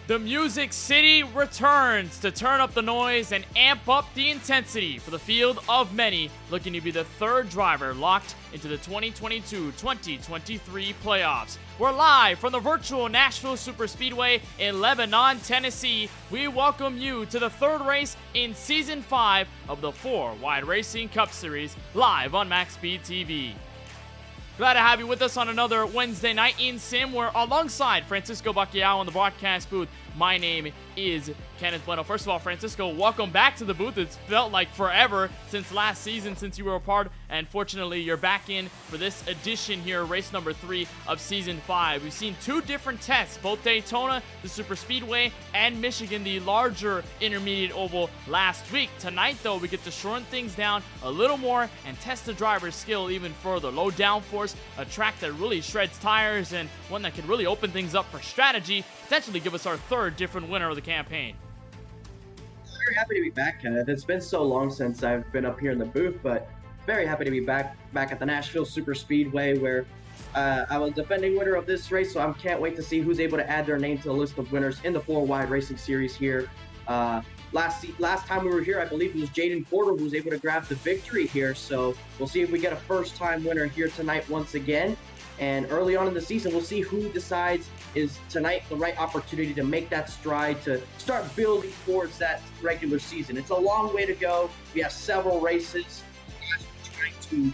The Music City returns to turn up the noise and amp up the intensity for the field of many, looking to be the third driver locked into the 2022-2023 playoffs. We're live from the virtual Nashville Superspeedway in Lebanon, Tennessee. We welcome you to the third race in Season 5 of the 4 Wide Racing Cup Series, live on MaxSpeedTV. Glad to have you with us on another Wednesday night in Sim. We're alongside Francisco Bacchiao in the broadcast booth. My name is Kenneth Bueno. First of all, Francisco, welcome back to the booth. It's felt like forever since last season, since you were a part, and fortunately you're back in for this edition here, race number 3 of Season 5. We've seen two different tests, both Daytona, the Superspeedway, and Michigan, the larger intermediate oval last week. Tonight, though, we get to shorten things down a little more and test the driver's skill even further. Low downforce, a track that really shreds tires, and one that could really open things up for strategy, potentially give us our third different winner of the campaign. Very happy to be back, Kenneth. It's been so long since I've been up here in the booth, but very happy to be back at the Nashville Superspeedway, where I was defending winner of this race, so I can't wait to see who's able to add their name to the list of winners in the 4 Wide Racing Series here. Last time we were here, I believe it was Jaden Porter who was able to grab the victory here, so we'll see if we get a first-time winner here tonight once again. And early on in the season, we'll see who decides is tonight the right opportunity to make that stride to start building towards that regular season. It's a long way to go. We have several races. We're trying to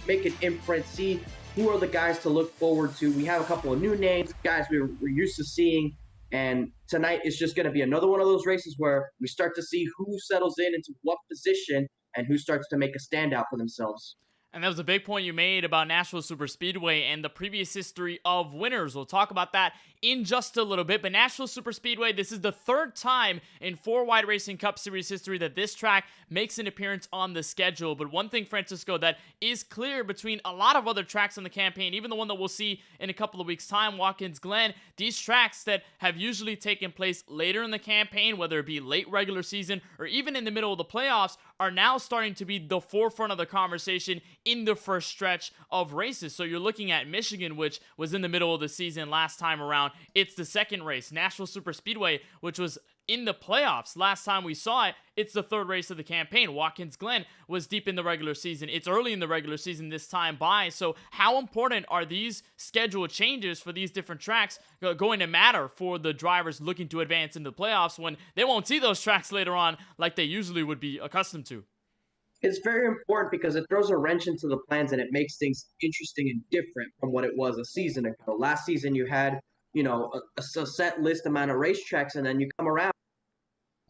make an imprint, see who are the guys to look forward to. We have a couple of new names, guys we're used to seeing. And tonight is just going to be another one of those races where we start to see who settles into what position and who starts to make a standout for themselves. And that was a big point you made about Nashville Superspeedway and the previous history of winners. We'll talk about that in just a little bit. But Nashville Superspeedway, this is the third time in 4 Wide Racing Cup Series history that this track makes an appearance on the schedule. But one thing, Francisco, that is clear between a lot of other tracks in the campaign, even the one that we'll see in a couple of weeks' time, Watkins Glen, these tracks that have usually taken place later in the campaign, whether it be late regular season or even in the middle of the playoffs, are now starting to be the forefront of the conversation in the first stretch of races. So you're looking at Michigan, which was in the middle of the season last time around. It's the second race. Nashville Superspeedway, which was in the playoffs last time we saw it. It's the third race of the campaign. Watkins Glen was deep in the regular season. It's early in the regular season this time by. So how important are these schedule changes for these different tracks going to matter for the drivers looking to advance into the playoffs when they won't see those tracks later on like they usually would be accustomed to? It's very important because it throws a wrench into the plans and it makes things interesting and different from what it was a season ago. Last season you had, a set list amount of racetracks, and then you come around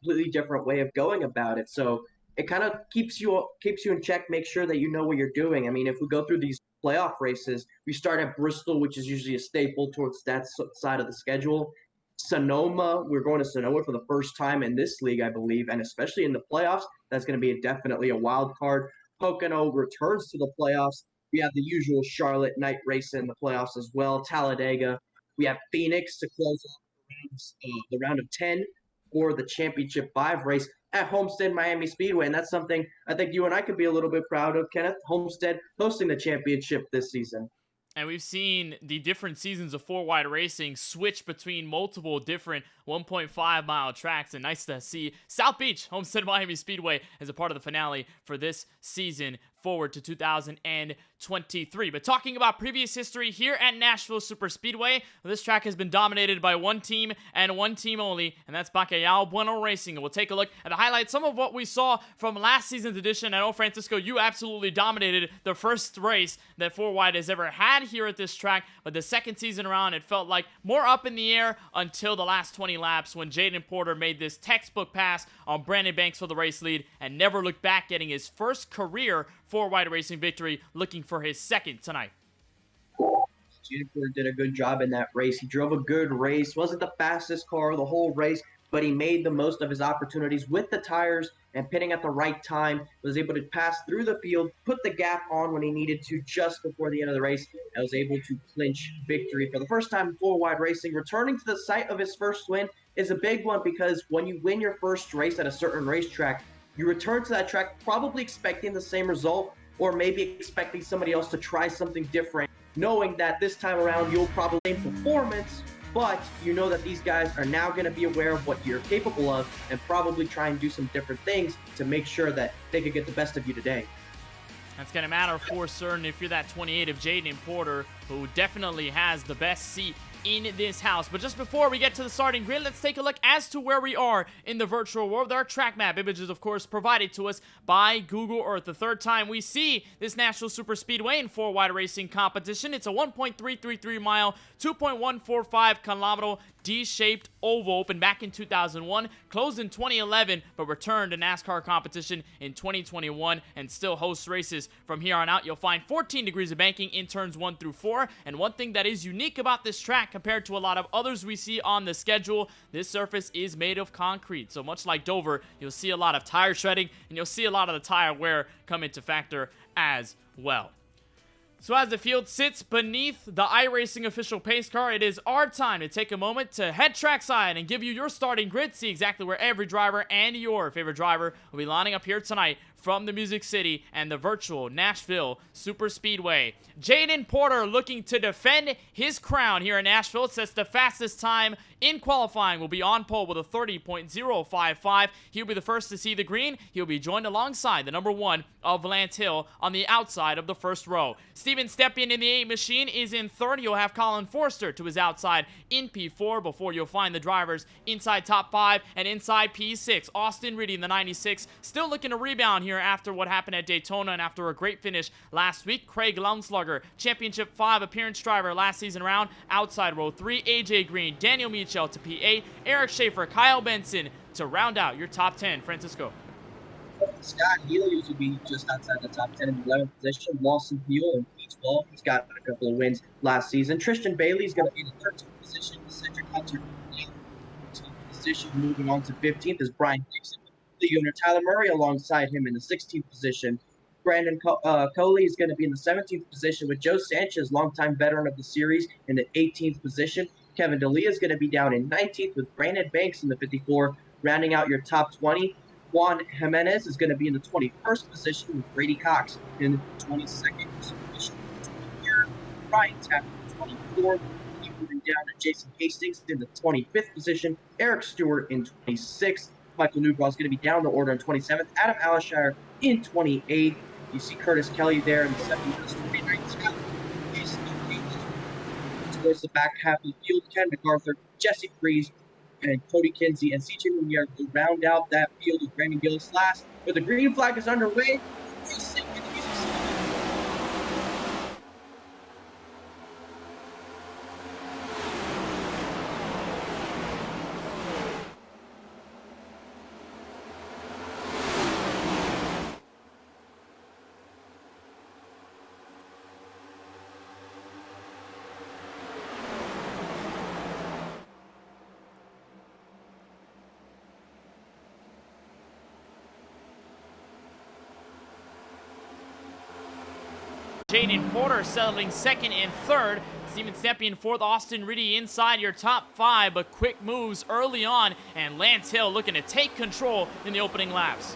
completely different way of going about it. So it kind of keeps you in check, make sure that you know what you're doing. I mean, if we go through these playoff races, we start at Bristol, which is usually a staple towards that side of the schedule. Sonoma, we're going to Sonoma for the first time in this league, I believe, and especially in the playoffs, that's going to be definitely a wild card. Pocono returns to the playoffs. We have the usual Charlotte night race in the playoffs as well. Talladega. We have Phoenix to close off the round of 10 for the Championship 5 race at Homestead Miami Speedway. And that's something I think you and I could be a little bit proud of, Kenneth. Homestead hosting the championship this season. And we've seen the different seasons of 4 Wide Racing switch between multiple different 1.5-mile tracks. And nice to see South Beach, Homestead Miami Speedway, as a part of the finale for this season forward to 2023. But talking about previous history here at Nashville Superspeedway, this track has been dominated by one team and one team only, and that's Bacchiao Bueno Racing. And we'll take a look at the highlights, some of what we saw from last season's edition. I know, Francisco, you absolutely dominated the first race that 4 Wide has ever had here at this track, but the second season around, it felt like more up in the air until the last 20 laps when Jaden Porter made this textbook pass on Brandon Banks for the race lead and never looked back, getting his first career 4 Wide Racing victory, looking for his second tonight. Jaden Porter did a good job in that race. He drove a good race. Wasn't the fastest car the whole race, but he made the most of his opportunities with the tires and pitting at the right time. Was able to pass through the field, put the gap on when he needed to just before the end of the race, and was able to clinch victory for the first time in 4 Wide Racing. Returning to the site of his first win is a big one because when you win your first race at a certain racetrack, you return to that track probably expecting the same result or maybe expecting somebody else to try something different, knowing that this time around you'll probably performance, but you know that these guys are now going to be aware of what you're capable of and probably try and do some different things to make sure that they could get the best of you today. That's going to matter for certain if you're that 28 of Jaden Porter, who definitely has the best seat in this house. But just before we get to the starting grid, let's take a look as to where we are in the virtual world. There are track map images, of course, provided to us by Google Earth. The third time we see this Nashville Super Speedway in 4-wide racing competition. It's a 1.333 mile, 2.145 kilometer D-shaped oval, opened back in 2001, closed in 2011, but returned to NASCAR competition in 2021 and still hosts races from here on out. You'll find 14 degrees of banking in turns 1 through 4, and one thing that is unique about this track compared to a lot of others we see on the schedule, this surface is made of concrete. So much like Dover, you'll see a lot of tire shredding, and you'll see a lot of the tire wear come into factor as well. So as the field sits beneath the iRacing official pace car, it is our time to take a moment to head trackside and give you your starting grid, see exactly where every driver and your favorite driver will be lining up here tonight from the Music City and the virtual Nashville Super Speedway. Jaden Porter looking to defend his crown here in Nashville. It says the fastest time in qualifying will be on pole with a 30.055. He'll be the first to see the green. He'll be joined alongside the number 1 of Lance Hill on the outside of the first row. Steven Stepien in the 8 machine is in third. You'll have Colin Forster to his outside in P4 before you'll find the drivers inside top 5 and inside P6. Austin Riddy in the 96 still looking to rebound here after what happened at Daytona and after a great finish last week. Craig Lumslugger, Championship 5 appearance driver last season round, outside row 3. AJ Green, Daniel Michel to P8, Eric Schaefer, Kyle Benson to round out your top 10. Francisco. Scott Helios will be just outside the top 10 in the 11th position. Lawson Buell in P12. He's got a couple of wins last season. Tristan Bailey's going to be in the 13th position. Cedric Hunter in the 14th position. Moving on to 15th is Brian Dixon. The owner Tyler Murray alongside him in the 16th position. Brandon Coley is going to be in the 17th position with Joe Sanchez, longtime veteran of the series, in the 18th position. Kevin D'Elia is going to be down in 19th with Brandon Banks in the 54, rounding out your top 20. Juan Jimenez is going to be in the 21st position with Brady Cox in the 22nd position. Ryan Tapp in the 24th. Moving down to Jason Hastings in the 25th position. Eric Stewart in 26th. Michael Newbrough is going to be down the order in 27th. Adam Alashire in 28th. You see Curtis Kelly there in the 7th. 29th. Towards the back half of the field, Ken MacArthur, Jesse Freeze, and Cody Kinsey and CJ Lumiere will round out that field with Brandon Gillis last. But the green flag is underway. Jaden Porter settling second and third. Steven Stepien fourth. Austin Riddy inside your top 5, but quick moves early on, and Lance Hill looking to take control in the opening laps.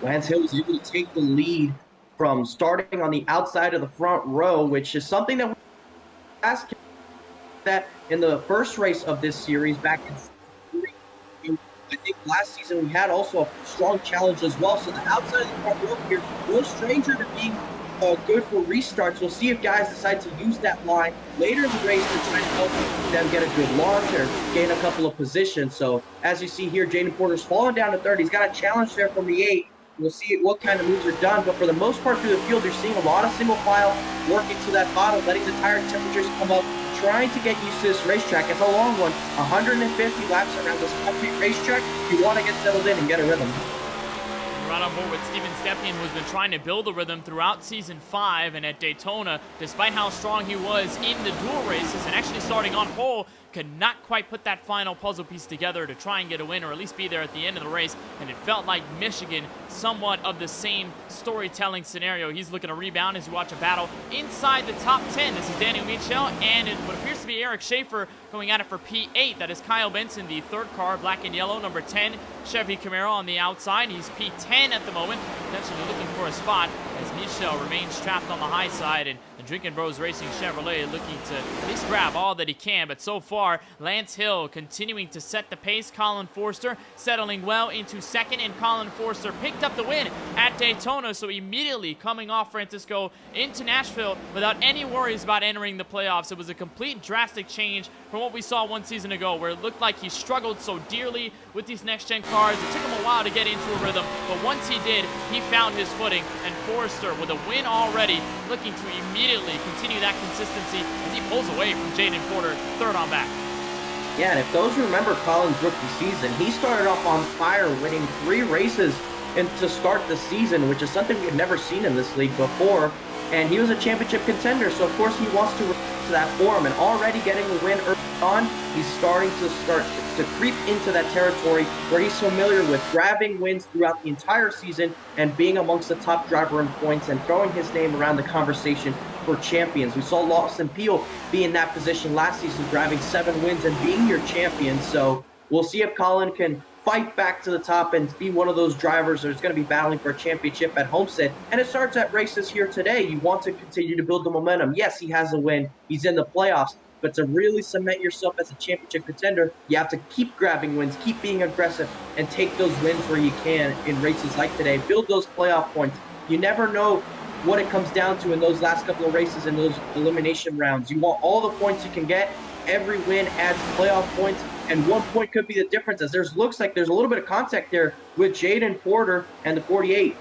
Lance Hill was able to take the lead from starting on the outside of the front row, which is something that we asked that in the first race of this series back in I think last season we had also a strong challenge as well. So the outside of the front row here, no stranger to being good for restarts. We'll see if guys decide to use that line later in the race to try to help them get a good launch or gain a couple of positions. So as you see here, Jaden Porter's falling down to third. He's got a challenge there from the 8. We'll see what kind of moves are done. But for the most part through the field, you're seeing a lot of single file working to that bottom, letting the tire temperatures come up, trying to get used to this racetrack. It's a long one, 150 laps around this concrete racetrack. You want to get settled in and get a rhythm. We're right on board with Steven Stepien, who's been trying to build a rhythm throughout Season 5 and at Daytona, despite how strong he was in the dual races and actually starting on pole, could not quite put that final puzzle piece together to try and get a win or at least be there at the end of the race, and it felt like Michigan, somewhat of the same storytelling scenario. He's looking to rebound as you watch a battle inside the top 10. This is Daniel Michel, and what appears to be Eric Schaefer going at it for P8. That is Kyle Benson, the third car, black and yellow, number 10, Chevy Camaro on the outside. He's P10 at the moment, potentially looking for a spot as Michel remains trapped on the high side, and the Drinking Bros Racing Chevrolet looking to at least grab all that he can. But so far, Lance Hill continuing to set the pace. Colin Forster settling well into second, and Colin Forster picked up the win at Daytona, so immediately coming off Francisco into Nashville without any worries about entering the playoffs. It was a complete drastic change from what we saw one season ago, where it looked like he struggled so dearly with these next-gen cars. It took him a while to get into a rhythm, but once he did, he found his footing, and Forrester, with a win already, looking to immediately continue that consistency as he pulls away from Jaden Porter, third on back. Yeah, and if those remember Colin's rookie season, he started off on fire, winning 3 races to start the season, which is something we had never seen in this league before. And he was a championship contender, so of course he wants to return to that form. And already getting a win early on, he's starting to creep into that territory where he's familiar with grabbing wins throughout the entire season and being amongst the top driver in points and throwing his name around the conversation for champions. We saw Lawson Peel be in that position last season, grabbing 7 wins and being your champion. So we'll see if Colin can fight back to the top and be one of those drivers that's going to be battling for a championship at Homestead. And it starts at races here today. You want to continue to build the momentum. Yes, he has a win. He's in the playoffs. But to really cement yourself as a championship contender, you have to keep grabbing wins, keep being aggressive, and take those wins where you can in races like today. Build those playoff points. You never know what it comes down to in those last couple of races in those elimination rounds. You want all the points you can get. Every win adds playoff points, and 1 point could be the difference, as looks like there's a little bit of contact there with Jaden Porter and the 48.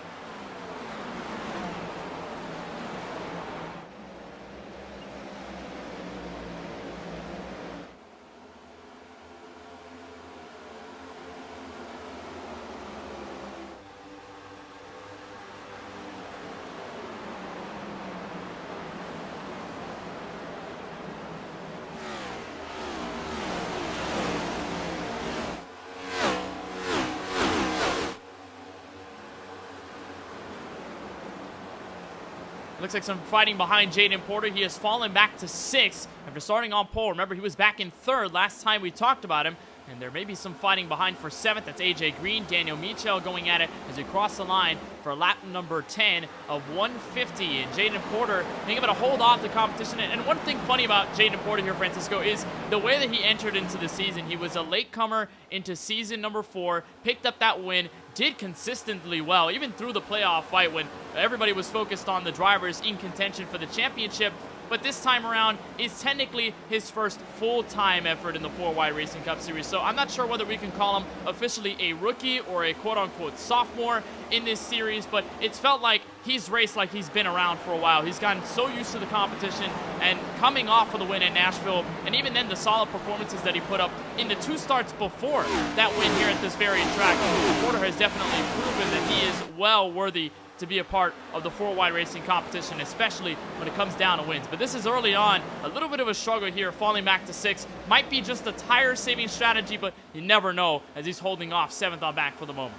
Looks like some fighting behind Jaden Porter. He has fallen back to 6th after starting on pole. Remember, he was back in 3rd last time we talked about him. And there may be some fighting behind for 7th. That's AJ Green, Daniel Michel going at it as we cross the line for lap number 10 of 150. And Jaden Porter being able to hold off the competition. And one thing funny about Jaden Porter here, Francisco, is the way that he entered into the season. He was a latecomer into season number 4, picked up that win, did consistently well, even through the playoff fight when everybody was focused on the drivers in contention for the championship. But this time around is technically his first full-time effort in the 4Wide Racing Cup Series. So I'm not sure whether we can call him officially a rookie or a quote-unquote sophomore in this series, but it's felt like he's raced like he's been around for a while. He's gotten so used to the competition, and coming off of the win at Nashville, and even then the solid performances that he put up in the 2 starts before that win here at this very track, Porter has definitely proven that he is well worthy to be a part of the 4Wide Racing competition, especially when it comes down to wins. But this is early on, a little bit of a struggle here, falling back to 6th. Might be just a tire-saving strategy, but you never know as he's holding off 7th on back for the moment.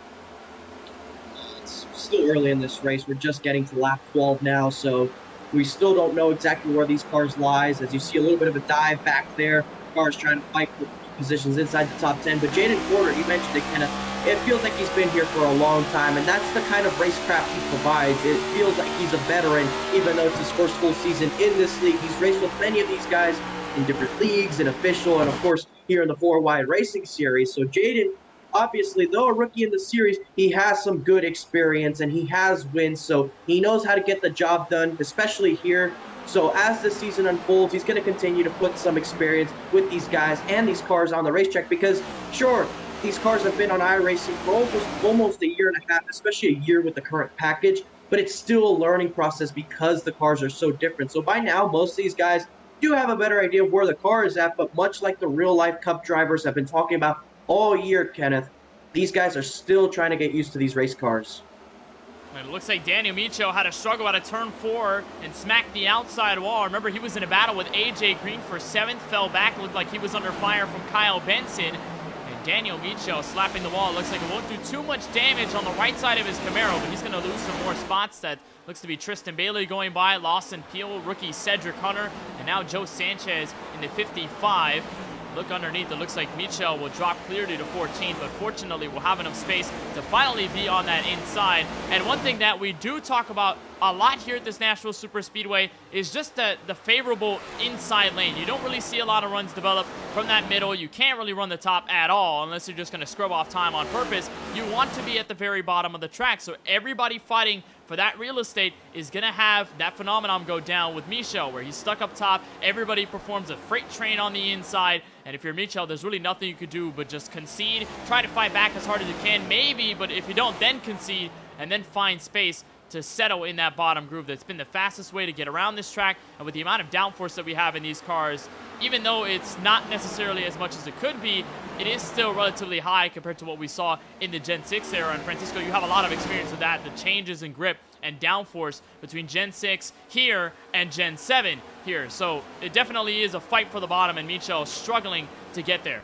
It's still early in this race. We're just getting to lap 12 now, so we still don't know exactly where these cars lies. As you see a little bit of a dive back there, cars trying to fight for positions inside the top 10. But Jaden Porter, you mentioned it, Kenneth, it feels like he's been here for a long time, and that's the kind of racecraft he provides. It feels like he's a veteran, even though it's his first full season in this league. He's raced with many of these guys in different leagues and official, and of course here in the 4Wide Racing Series. So Jaden, obviously, though a rookie in the series, he has some good experience and he has wins, so he knows how to get the job done, especially here. So as the season unfolds, he's going to continue to put some experience with these guys and these cars on the racetrack, because sure, these cars have been on iRacing for almost a year and a half, especially a year with the current package, but it's still a learning process because the cars are so different. So by now, most of these guys do have a better idea of where the car is at, but much like the real-life Cup drivers have been talking about all year, Kenneth, these guys are still trying to get used to these race cars. And it looks like Daniel Micho had a struggle out of turn 4 and smacked the outside wall. Remember, he was in a battle with AJ Green for 7th, fell back, looked like he was under fire from Kyle Benson. And Daniel Michel slapping the wall. Looks like it won't do too much damage on the right side of his Camaro, but he's going to lose some more spots. That looks to be Tristan Bailey going by, Lawson Peel, rookie Cedric Hunter, and now Joe Sanchez in the 55. Look underneath, it looks like Michel will drop clearly to 14, but fortunately we'll have enough space to finally be on that inside. And one thing that we do talk about a lot here at this Nashville Super Speedway is just the favorable inside lane. You don't really see a lot of runs develop from that middle. You can't really run the top at all unless you're just going to scrub off time on purpose. You want to be at the very bottom of the track, so everybody fighting for that real estate is going to have that phenomenon go down with Michel, where he's stuck up top. Everybody performs a freight train on the inside, and if you're Michel, there's really nothing you could do but just concede, try to fight back as hard as you can, maybe, but if you don't, then concede, and then find space to settle in that bottom groove. That's been the fastest way to get around this track, and with the amount of downforce that we have in these cars, even though it's not necessarily as much as it could be, it is still relatively high compared to what we saw in the Gen 6 era. And Francisco, you have a lot of experience with that, the changes in grip and downforce between Gen 6 here and Gen 7 here. So it definitely is a fight for the bottom, and Michel struggling to get there.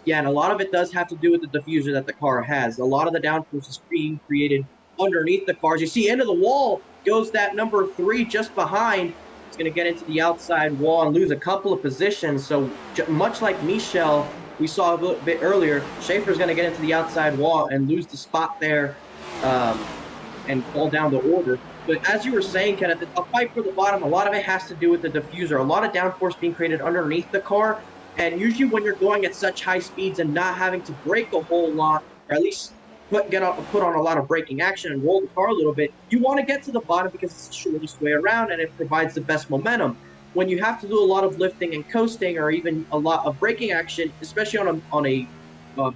Yeah, and a lot of it does have to do with the diffuser that the car has. A lot of the downforce is being created underneath the cars. You see, into the wall goes that number 3 just behind. It's going to get into the outside wall and lose a couple of positions. So much like Michel, we saw a little bit earlier, Schaefer's going to get into the outside wall and lose the spot there and fall down the order. But as you were saying, Kenneth, a fight for the bottom, a lot of it has to do with the diffuser. A lot of downforce being created underneath the car. And usually when you're going at such high speeds and not having to brake a whole lot, or at least put on a lot of braking action and roll the car a little bit, you want to get to the bottom because it's the shortest way around and it provides the best momentum. When you have to do a lot of lifting and coasting, or even a lot of braking action, especially on a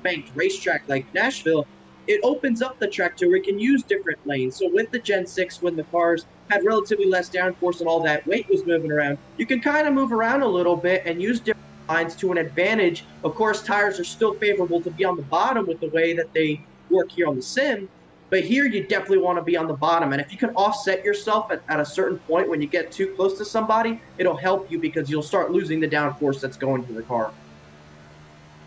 banked racetrack like Nashville, it opens up the track to where it can use different lanes. So with the Gen 6, when the cars had relatively less downforce and all that weight was moving around, you can kind of move around a little bit and use different lines to an advantage. Of course, tires are still favorable to be on the bottom with the way that they work here on the sim, but here you definitely want to be on the bottom. And if you can offset yourself at a certain point when you get too close to somebody, it'll help you because you'll start losing the downforce that's going to the car.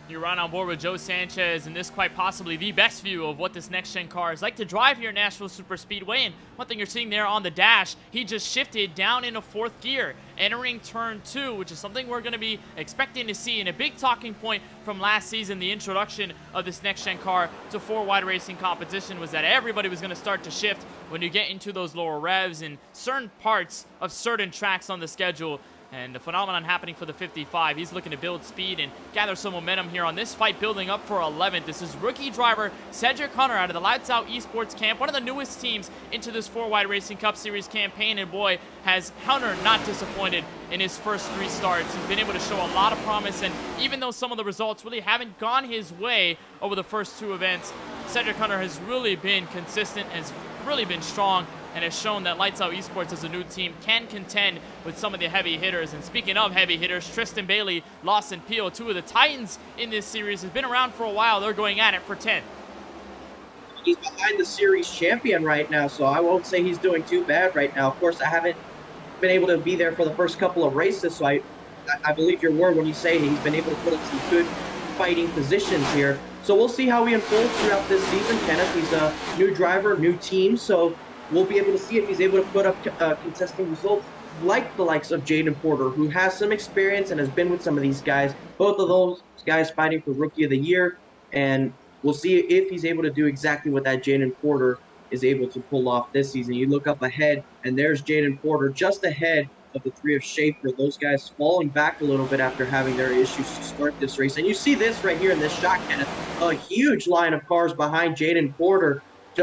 You're right on board with Joe Sanchez, and this quite possibly the best view of what this next-gen car is like to drive here at Nashville Super Speedway. And one thing you're seeing there on the dash, he just shifted down into 4th gear, entering turn 2, which is something we're going to be expecting to see. And a big talking point from last season, the introduction of this next-gen car to 4-wide racing competition, was that everybody was going to start to shift when you get into those lower revs in certain parts of certain tracks on the schedule. And the phenomenon happening for the 55. He's looking to build speed and gather some momentum here on this fight, building up for 11th. This is rookie driver Cedric Hunter out of the Lights Out Esports camp, one of the newest teams into this 4-wide racing Cup Series campaign. And boy, has Hunter not disappointed in his first 3 starts. He's been able to show a lot of promise, and even though some of the results really haven't gone his way over the first 2 events, Cedric Hunter has really been consistent, has really been strong, and has shown that Lights Out Esports as a new team can contend with some of the heavy hitters. And speaking of heavy hitters, Tristan Bailey, Lawson Peel, 2 of the Titans in this series, have been around for a while. They're going at it for 10th. He's behind the series champion right now, so I won't say he's doing too bad right now. Of course, I haven't been able to be there for the first couple of races, so I believe your word when you say he's been able to put in some good fighting positions here. So we'll see how he unfolds throughout this season, Kenneth. He's a new driver, new team, so we'll be able to see if he's able to put up contesting results like the likes of Jaden Porter, who has some experience and has been with some of these guys, both of those guys fighting for Rookie of the Year. And we'll see if he's able to do exactly what that Jaden Porter is able to pull off this season. You look up ahead, and there's Jaden Porter just ahead of the 3 of Schaefer. Those guys falling back a little bit after having their issues to start this race. And you see this right here in this shot, Kenneth, a huge line of cars behind Jaden Porter.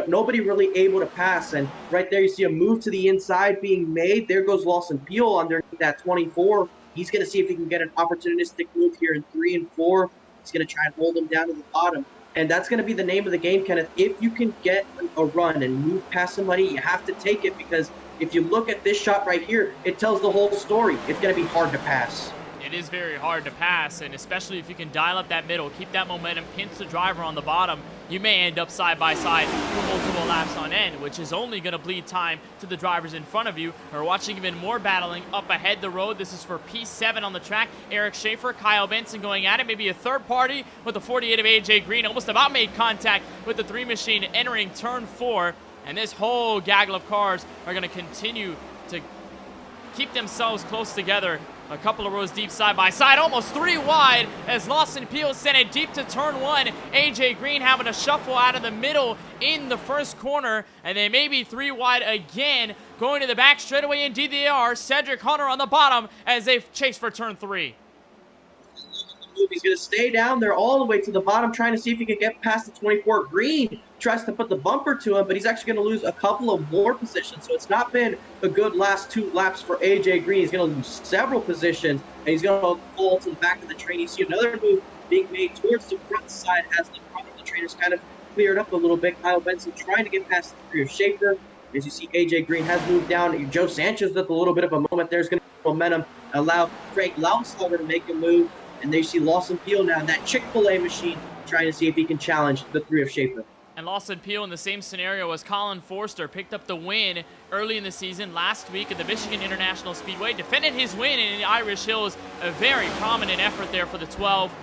Nobody really able to pass, and right there you see a move to the inside being made. There goes Lawson Peel underneath that 24. He's going to see if he can get an opportunistic move here in 3 and 4. He's going to try and hold him down to the bottom, and that's going to be the name of the game, Kenneth. If you can get a run and move past somebody, you have to take it, because if you look at this shot right here, it tells the whole story. It's going to be hard to pass. it is very hard to pass, and especially if you can dial up that middle, keep that momentum, pinch the driver on the bottom, you may end up side by side for multiple laps on end, which is only going to bleed time to the drivers in front of you. We're watching even more battling up ahead the road. This is for P7 on the track. Eric Schaefer, Kyle Benson going at it. Maybe a third party with the 48 of AJ Green. Almost about made contact with the 3 machine entering turn 4. And this whole gaggle of cars are going to continue to keep themselves close together. A couple of rows deep side by side, almost 3 wide as Lawson Peel sent it deep to turn 1. AJ Green having a shuffle out of the middle in the first corner, and they may be 3 wide again. Going to the back straightaway, indeed they are. Cedric Hunter on the bottom as they chase for turn 3. He's going to stay down there all the way to the bottom, trying to see if he can get past the 24. Green tries to put the bumper to him, but he's actually going to lose a couple of more positions. So it's not been a good last 2 laps for AJ Green. He's going to lose several positions, and he's going to fall to the back of the train. You see another move being made towards the front side as the front of the train is kind of cleared up a little bit. Kyle Benson trying to get past the 3 of Schaefer. As you see, AJ Green has moved down. Joe Sanchez with a little bit of a moment. There's going to be momentum. Allow Craig Lausauger to make a move. And there you see Lawson Peel now, that Chick-fil-A machine, trying to see if he can challenge the 3 of Schaefer. And Lawson Peel in the same scenario as Colin Forster picked up the win early in the season last week at the Michigan International Speedway. Defended his win in the Irish Hills, a very prominent effort there for the 12.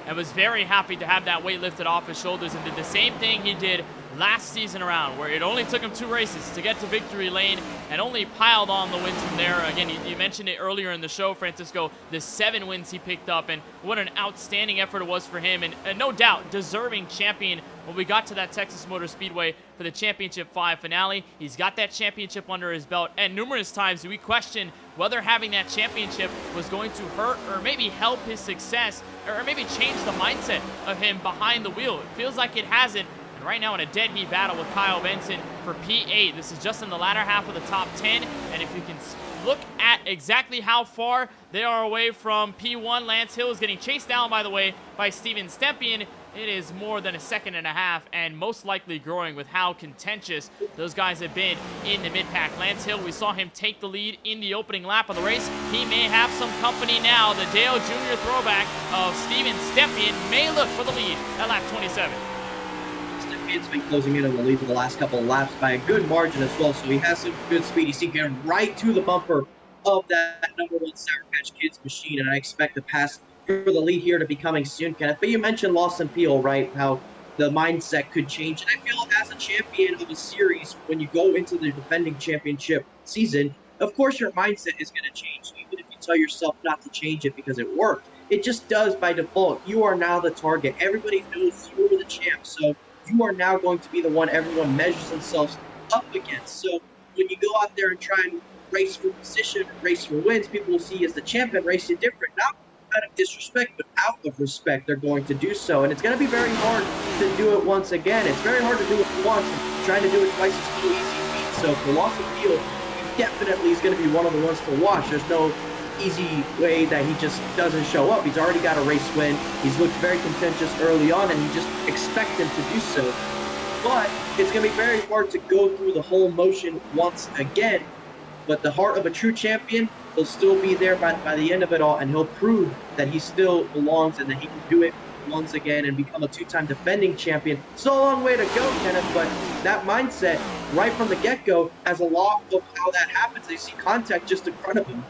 And was very happy to have that weight lifted off his shoulders, and did the same thing he did last season around, where it only took him 2 races to get to victory lane and only piled on the wins from there. Again, you mentioned it earlier in the show, Francisco, the 7 wins he picked up, and what an outstanding effort it was for him, and no doubt deserving champion when we got to that Texas Motor Speedway for the Championship 5 finale. He's got that championship under his belt, and numerous times we questioned whether having that championship was going to hurt or maybe help his success, or maybe change the mindset of him behind the wheel. It feels like it hasn't. And right now in a dead heat battle with Kyle Benson for P8. This is just in the latter half of the top 10. And if you can look at exactly how far they are away from P1, Lance Hill is getting chased down, by the way, by Steven Stempien. It is more than a 1.5 seconds, and most likely growing with how contentious those guys have been in the mid-pack. Lance Hill, we saw him take the lead in the opening lap of the race. He may have some company now. The Dale Jr. throwback of Steven Stempien may look for the lead at lap 27. Stempien's been closing in on the lead for the last couple of laps by a good margin as well, so he has some good speed. You see him getting right to the bumper of that number 1 Sour Patch Kids machine, and I expect to pass for the lead here to be coming soon, Kenneth. But you mentioned Lawson Peel, right? How the mindset could change. And I feel as a champion of a series, when you go into the defending championship season, of course your mindset is going to change, even if you tell yourself not to change it because it worked. It just does by default. You are now the target. Everybody knows you are the champ, so you are now going to be the one everyone measures themselves up against. So when you go out there and try and race for position, race for wins, people will see you as the champion, race you different. Not out of disrespect, but out of respect, they're going to do so. And it's going to be very hard to do it once again. It's very hard to do it once. Trying to do it twice is no easy feat. So for Lawson Peel, he definitely is going to be one of the ones to watch. There's no easy way that he just doesn't show up. He's already got a race win. He's looked very contentious early on, and you just expect him to do so. But it's going to be very hard to go through the whole motion once again. But the heart of a true champion will still be there by the end of it all, and he'll prove that he still belongs and that he can do it once again and become a 2-time defending champion. Still a long way to go, Kenneth, but that mindset right from the get-go has a lot of how that happens. You see contact just in front of him.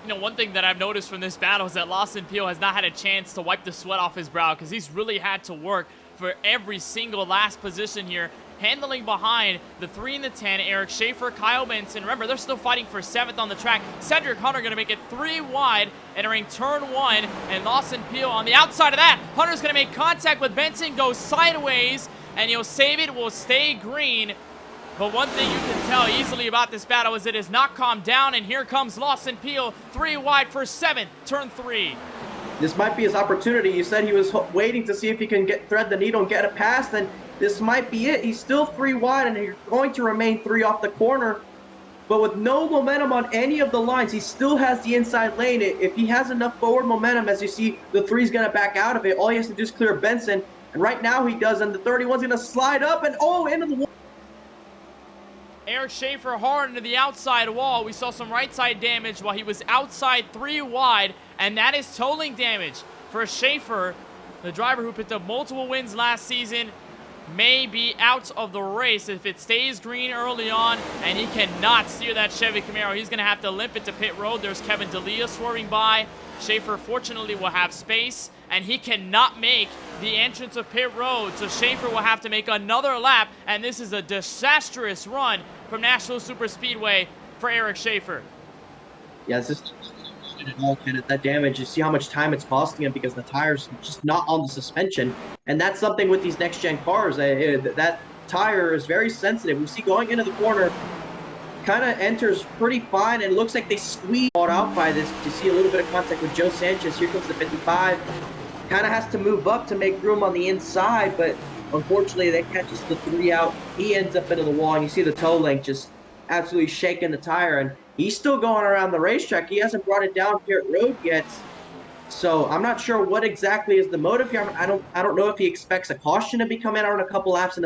You know, one thing that I've noticed from this battle is that Lawson Peel has not had a chance to wipe the sweat off his brow, because he's really had to work for every single last position here, handling behind the 3 and the 10, Eric Schaefer, Kyle Benson. Remember, they're still fighting for 7th on the track. Cedric Hunter going to make it 3 wide, entering turn 1, and Lawson Peel on the outside of that. Hunter's going to make contact with Benson, go sideways, and he'll save it, will stay green. But one thing you can tell easily about this battle is it has not calmed down, and here comes Lawson Peel, 3 wide for 7th, turn 3. This might be his opportunity. You said he was waiting to see if he can thread the needle and get it past, and this might be it. He's still 3 wide, and he's going to remain 3 off the corner. But with no momentum on any of the lines, he still has the inside lane. If he has enough forward momentum, as you see, the 3's going to back out of it. All he has to do is clear Benson, and right now he does, and the 31's going to slide up, and into the wall. Eric Schaefer hard into the outside wall. We saw some right side damage while he was outside 3 wide, and that is tolling damage for Schaefer, the driver who picked up multiple wins last season. May be out of the race if it stays green early on, and he cannot steer that Chevy Camaro. He's going to have to limp it to pit road. There's Kevin D'Elia swerving by. Schaefer fortunately will have space, and he cannot make the entrance of pit road, so Schaefer will have to make another lap, and this is a disastrous run from Nashville Superspeedway for Eric Schaefer. Yeah, this is all kind of that damage. You see how much time it's costing him because the tires are just not on the suspension, and that's something with these next gen cars. That tire is very sensitive. We see going into the corner, kind of enters pretty fine, and it looks like they squeezed out by this. You see a little bit of contact with Joe Sanchez. Here comes the 55. Kind of has to move up to make room on the inside, but unfortunately that catches the 3 out. He ends up into the wall, and you see the toe length just absolutely shaking the tire, and he's still going around the racetrack. He hasn't brought it down pit road yet, so I'm not sure what exactly is the motive here. I don't know if he expects a caution to be coming out in a couple laps,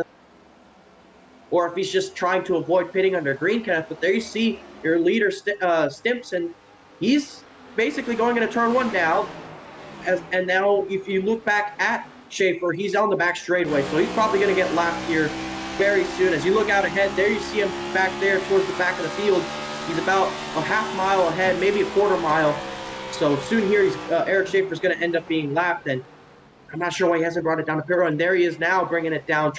or if he's just trying to avoid pitting under green, Kenneth. But there you see your leader, Stimpson. He's basically going into turn 1 now. And now if you look back at Schaefer, he's on the back straightaway, so he's probably going to get lapped here very soon. As you look out ahead, there you see him back there towards the back of the field. He's about a half mile ahead, maybe a quarter mile. So soon here, Eric Schaefer's going to end up being lapped, and I'm not sure why he hasn't brought it down to pit road. And there he is now, bringing it down,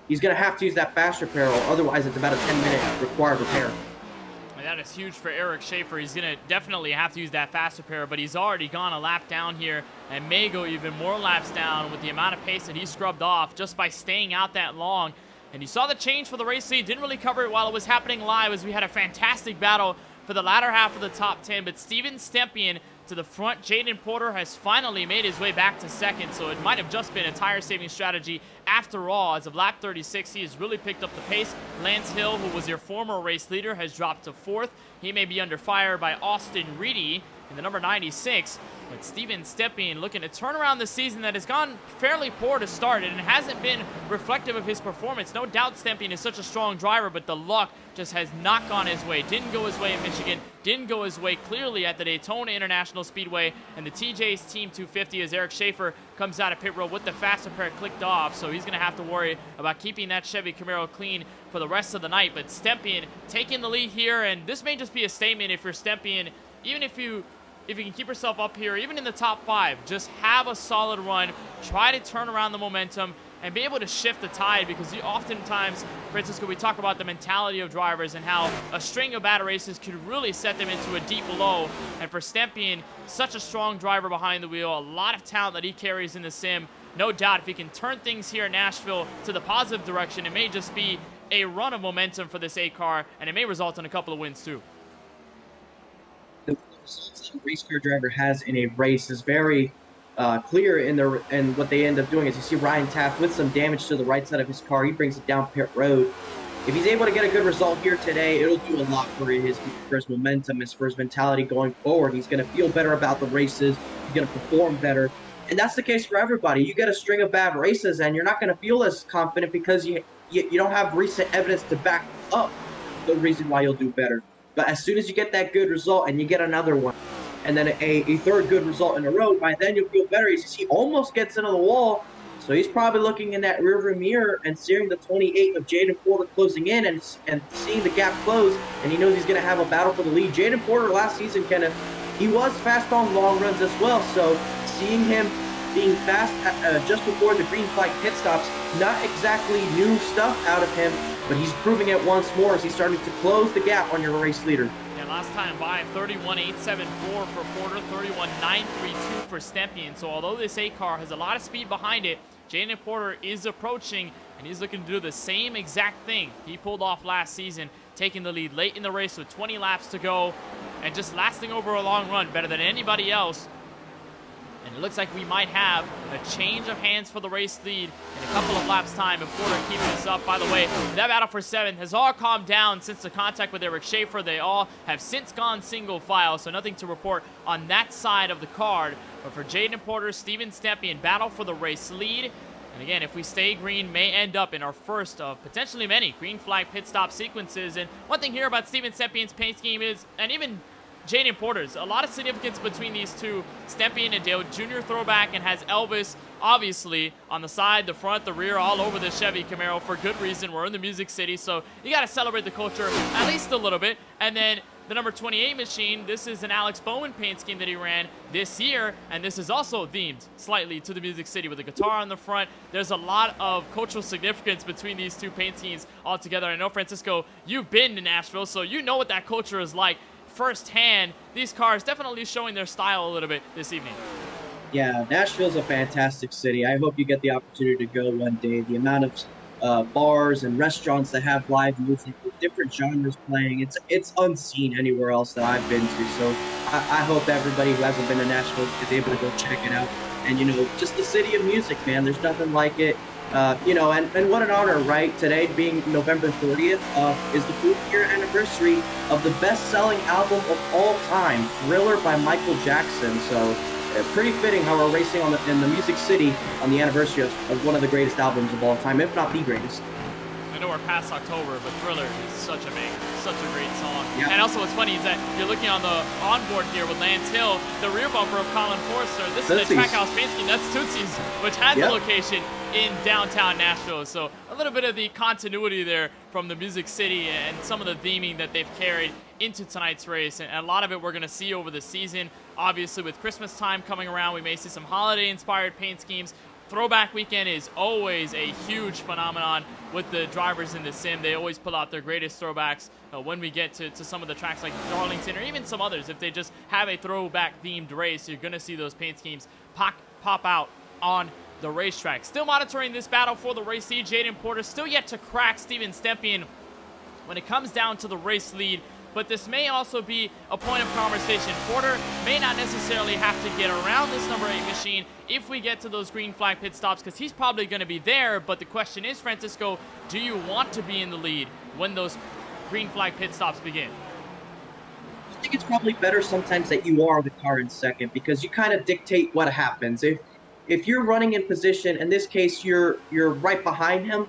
he's going to have to use that fast repair, otherwise it's about a 10-minute required repair. That is huge for Eric Schaefer. He's going to definitely have to use that fast repair, but he's already gone a lap down here and may go even more laps down with the amount of pace that he scrubbed off just by staying out that long. And you saw the change for the race lead. Didn't really cover it while it was happening live, as we had a fantastic battle for the latter half of the top 10, but Steven Stempien to the front. Jaden Porter has finally made his way back to second, so it might have just been a tire-saving strategy after all. As of lap 36, he has really picked up the pace. Lance Hill, who was your former race leader, has dropped to 4th. He may be under fire by Austin Reedy in the number 96, but Steven Stempien looking to turn around the season that has gone fairly poor to start, and it hasn't been reflective of his performance. No doubt Stempien is such a strong driver, but the luck just has not gone his way. Didn't go his way in Michigan, didn't go his way clearly at the Daytona International Speedway and the TJ's Team 250, as Eric Schaefer comes out of pit road with the fast repair clicked off, so he's going to have to worry about keeping that Chevy Camaro clean for the rest of the night. But Stempien taking the lead here, and this may just be a statement if you're Stempien. Even if you can keep yourself up here, even in the top 5, just have a solid run, try to turn around the momentum, and be able to shift the tide, because you oftentimes, Francisco, we talk about the mentality of drivers and how a string of bad races could really set them into a deep low. And for Stempien, such a strong driver behind the wheel, a lot of talent that he carries in the sim. No doubt if he can turn things here in Nashville to the positive direction, it may just be a run of momentum for this A car, and it may result in a couple of wins too. The results that a race car driver has in a race is very clear in what they end up doing. Is you see Ryan Taft with some damage to the right side of his car. He brings it down pit road. If he's able to get a good result here today, it'll do a lot for his momentum, for his mentality going forward. He's going to feel better about the races. He's going to perform better. And that's the case for everybody. You get a string of bad races, and you're not going to feel as confident because you don't have recent evidence to back up the reason why you'll do better. But as soon as you get that good result and you get another one, and then a third good result in a row, by then you'll feel better. He almost gets into the wall, so he's probably looking in that rearview mirror and seeing the 28 of Jaden Porter closing in and seeing the gap close, and he knows he's going to have a battle for the lead. Jaden Porter last season, he was fast on long runs as well, so seeing him being fast just before the green flag pit stops, not exactly new stuff out of him, but he's proving it once more as he's starting to close the gap on your race leader. Yeah, last time by 31.874 for Porter, 31.932 for Stempien. So although this A car has a lot of speed behind it, Jaden Porter is approaching, and he's looking to do the same exact thing he pulled off last season, taking the lead late in the race with 20 laps to go and just lasting over a long run better than anybody else. And it looks like we might have a change of hands for the race lead in a couple of laps' time if Porter keeps this up. By the way, that battle for 7th has all calmed down since the contact with Eric Schaefer. They all have since gone single file, so nothing to report on that side of the card. But for Jaden Porter, Steven Stempien, battle for the race lead. And again, if we stay green, may end up in our first of potentially many green flag pit stop sequences. And one thing here about Steven Stempien's paint scheme is, and even Jaden Porter's, a lot of significance between these two. Stempien, a Dale Jr. throwback, and has Elvis, obviously, on the side, the front, the rear, all over the Chevy Camaro for good reason. We're in the Music City, so you got to celebrate the culture at least a little bit. And then the number 28 machine, this is an Alex Bowman paint scheme that he ran this year, and this is also themed slightly to the Music City with a guitar on the front. There's a lot of cultural significance between these two paint schemes altogether. I know, Francisco, you've been to Nashville, so you know what that culture is like firsthand. These cars definitely showing their style a little bit this evening. Yeah, Nashville's a fantastic city. I hope you get the opportunity to go one day. The amount of bars and restaurants that have live music with different genres playing, it's unseen anywhere else that I've been to. So I hope everybody who hasn't been to Nashville is able to go check it out. And, you know, just the city of music, man. There's nothing like it. You know, and what an honor, right? Today being November 30th is the 4th-year anniversary of the best-selling album of all time, Thriller by Michael Jackson. So pretty fitting how we're racing in the Music City on the anniversary of one of the greatest albums of all time, if not the greatest. I know we're past October, but Thriller is such a banger, such a great song. Yeah. And also what's funny is that you're looking on the onboard here with Lance Hill, the rear bumper of Colin Forrester. This is the Trackhouse paint scheme. That's Tootsie's, which has a location in downtown Nashville. So a little bit of the continuity there from the Music City and some of the theming that they've carried into tonight's race. And a lot of it we're going to see over the season. Obviously, with Christmas time coming around, we may see some holiday-inspired paint schemes. Throwback weekend is always a huge phenomenon with the drivers in the sim. They always pull out their greatest throwbacks when we get to some of the tracks like Darlington or even some others. If they just have a throwback-themed race, you're going to see those paint schemes pop out on the racetrack. Still monitoring this battle for the race lead. Jaden Porter still yet to crack Steven Stempien when it comes down to the race lead. But this may also be a point of conversation. Porter may not necessarily have to get around this number 8 machine if we get to those green flag pit stops, because he's probably going to be there. But the question is, Francisco, do you want to be in the lead when those green flag pit stops begin? I think it's probably better sometimes that you are the car in second, because you kind of dictate what happens. If you're running in position, in this case, you're right behind him,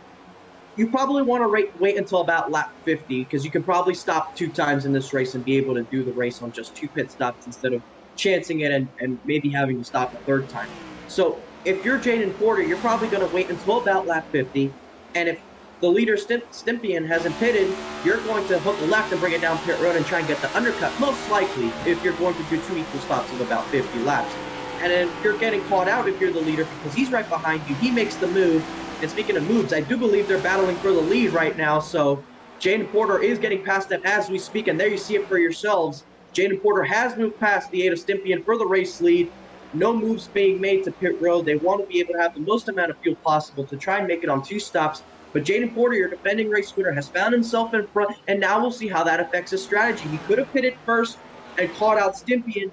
you probably want to wait until about lap 50, because you can probably stop 2 times in this race and be able to do the race on just 2 pit stops instead of chancing it and maybe having to stop a 3rd time. So if you're Jaden Porter, you're probably going to wait until about lap 50, and if the leader Stempien hasn't pitted, you're going to hook left and bring it down pit road and try and get the undercut, most likely, if you're going to do 2 equal stops of about 50 laps. And if you're getting caught out, if you're the leader, because he's right behind you, he makes the move. And speaking of moves, I do believe they're battling for the lead right now. So Jaden Porter is getting past them as we speak. And there you see it for yourselves. Jaden Porter has moved past the 8 of Stempien for the race lead. No moves being made to pit road. They want to be able to have the most amount of fuel possible to try and make it on 2 stops. But Jaden Porter, your defending race winner, has found himself in front. And now we'll see how that affects his strategy. He could have pitted first and caught out Stempien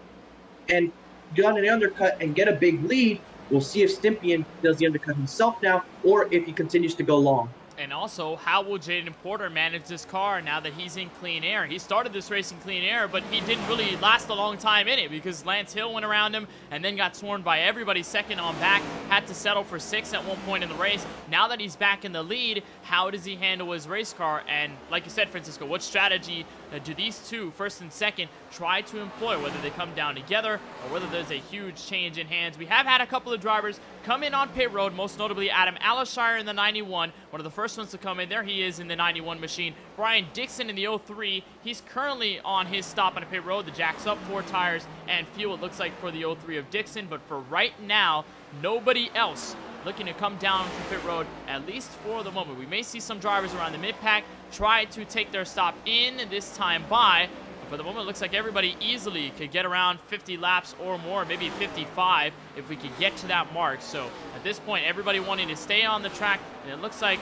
and done an undercut and get a big lead. We'll see if Stempien does the undercut himself now, or if he continues to go long. And also, how will Jaden Porter manage this car now that he's in clean air? He started this race in clean air, but he didn't really last a long time in it because Lance Hill went around him and then got swarmed by everybody second on back, had to settle for 6th at one point in the race. Now that he's back in the lead, how does he handle his race car? And like you said, Francisco, what strategy do these two, first and second, try to employ, whether they come down together or whether there's a huge change in hands? We have had a couple of drivers come in on pit road, most notably Adam Alashire in the 91, one of the first ones to come in. There he is in the 91 machine. Brian Dixon in the 03. He's currently on his stop on a pit road. The jack's up 4 tires and fuel, it looks like, for the 03 of Dixon. But for right now, nobody else looking to come down to pit road, at least for the moment. We may see some drivers around the mid-pack try to take their stop in this time by. For the moment, it looks like everybody easily could get around 50 laps or more, maybe 55 if we could get to that mark. So at this point, everybody wanting to stay on the track, and it looks like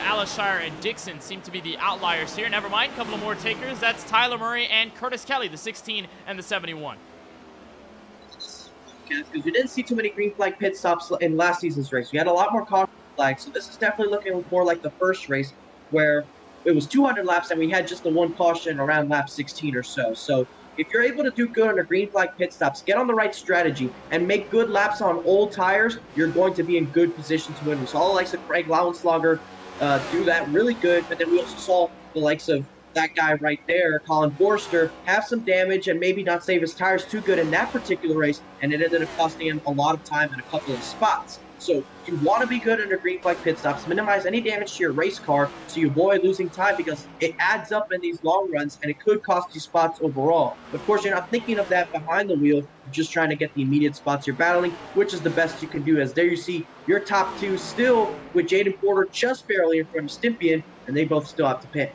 Alashire and Dixon seem to be the outliers here. Never mind, a couple of more takers. That's Tyler Murray and Curtis Kelly, the 16 and the 71. Because we didn't see too many green flag pit stops in last season's race. We had a lot more caution flags, so this is definitely looking more like the first race where it was 200 laps and we had just the 1 caution around lap 16 or so. So if you're able to do good on the green flag pit stops, get on the right strategy, and make good laps on old tires, you're going to be in good position to win. We saw the likes of Craig Lauenslager do that really good, but then we also saw the likes of that guy right there, Colin Forster, have some damage and maybe not save his tires too good in that particular race, and it ended up costing him a lot of time in a couple of spots. So you want to be good under green flag pit stops, minimize any damage to your race car so you avoid losing time, because it adds up in these long runs and it could cost you spots overall. Of course, you're not thinking of that behind the wheel, you're just trying to get the immediate spots you're battling, which is the best you can do, as there you see your top two still with Jaden Porter just barely in front of Stympian, and they both still have to pit.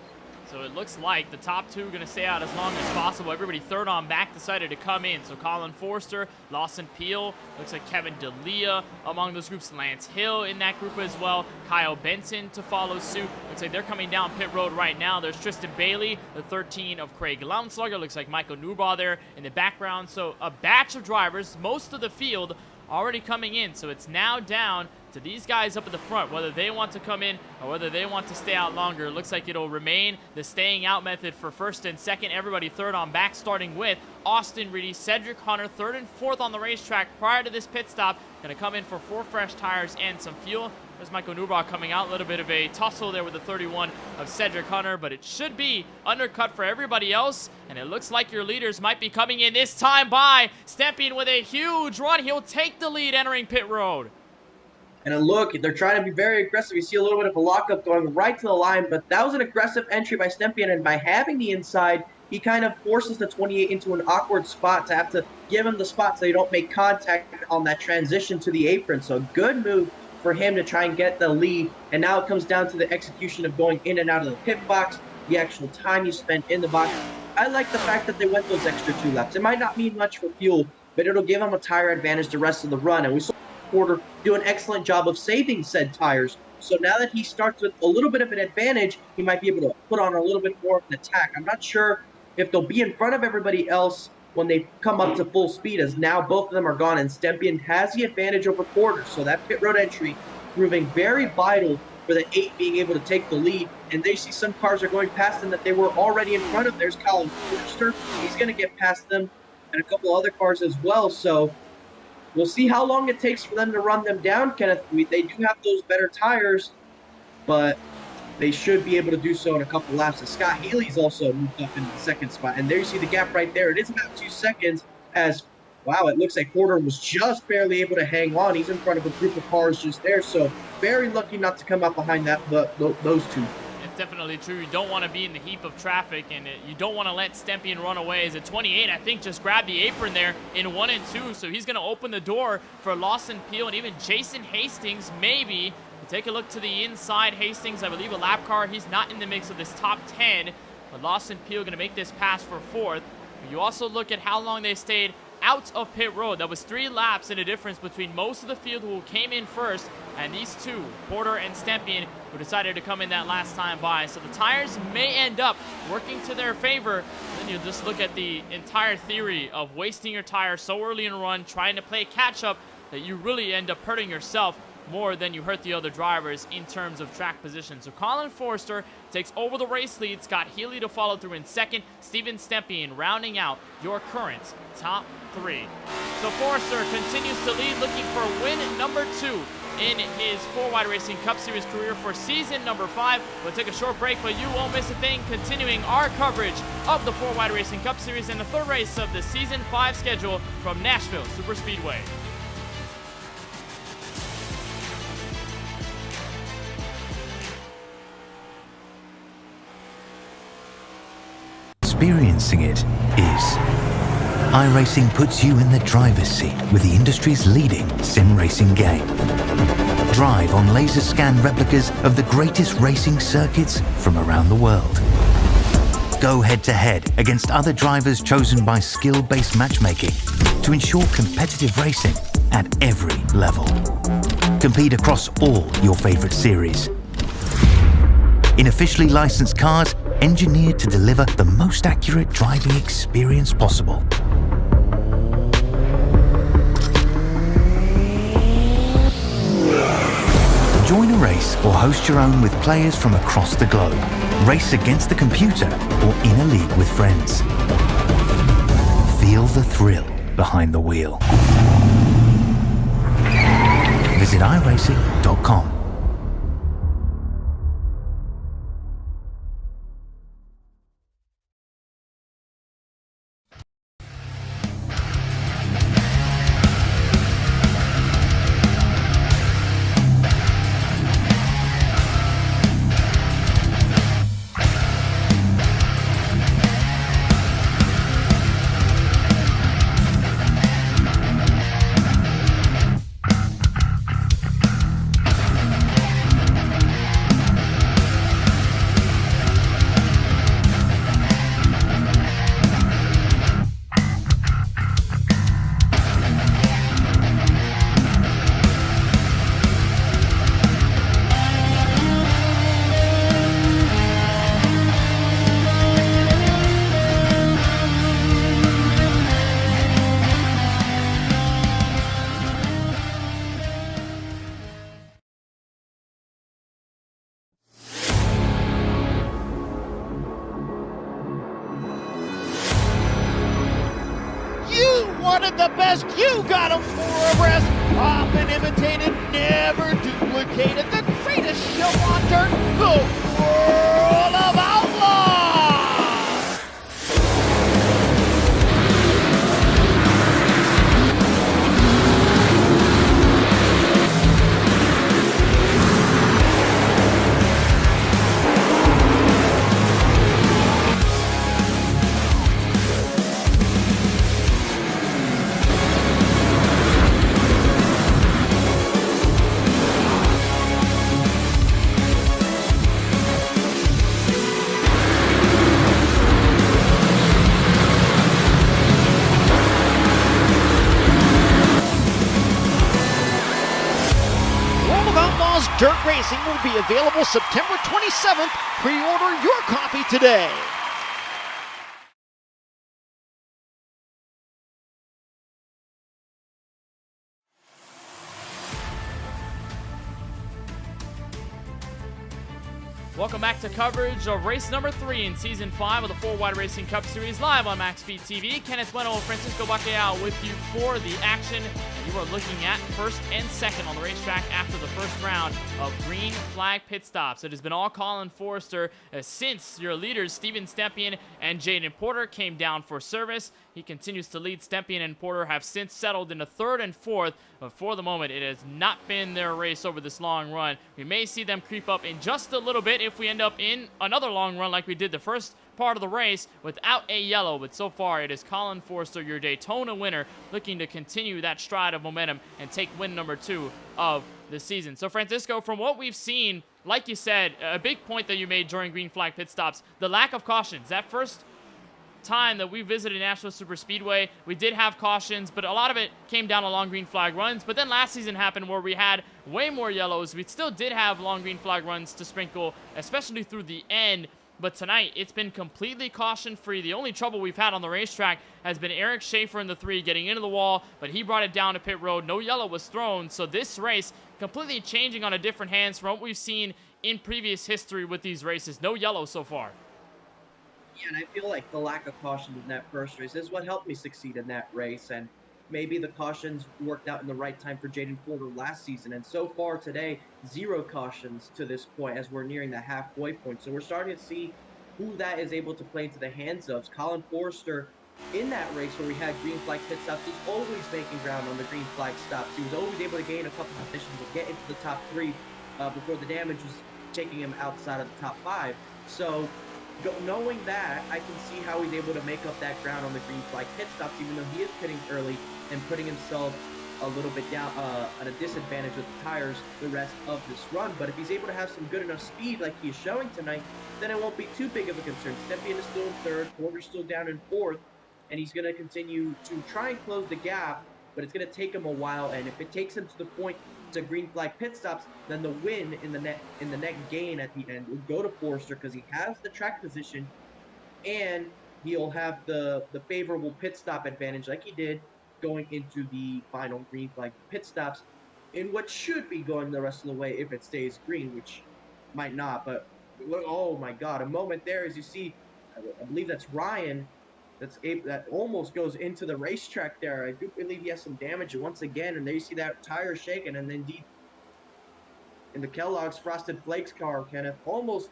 So it looks like the top two are going to stay out as long as possible. Everybody third on back decided to come in. So Colin Forster, Lawson Peel, looks like Kevin D'Elia among those groups. Lance Hill in that group as well. Kyle Benson to follow suit. Looks like they're coming down pit road right now. There's Tristan Bailey, the 13 of Craig Lauenslager. Looks like Michael Newbaugh there in the background. So a batch of drivers, most of the field already coming in. So it's now down to these guys up at the front, whether they want to come in or whether they want to stay out longer. It looks like it'll remain the staying out method for first and second. Everybody third on back, starting with Austin Reedy, Cedric Hunter, third and fourth on the racetrack prior to this pit stop. Going to come in for 4 fresh tires and some fuel. There's Michael Newbaugh coming out. A little bit of a tussle there with the 31 of Cedric Hunter, but it should be undercut for everybody else. And it looks like your leaders might be coming in this time by Stympian with a huge run. He'll take the lead entering pit road. And then look, they're trying to be very aggressive. You see a little bit of a lockup going right to the line, but that was an aggressive entry by Stympian, and by having the inside, he kind of forces the 28 into an awkward spot to have to give him the spot so they don't make contact on that transition to the apron. So good move for him to try and get the lead, and now it comes down to the execution of going in and out of the pit box, the actual time you spent in the box. I like the fact that they went those extra 2 laps. It might not mean much for fuel, but it'll give them a tire advantage the rest of the run, and we saw Porter do an excellent job of saving said tires. So now that he starts with a little bit of an advantage, he might be able to put on a little bit more of an attack. I'm not sure if they'll be in front of everybody else when they come up to full speed, as now both of them are gone, and Stympian has the advantage over Porter. So that pit road entry proving very vital for the 8 being able to take the lead. And they see some cars are going past them that they were already in front of. There's Colin Forster. He's going to get past them, and a couple other cars as well. So we'll see how long it takes for them to run them down, Kenneth. They do have those better tires, but they should be able to do so in a couple laps. And Scott Healy's also moved up into the second spot. And there you see the gap right there. It is about 2 seconds as, wow, it looks like Porter was just barely able to hang on. He's in front of a group of cars just there. So very lucky not to come up behind those two. It's definitely true. You don't want to be in the heap of traffic, and you don't want to let Stympian run away. As a 28, I think, just grabbed the apron there in 1 and 2, so he's going to open the door for Lawson Peel and even Jason Hastings, maybe. Take a look to the inside. Hastings, I believe, a lap car. He's not in the mix of this top 10, but Lawson Peel going to make this pass for 4th. You also look at how long they stayed out of pit road. That was 3 laps in a difference between most of the field who came in first and these two, Porter and Stympian, who decided to come in that last time by. So the tires may end up working to their favor. Then you just look at the entire theory of wasting your tire so early in a run, trying to play catch up, that you really end up hurting yourself more than you hurt the other drivers in terms of track position. So Colin Forster takes over the race lead. Scott Healy to follow through in second. Steven Stympian rounding out your current top 3. So Forster continues to lead, looking for win number 2 in his 4Wide Racing Cup Series career for season number 5. We'll take a short break, but you won't miss a thing, continuing our coverage of the 4Wide Racing Cup Series and the 3rd race of the season 5 schedule from Nashville Superspeedway. Experiencing it is. iRacing puts you in the driver's seat with the industry's leading sim racing game. Drive on laser scan replicas of the greatest racing circuits from around the world. Go head to head against other drivers chosen by skill-based matchmaking to ensure competitive racing at every level. Compete across all your favorite series. In officially licensed cars, engineered to deliver the most accurate driving experience possible. Join a race or host your own with players from across the globe. Race against the computer or in a league with friends. Feel the thrill behind the wheel. Visit iRacing.com. Wanted the best, you got him for a rest. Often imitated, never duplicated. The greatest show on dirt, the World of Outlaws. Dirt Racing will be available September 27th. Pre-order your copy today. Welcome back to coverage of race number 3 in Season 5 of the 4-Wide Racing Cup Series live on MaxSpeedTV. Kenneth Bueno and Francisco Bacallao with you for the action. You are looking at first and second on the racetrack after the first round of green flag pit stops. It has been all Colin Forrester since your leaders Steven Stepien and Jaden Porter came down for service. He continues to lead. Stepien and Porter have since settled into third and fourth, but for the moment, it has not been their race over this long run. We may see them creep up in just a little bit if we end up in another long run like we did the first part of the race without a yellow, but so far it is Colin Forrester, your Daytona winner, looking to continue that stride of momentum and take win number 2 of the season. So Francisco, from what we've seen, like you said, a big point that you made during green flag pit stops, the lack of cautions. That first time that we visited Nashville Super Speedway, we did have cautions, but a lot of it came down along green flag runs. But then last season happened where we had way more yellows. We still did have long green flag runs to sprinkle, especially through the end. But tonight, it's been completely caution-free. The only trouble we've had on the racetrack has been Eric Schaefer in the 3 getting into the wall, but he brought it down to pit road. No yellow was thrown, so this race completely changing on a different hands from what we've seen in previous history with these races. No yellow so far. Yeah, and I feel like the lack of caution in that first race is what helped me succeed in that race, and maybe the cautions worked out in the right time for Jaden Porter last season. And so far today, 0 cautions to this point as we're nearing the halfway point. So we're starting to see who that is able to play into the hands of. Colin Forrester, in that race where we had green flag pit stops, he's always making ground on the green flag stops. He was always able to gain a couple positions and get into the top 3 before the damage was taking him outside of the top 5. So knowing that, I can see how he's able to make up that ground on the green flag pit stops, even though he is pitting early and putting himself a little bit down at a disadvantage with the tires the rest of this run. But if he's able to have some good enough speed like he is showing tonight, then it won't be too big of a concern. Stepien is still in 3rd, Porter's still down in 4th, and he's going to continue to try and close the gap, but it's going to take him a while. And if it takes him to the point to green flag pit stops, then the win in the net gain at the end will go to Forrester because he has the track position and he'll have the favorable pit stop advantage like he did going into the final green flag pit stops in what should be going the rest of the way if it stays green, which might not. But oh my god, a moment there as you see, I believe that's Ryan that almost goes into the racetrack there. I do believe he has some damage once again, and there you see that tire shaking, and then indeed in the Kellogg's Frosted Flakes car, Kenneth, almost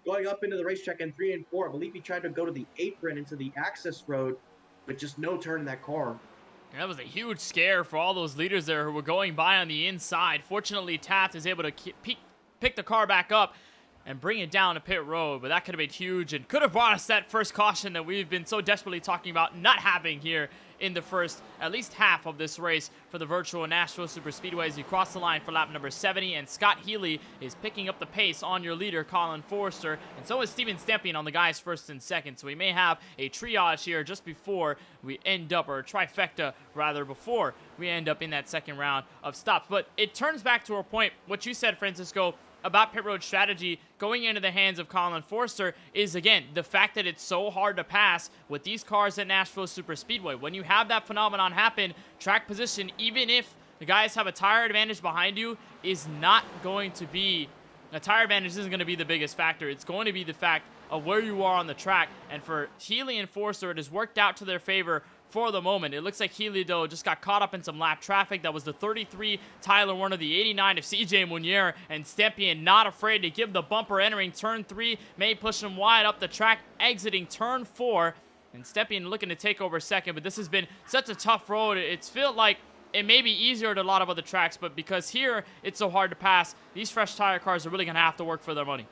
going up into the racetrack in 3 and 4. I believe he tried to go to the apron into the access road, but just no turn in that car. That was a huge scare for all those leaders there who were going by on the inside. Fortunately, Taft is able to pick the car back up and bring it down to pit road, but that could have been huge and could have brought us that first caution that we've been so desperately talking about not having here in the first, at least half of this race for the virtual Nashville Superspeedway as you cross the line for lap number 70, and Scott Healy is picking up the pace on your leader, Colin Forrester, and so is Steven Stempien on the guys first and second, so we may have a triage here just before we end up, or a trifecta rather, before we end up in that second round of stops. But it turns back to our point, what you said, Francisco, about pit road strategy going into the hands of Colin Forster is, again, the fact that it's so hard to pass with these cars at Nashville Superspeedway. When you have that phenomenon happen, track position, even if the guys have a tire advantage behind you, is not going to be, a tire advantage isn't going to be the biggest factor. It's going to be the fact of where you are on the track. And for Healy and Forster, it has worked out to their favor for the moment. It looks like Healy, though, just got caught up in some lap traffic. That was the 33 Tyler Warner, the 89 of CJ Munier, and Stempien not afraid to give the bumper entering turn 3, may push him wide up the track, exiting turn 4, and Stempien looking to take over second. But this has been such a tough road. It's felt like it may be easier at a lot of other tracks, but because here it's so hard to pass, these fresh tire cars are really going to have to work for their money.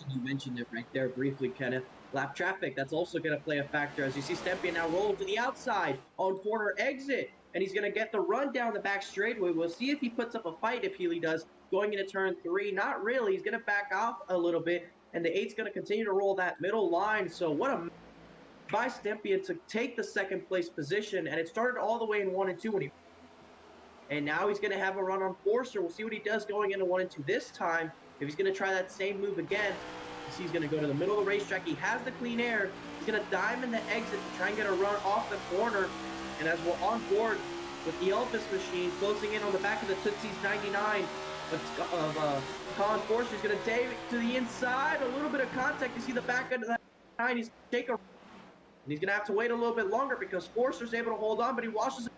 You mentioned it right there briefly, Kenneth. Lap traffic, that's also going to play a factor as you see Stempien now roll to the outside on corner exit, and he's going to get the run down the back straightaway. We'll see if he puts up a fight, if Healy does, going into turn 3. Not really. He's going to back off a little bit, and the 8's going to continue to roll that middle line. So what a by Stempien to take the second place position, and it started all the way in 1 and 2 and now he's going to have a run on Forster. We'll see what he does going into 1 and 2 this time. If he's going to try that same move again, he's going to go to the middle of the racetrack. He has the clean air. He's going to diamond the exit to try and get a run off the corner. And as we're on board with the Elvis machine closing in on the back of the Tootsie's 99 of Colin Forster, he's going to take it to the inside. A little bit of contact. You see the back end of that 9. He's going to he's going to have to wait a little bit longer because Forster's able to hold on, but he washes it.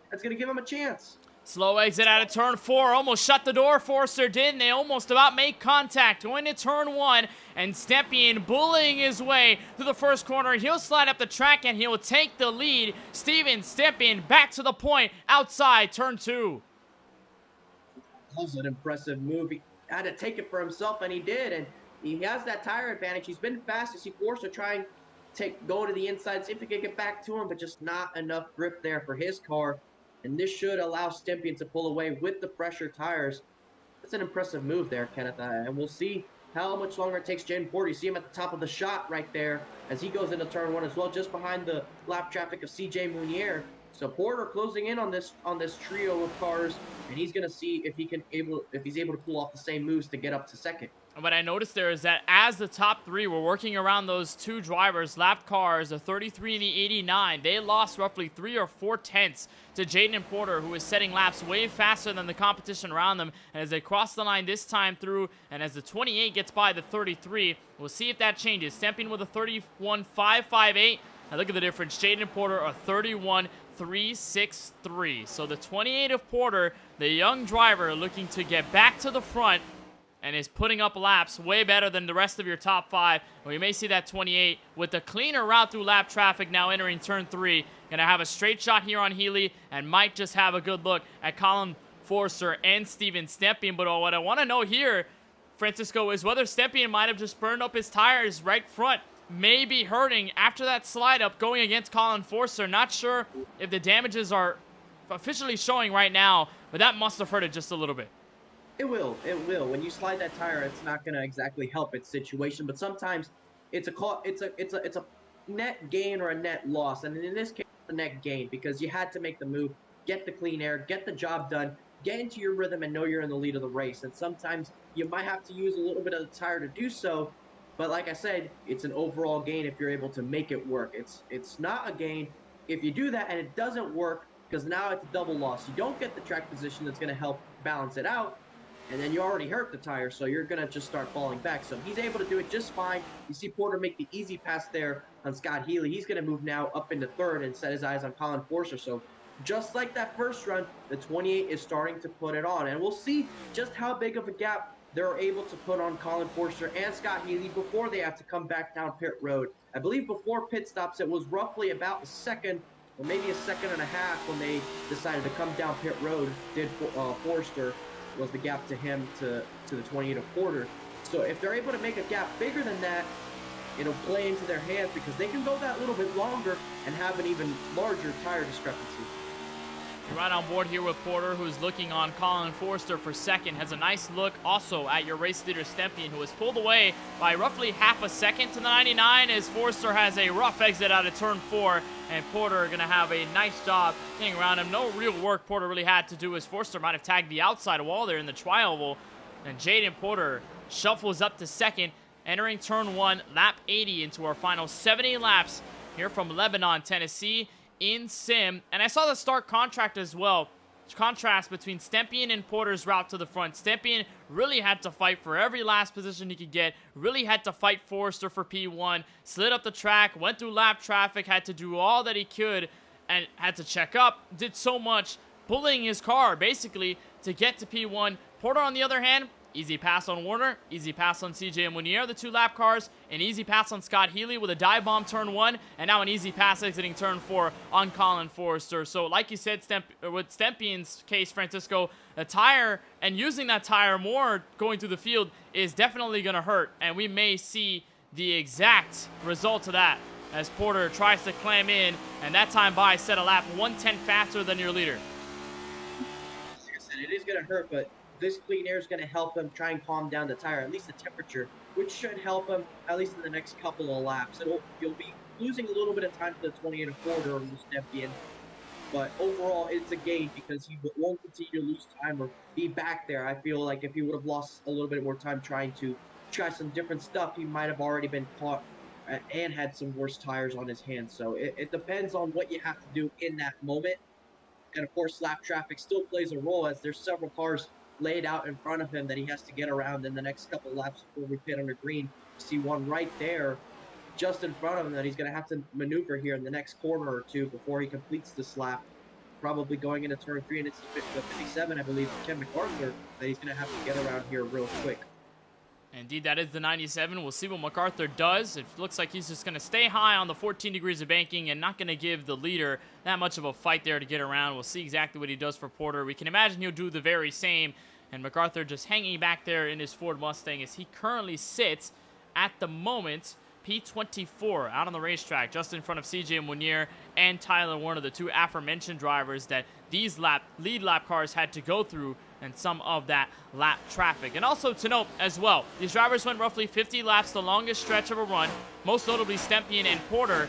That's going to give him a chance. Slow exit out of turn 4. Almost shut the door. Forster did, and they almost about make contact. Going to turn 1, and Stempien bullying his way through the first corner. He'll slide up the track, and he'll take the lead. Steven Stempien back to the point outside turn 2. That was an impressive move. He had to take it for himself, and he did. And he has that tire advantage. He's been fast. You see Forster trying to go to the inside, see if he can get back to him, but just not enough grip there for his car. And this should allow Stempien to pull away with the fresher tires. That's an impressive move there, Kenneth. And we'll see how much longer it takes Jaden Porter. You see him at the top of the shot right there as he goes into turn 1 as well, just behind the lap traffic of CJ Munier. So Porter closing in on this trio of cars, and he's going to see if he's able to pull off the same moves to get up to second. What I noticed there is that as the top 3 were working around those 2 drivers, lapped cars, the 33 and the 89, they lost roughly 3 or 4 tenths to Jaden Porter, who is setting laps way faster than the competition around them. And as they cross the line this time through, and as the 28 gets by the 33, we'll see if that changes. Stempien with a 31.558. Now look at the difference. Jaden Porter a 31.363. So the 28 of Porter, the young driver, looking to get back to the front, and is putting up laps way better than the rest of your top 5. Well, you may see that 28 with the cleaner route through lap traffic now entering turn 3. Going to have a straight shot here on Healy and might just have a good look at Colin Forster and Steven Stempien. But what I want to know here, Francisco, is whether Stempien might have just burned up his tires right front. May be hurting after that slide up going against Colin Forster. Not sure if the damages are officially showing right now, but that must have hurt it just a little bit. It will. When you slide that tire, it's not going to exactly help its situation, but sometimes it's a net gain or a net loss, and in this case, it's a net gain because you had to make the move, get the clean air, get the job done, get into your rhythm, and know you're in the lead of the race. And sometimes you might have to use a little bit of the tire to do so, but like I said, it's an overall gain if you're able to make it work. It's not a gain if you do that and it doesn't work, because now it's a double loss. You don't get the track position that's going to help balance it out. and then you already hurt the tire, so you're gonna just start falling back. So he's able to do it just fine. You see Porter make the easy pass there on Scott Healy. He's gonna move now up into third and set his eyes on Colin Forster. So just like that first run, the 28 is starting to put it on, and we'll see just how big of a gap they're able to put on Colin Forster and Scott Healy before they have to come back down pit road. I believe before pit stops, it was roughly about a second or maybe a second and a half when they decided to come down pit road. Did Forster was the gap to him to the 28 of Porter. So if they're able to make a gap bigger than that, it'll play into their hands because they can go that little bit longer and have an even larger tire discrepancy. You're right on board here with Porter, who's looking on Colin Forster for second. Has a nice look also at your race leader, Stempien, who was pulled away by roughly half a second to the 99 as Forster has a rough exit out of turn 4. And Porter going to have a nice job getting around him. No real work Porter really had to do as Forster might have tagged the outside wall there in the tri-oval. And Jaden Porter shuffles up to second, entering turn 1, lap 80 into our final 70 laps here from Lebanon, Tennessee in sim. And I saw the stark contrast as well. Contrast between Stempien and Porter's route to the front. Stempien really had to fight for every last position he could get, really had to fight Forster for P1, slid up the track, went through lap traffic, had to do all that he could, and had to check up, did so much, pulling his car basically to get to P1. Porter, on the other hand, easy pass on Warner, easy pass on CJ Munier, the 2 lap cars, an easy pass on Scott Healy with a dive bomb turn 1, and now an easy pass exiting turn 4 on Colin Forster. So like you said, with Stempien's case, Francisco, a tire and using that tire more going through the field is definitely going to hurt, and we may see the exact result of that as Porter tries to clam in, and that time by set a lap 1:10 faster than your leader. Like I said, it is going to hurt, but this clean air is going to help him try and calm down the tire, at least the temperature, which should help him at least in the next couple of laps. You'll be losing a little bit of time to the 28 of Porter or Stempien, but overall it's a gain because he won't continue to lose time or be back there. I feel like if he would have lost a little bit more time trying to try some different stuff, he might have already been caught and had some worse tires on his hands. So it depends on what you have to do in that moment. And of course, lap traffic still plays a role as there's several cars laid out in front of him that he has to get around in the next couple laps before we pit under green. You see one right there just in front of him that he's going to have to maneuver here in the next corner or two before he completes this lap, probably going into turn 3, and it's the 57, I believe, Ken MacArthur, that he's going to have to get around here real quick. Indeed, that is the 97. We'll see what MacArthur does. It looks like he's just going to stay high on the 14 degrees of banking and not going to give the leader that much of a fight there to get around. We'll see exactly what he does for Porter. We can imagine he'll do the very same. And MacArthur just hanging back there in his Ford Mustang as he currently sits at the moment P24 out on the racetrack just in front of CJ Munier and Tyler Warner, the 2 aforementioned drivers that these lead lap cars had to go through and some of that lap traffic. And also to note as well, these drivers went roughly 50 laps, the longest stretch of a run, most notably Stempien and Porter,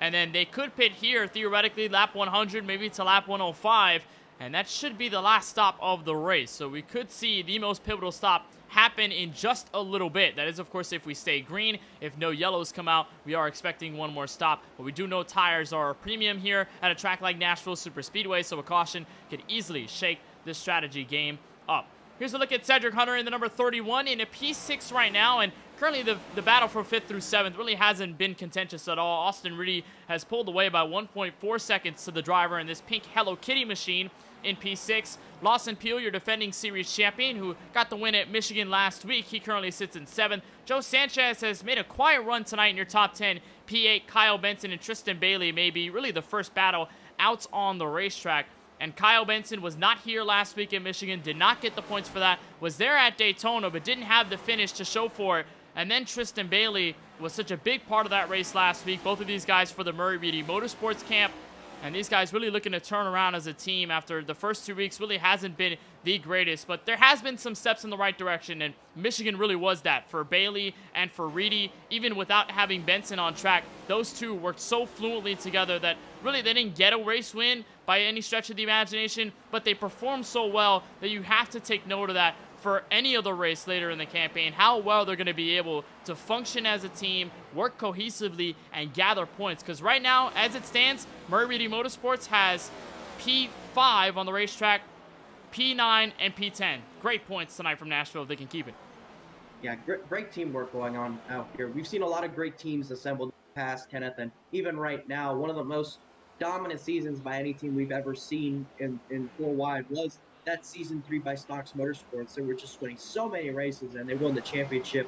and then they could pit here theoretically lap 100 maybe to lap 105, and that should be the last stop of the race. So we could see the most pivotal stop happen in just a little bit. That is, of course, if we stay green. If no yellows come out, we are expecting one more stop. But we do know tires are a premium here at a track like Nashville Superspeedway, so a caution could easily shake this strategy game up. Here's a look at Cedric Hunter in the number 31 in a P6 right now, and currently the battle for 5th through 7th really hasn't been contentious at all. Austin Reedy has pulled away by 1.4 seconds to the driver in this pink Hello Kitty machine in P6. Lawson Peel, your defending series champion, who got the win at Michigan last week, he currently sits in 7th. Joe Sanchez has made a quiet run tonight in your top 10. P8, Kyle Benson and Tristan Bailey may be really the first battle out on the racetrack. And Kyle Benson was not here last week in Michigan, did not get the points for that, was there at Daytona, but didn't have the finish to show for it. And then Tristan Bailey was such a big part of that race last week. Both of these guys for the Murray Reedy Motorsports camp. And these guys really looking to turn around as a team after the first 2 weeks really hasn't been the greatest. But there has been some steps in the right direction, and Michigan really was that for Bailey and for Reedy. Even without having Benson on track, those two worked so fluently together that really they didn't get a race win by any stretch of the imagination, but they performed so well that you have to take note of that for any other race later in the campaign, how well they're going to be able to function as a team, work cohesively, and gather points. Because right now, as it stands, Murray Reedy Motorsports has P5 on the racetrack, P9, and P10. Great points tonight from Nashville if they can keep it. Yeah, great teamwork going on out here. We've seen a lot of great teams assembled in the past, Kenneth, and even right now, one of the most dominant seasons by any team we've ever seen in 4-wide was that season 3 by Stocks Motorsports. They were just winning so many races, and they won the championship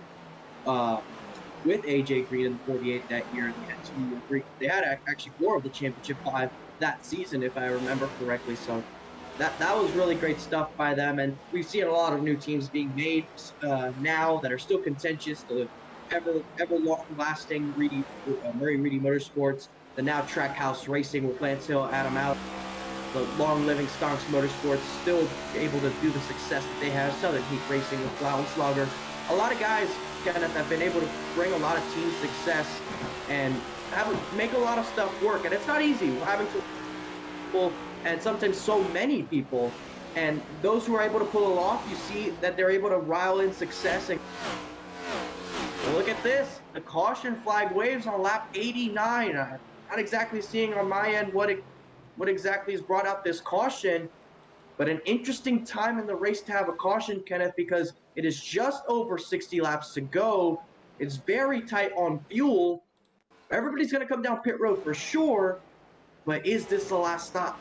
with AJ Green in the 48 that year. They had actually 4 of the championship 5 that season, if I remember correctly. So that was really great stuff by them, and we've seen a lot of new teams being made now that are still contentious. The ever long-lasting Murray Reedy Motorsports, the now Trackhouse Racing with Lance Hill, Adam Out, the long-living Stonks Motorsports still able to do the success that they have. Southern Heat Racing with Blauenslager. A lot of guys, Kenneth, have been able to bring a lot of team success and make a lot of stuff work, and it's not easy having to and sometimes so many people, and those who are able to pull it off, you see that they're able to rile in success. And look at this, the caution flag waves on lap 89. I'm not exactly seeing on my end what exactly has brought out this caution, but an interesting time in the race to have a caution, Kenneth, because it is just over 60 laps to go. It's very tight on fuel. Everybody's going to come down pit road for sure, but is this the last stop?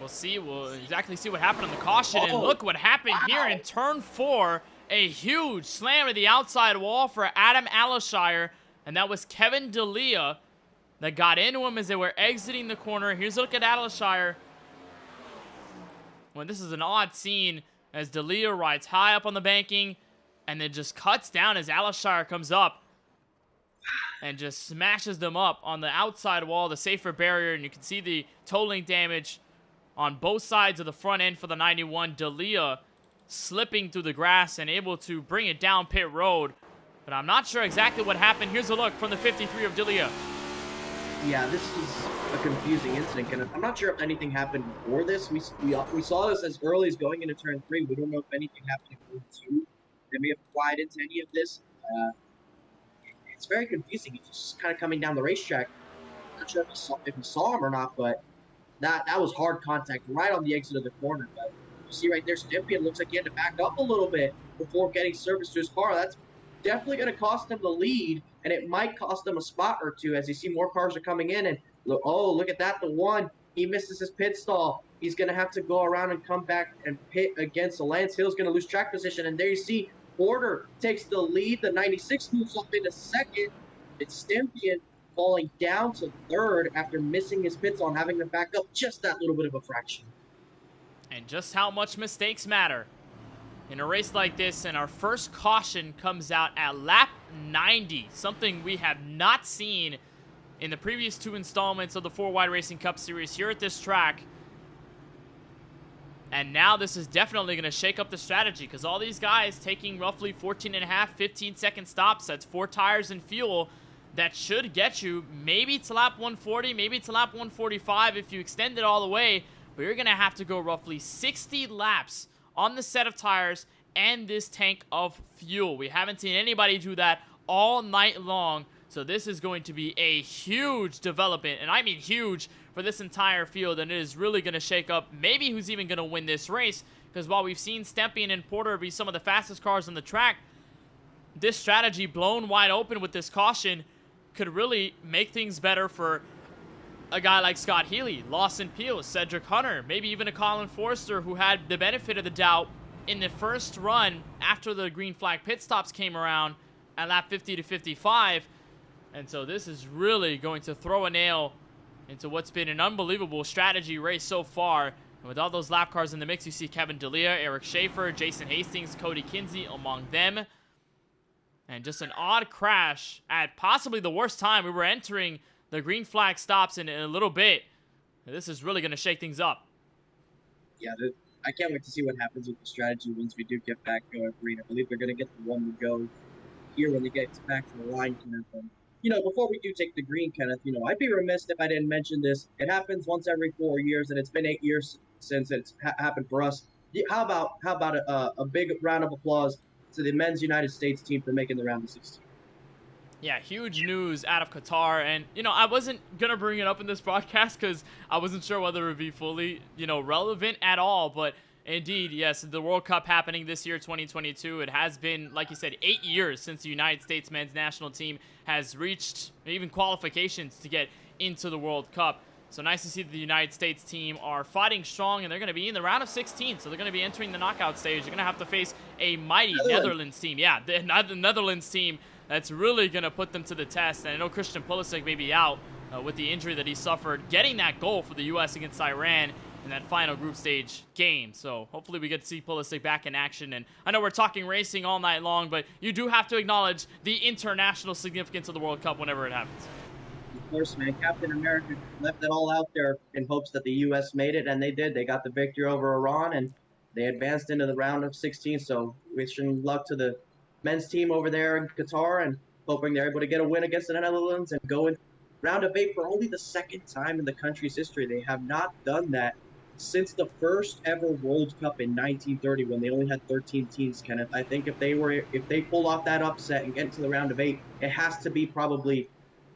We'll see. We'll exactly see what happened on the caution. And look what happened here in turn 4. A huge slam to the outside wall for Adam Alashire. And that was Kevin D'Elia that got into him as they were exiting the corner. Here's a look at Alashire. Well, this is an odd scene as D'Elia rides high up on the banking and then just cuts down as Alashire comes up and just smashes them up on the outside wall, the safer barrier. And you can see the totaling damage on both sides of the front end for the 91. D'Elia slipping through the grass and able to bring it down pit road. But I'm not sure exactly what happened. Here's a look from the 53 of D'Elia. Yeah, this is a confusing incident, and I'm not sure if anything happened before this. We saw this as early as going into turn 3. We don't know if anything happened in turn 2 that may have applied into any of this. It's very confusing. He's just kind of coming down the racetrack. I'm not sure if you saw him or not, but that was hard contact right on the exit of the corner. But you see right there, Stympian looks like he had to back up a little bit before getting service to his car. That's definitely going to cost him the lead, and it might cost him a spot or two as you see more cars are coming in. And look at that, the one, he misses his pit stall. He's going to have to go around and come back and pit against the Lance Hill's going to lose track position. And there you see Porter takes the lead. The 96 moves up into second. It's Stympian falling down to third after missing his pit stall and having to back up just that little bit of a fraction. And just how much mistakes matter in a race like this. And our first caution comes out at lap 90, something we have not seen in the previous 2 installments of the 4-Wide Racing Cup Series here at this track. And now this is definitely going to shake up the strategy, because all these guys taking roughly 14 and a half, 15-second stops. That's 4 tires and fuel. That should get you maybe to lap 140, maybe to lap 145 if you extend it all the way. But you're going to have to go roughly 60 laps on the set of tires and this tank of fuel. We haven't seen anybody do that all night long. So this is going to be a huge development, and I mean huge, for this entire field. And it is really going to shake up maybe who's even going to win this race. Because while we've seen Stympian and Porter be some of the fastest cars on the track, this strategy blown wide open with this caution could really make things better for a guy like Scott Healy, Lawson Peele, Cedric Hunter, maybe even a Colin Forster who had the benefit of the doubt in the first run after the green flag pit stops came around at lap 50 to 55. And so this is really going to throw a nail into what's been an unbelievable strategy race so far. And with all those lap cars in the mix, you see Kevin D'Elia, Eric Schaefer, Jason Hastings, Cody Kinsey among them. And just an odd crash at possibly the worst time. We were entering the green flag stops in a little bit. This is really going to shake things up. Yeah, I can't wait to see what happens with the strategy once we do get back green. I believe they're going to get the one to go here when they get back to the line, Kenneth. And, before we do take the green, Kenneth, I'd be remiss if I didn't mention this. It happens once every 4 years, and it's been 8 years since it's happened for us. How about a big round of applause to the men's United States team for making the round of 16? Yeah, huge news out of Qatar. And, you know, I wasn't going to bring it up in this broadcast because I wasn't sure whether it would be fully, you know, relevant at all. But indeed, yes, the World Cup happening this year, 2022. It has been, like you said, 8 years since the United States men's national team has reached even qualifications to get into the World Cup. So nice to see that the United States team are fighting strong, and they're going to be in the round of 16. So they're going to be entering the knockout stage. They're going to have to face a mighty Netherlands team. Yeah, the Netherlands team that's really going to put them to the test. And I know Christian Pulisic may be out with the injury that he suffered getting that goal for the U.S. against Iran in that final group stage game. So hopefully we get to see Pulisic back in action. And I know we're talking racing all night long, but you do have to acknowledge the international significance of the World Cup whenever it happens. Of course, man. Captain America left it all out there in hopes that the U.S. made it, and they did. They got the victory over Iran, and they advanced into the round of 16. So wishing luck to the men's team over there in Qatar, and hoping they're able to get a win against the Netherlands and go in round of 8 for only the second time in the country's history. They have not done that since the first ever World Cup in 1930, when they only had 13 teams, Kenneth. I think if they pull off that upset and get into the round of 8, it has to be probably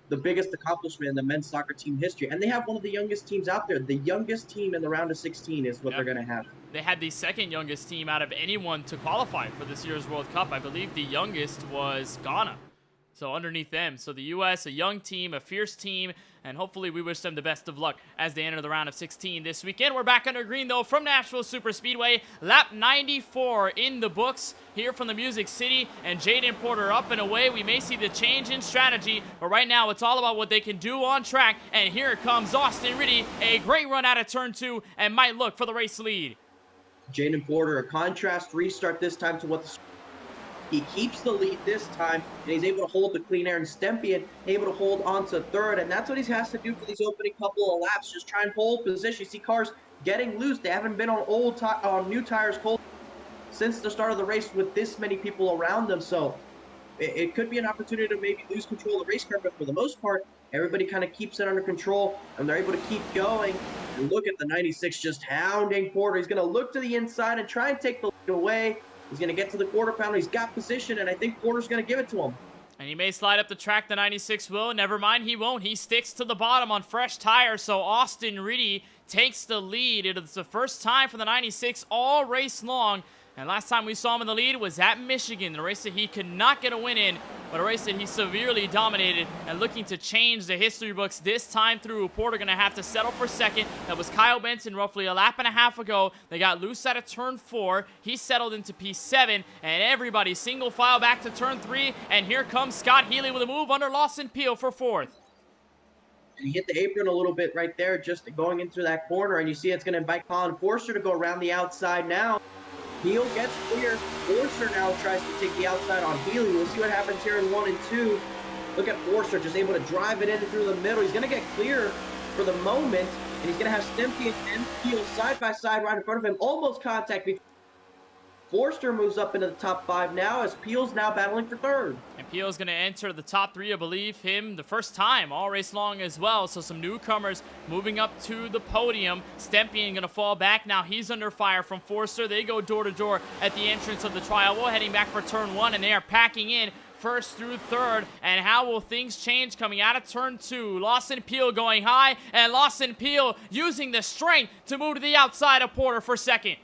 the biggest accomplishment in the men's soccer team history. And they have one of the youngest teams out there. The youngest team in the round of 16 is what they're going to have. They had the second youngest team out of anyone to qualify for this year's World Cup. I believe the youngest was Ghana. So underneath them. So the U.S., a young team, a fierce team, and hopefully we wish them the best of luck as they enter the round of 16 this weekend. We're back under green, though, from Nashville Superspeedway. Lap 94 in the books here from the Music City, and Jaden Porter up and away. We may see the change in strategy, but right now it's all about what they can do on track, and here comes Austin Riddy, a great run out of turn 2, and might look for the race lead. Jaden Porter, a contrast restart this time to what the he keeps the lead this time, and he's able to hold the clean air, and Stempian able to hold on to third, and that's what he has to do for these opening couple of laps, just try and hold position. You see cars getting loose. They haven't been on new tires cold since the start of the race with this many people around them, so it could be an opportunity to maybe lose control of the race car, but for the most part, everybody kind of keeps it under control, and they're able to keep going. And look at the 96 just hounding Porter. He's going to look to the inside and try and take the lead away. He's going to get to the quarter pounder. He's got position, and I think Porter's going to give it to him. And he may slide up the track. The 96 will. Never mind, he won't. He sticks to the bottom on fresh tires. So Austin Riddy takes the lead. It's the first time for the 96 all race long. And last time we saw him in the lead was at Michigan, the race that he could not get a win in, but a race that he severely dominated, and looking to change the history books this time through. Porter going to have to settle for second. That was Kyle Benson roughly a lap and a half ago. They got loose out of turn 4. He settled into P7, and everybody single file back to turn 3. And here comes Scott Healy with a move under Lawson Peel for 4th. And he hit the apron a little bit right there, just going into that corner, and you see it's going to invite Colin Forster to go around the outside now. Peel gets clear. Forster now tries to take the outside on Healy. We'll see what happens here in 1 and 2. Look at Forster just able to drive it in through the middle. He's going to get clear for the moment, and he's going to have Stempian and Peel side by side right in front of him. Almost contact between. Forster moves up into the top 5 now, as Peel's now battling for third. And Peel's going to enter the top 3, I believe, him the first time all race long as well. So some newcomers moving up to the podium. Stempian going to fall back. Now he's under fire from Forster. They go door to door at the entrance of the trial. We're heading back for turn 1, and they are packing in first through third. And how will things change coming out of turn 2? Lawson Peel going high, and Lawson Peel using the strength to move to the outside of Porter for second.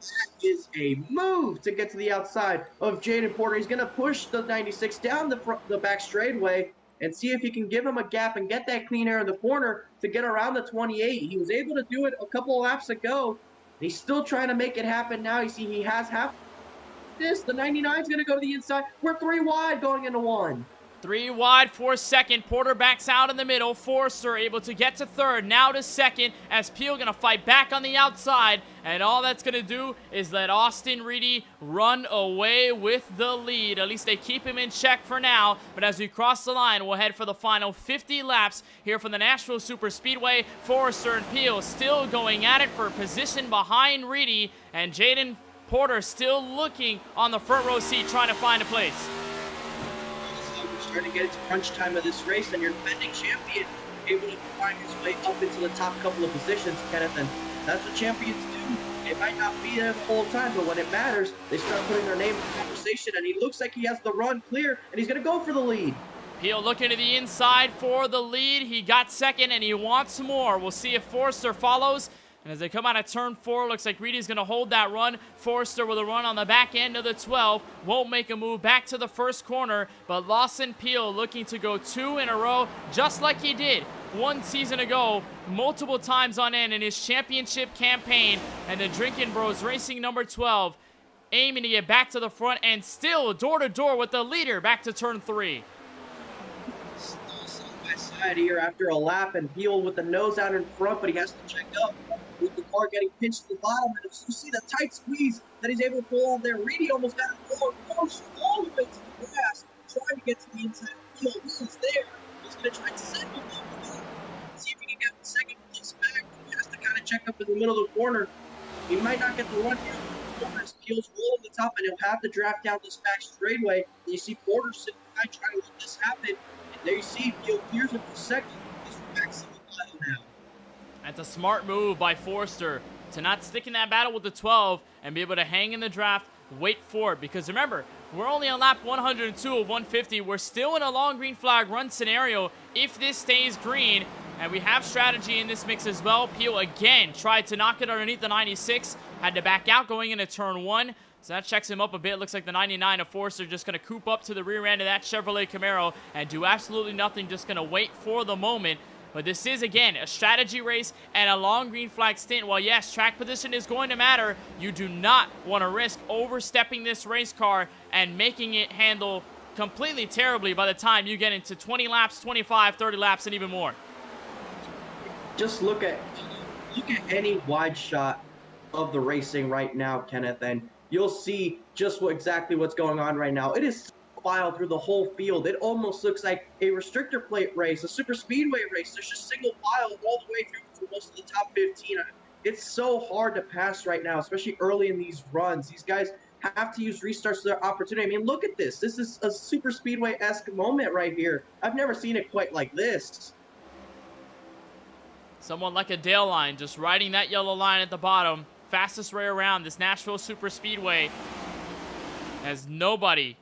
That is a move to get to the outside of Jaden Porter. He's going to push the 96 down the back straightaway and see if he can give him a gap and get that clean air in the corner to get around the 28. He was able to do it a couple of laps ago. He's still trying to make it happen now. You see he has half this. The 99 is going to go to the inside. We're 3 wide going into 1. 3 wide for second. Porter backs out in the middle. Forster able to get to third. Now to second, as Peel going to fight back on the outside. And all that's going to do is let Austin Riddy run away with the lead. At least they keep him in check for now. But as we cross the line, we'll head for the final 50 laps here from the Nashville Superspeedway. Forster and Peel still going at it for position behind Riddy. And Jaden Porter still looking on the front row seat, trying to find a place. Starting to get into crunch time of this race, and your defending champion able to find his way up into the top couple of positions, Kenneth. And That's what champions do. It might not be there the whole time, but when it matters, they start putting their name in the conversation, and he looks like he has the run clear, and he's going to go for the lead. Peel looking to the inside for the lead. He got second, and he wants more. We'll see if Forster follows. And as they come out of turn 4, looks like Reedy's going to hold that run. Forster with a run on the back end of the 12. Won't make a move back to the first corner. But Lawson Peel looking to go 2 in a row, just like he did 1 season ago, multiple times on end in his championship campaign. And the Drinkin' Bros Racing number 12 aiming to get back to the front and still door-to-door with the leader back to turn 3. Side here after a lap, and Peel with the nose out in front, but he has to check up with the car getting pinched to the bottom. And if you see the tight squeeze that he's able to pull on there, Reedy almost got it forward, all the way to the grass, trying to get to the inside. Peel is there. He's going to try to send him over, see if he can get the second place back. He has to kind of check up in the middle of the corner. He might not get the run here. Peel's rolling the top, and he'll have to draft down this back straightaway. You see Porter sitting behind trying to let this happen. There you see Peel clears it for second. He's back to the battle now. That's a smart move by Forster to not stick in that battle with the 12 and be able to hang in the draft, wait for it. Because remember, we're only on lap 102 of 150. We're still in a long green flag run scenario if this stays green. And we have strategy in this mix as well. Peel again tried to knock it underneath the 96. Had to back out going into turn 1. So that checks him up a bit. Looks like the 99 of Forster just going to coop up to the rear end of that Chevrolet Camaro and do absolutely nothing. Just going to wait for the moment. But this is, again, a strategy race and a long green flag stint. While, yes, track position is going to matter, you do not want to risk overstepping this race car and making it handle completely terribly by the time you get into 20 laps, 25, 30 laps, and even more. Just look at any wide shot of the racing right now, Kenneth, and you'll see just exactly what's going on right now. It is filed through the whole field. It almost looks like a restrictor plate race, a super speedway race. There's just single file all the way through most of the top 15. It's so hard to pass right now, especially early in these runs. These guys have to use restarts to their opportunity. I mean, look at this. This is a super speedway-esque moment right here. I've never seen it quite like this. Someone like a Dale line just riding that yellow line at the bottom. Fastest way around this Nashville Super Speedway, as nobody,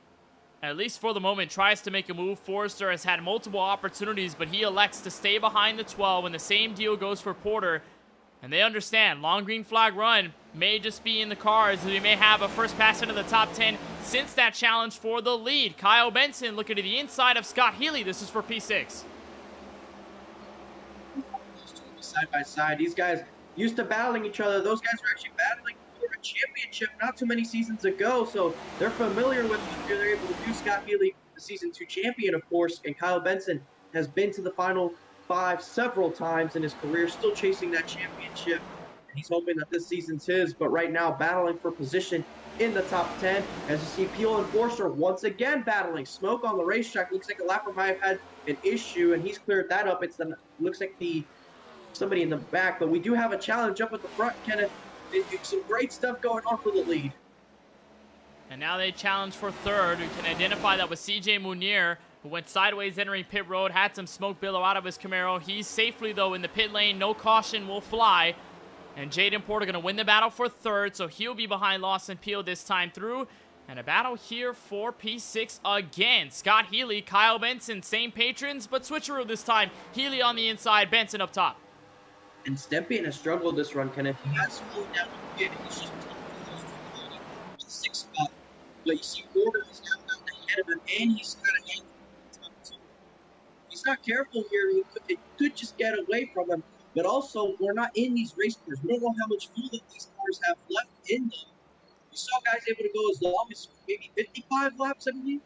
at least for the moment, tries to make a move. Forster has had multiple opportunities, but he elects to stay behind the 12, and the same deal goes for Porter. And they understand long green flag run may just be in the cards, as we may have a first pass into the top 10 since that challenge for the lead. Kyle Benson looking to the inside of Scott Healy. This is for P6. Side by side, these guys used to battling each other. Those guys were actually battling for a championship not too many seasons ago, so they're familiar with what they're able to do. Scott Healy, the season 2 champion, of course, and Kyle Benson has been to the final 5 several times in his career, still chasing that championship. He's hoping that this season's his, but right now battling for position in the top 10. As you see, Peel and Forster once again battling. Smoke on the racetrack. Looks like a lapper might have had an issue, and he's cleared that up. Looks like somebody in the back, but we do have a challenge up at the front, Kenneth. Some great stuff going on for the lead. And now they challenge for third. We can identify that with CJ Munier, who went sideways entering pit road, had some smoke billow out of his Camaro. He's safely, though, in the pit lane. No caution will fly. And Jaden Porter going to win the battle for third, so he'll be behind Lawson Peel this time through. And a battle here for P6 again. Scott Healy, Kyle Benson, same patrons, but switcheroo this time. Healy on the inside, Benson up top. And Stepien has struggled this run, Kenneth. He has slowed down a bit. He's just the 6th spot. But you see Porter is now out ahead of him, and he's got a hand in the top 2. He's not careful here. It could just get away from him. But also, we're not in these race cars. We don't know how much fuel that these cars have left in them. We saw guys able to go as long as maybe 55 laps, I believe.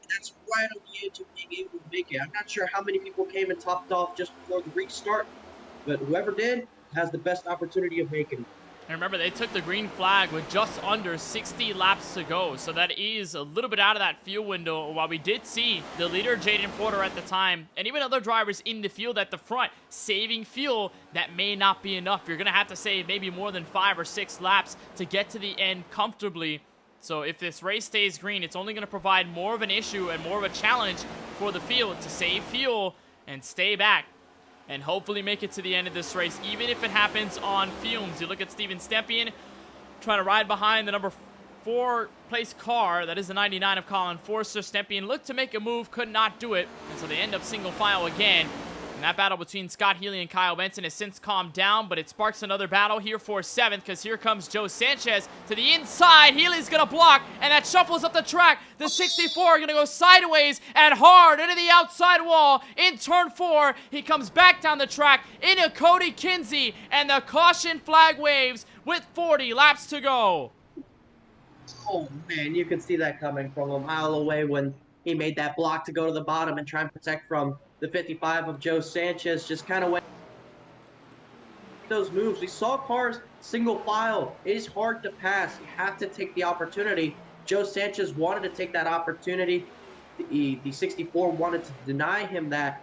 That's right on the edge of being able to make it. I'm not sure how many people came and topped off just before the restart. But whoever did has the best opportunity of making it. And remember, they took the green flag with just under 60 laps to go. So that is a little bit out of that fuel window. While we did see the leader, Jaden Porter, at the time, and even other drivers in the field at the front, saving fuel, that may not be enough. You're going to have to save maybe more than 5 or 6 laps to get to the end comfortably. So if this race stays green, it's only going to provide more of an issue and more of a challenge for the field to save fuel and stay back. and hopefully make it to the end of this race, even if it happens on fumes. You look at Steven Stempien trying to ride behind the number 4 place car. That is the 99 of Colin Forster. Stempien looked to make a move, could not do it, and so they end up single file again. And that battle between Scott Healy and Kyle Benson has since calmed down, but it sparks another battle here for 7th, because here comes Joe Sanchez to the inside. Healy's going to block, and that shuffles up the track. The 64 going to go sideways and hard into the outside wall in turn 4. He comes back down the track into Cody Kinsey, and the caution flag waves with 40 laps to go. Oh, man, you could see that coming from a mile away when he made that block to go to the bottom and try and protect from the 55 of Joe Sanchez. Just kind of went those moves. We saw cars single file. It is hard to pass. You have to take the opportunity. Joe Sanchez wanted to take that opportunity. The 64 wanted to deny him that,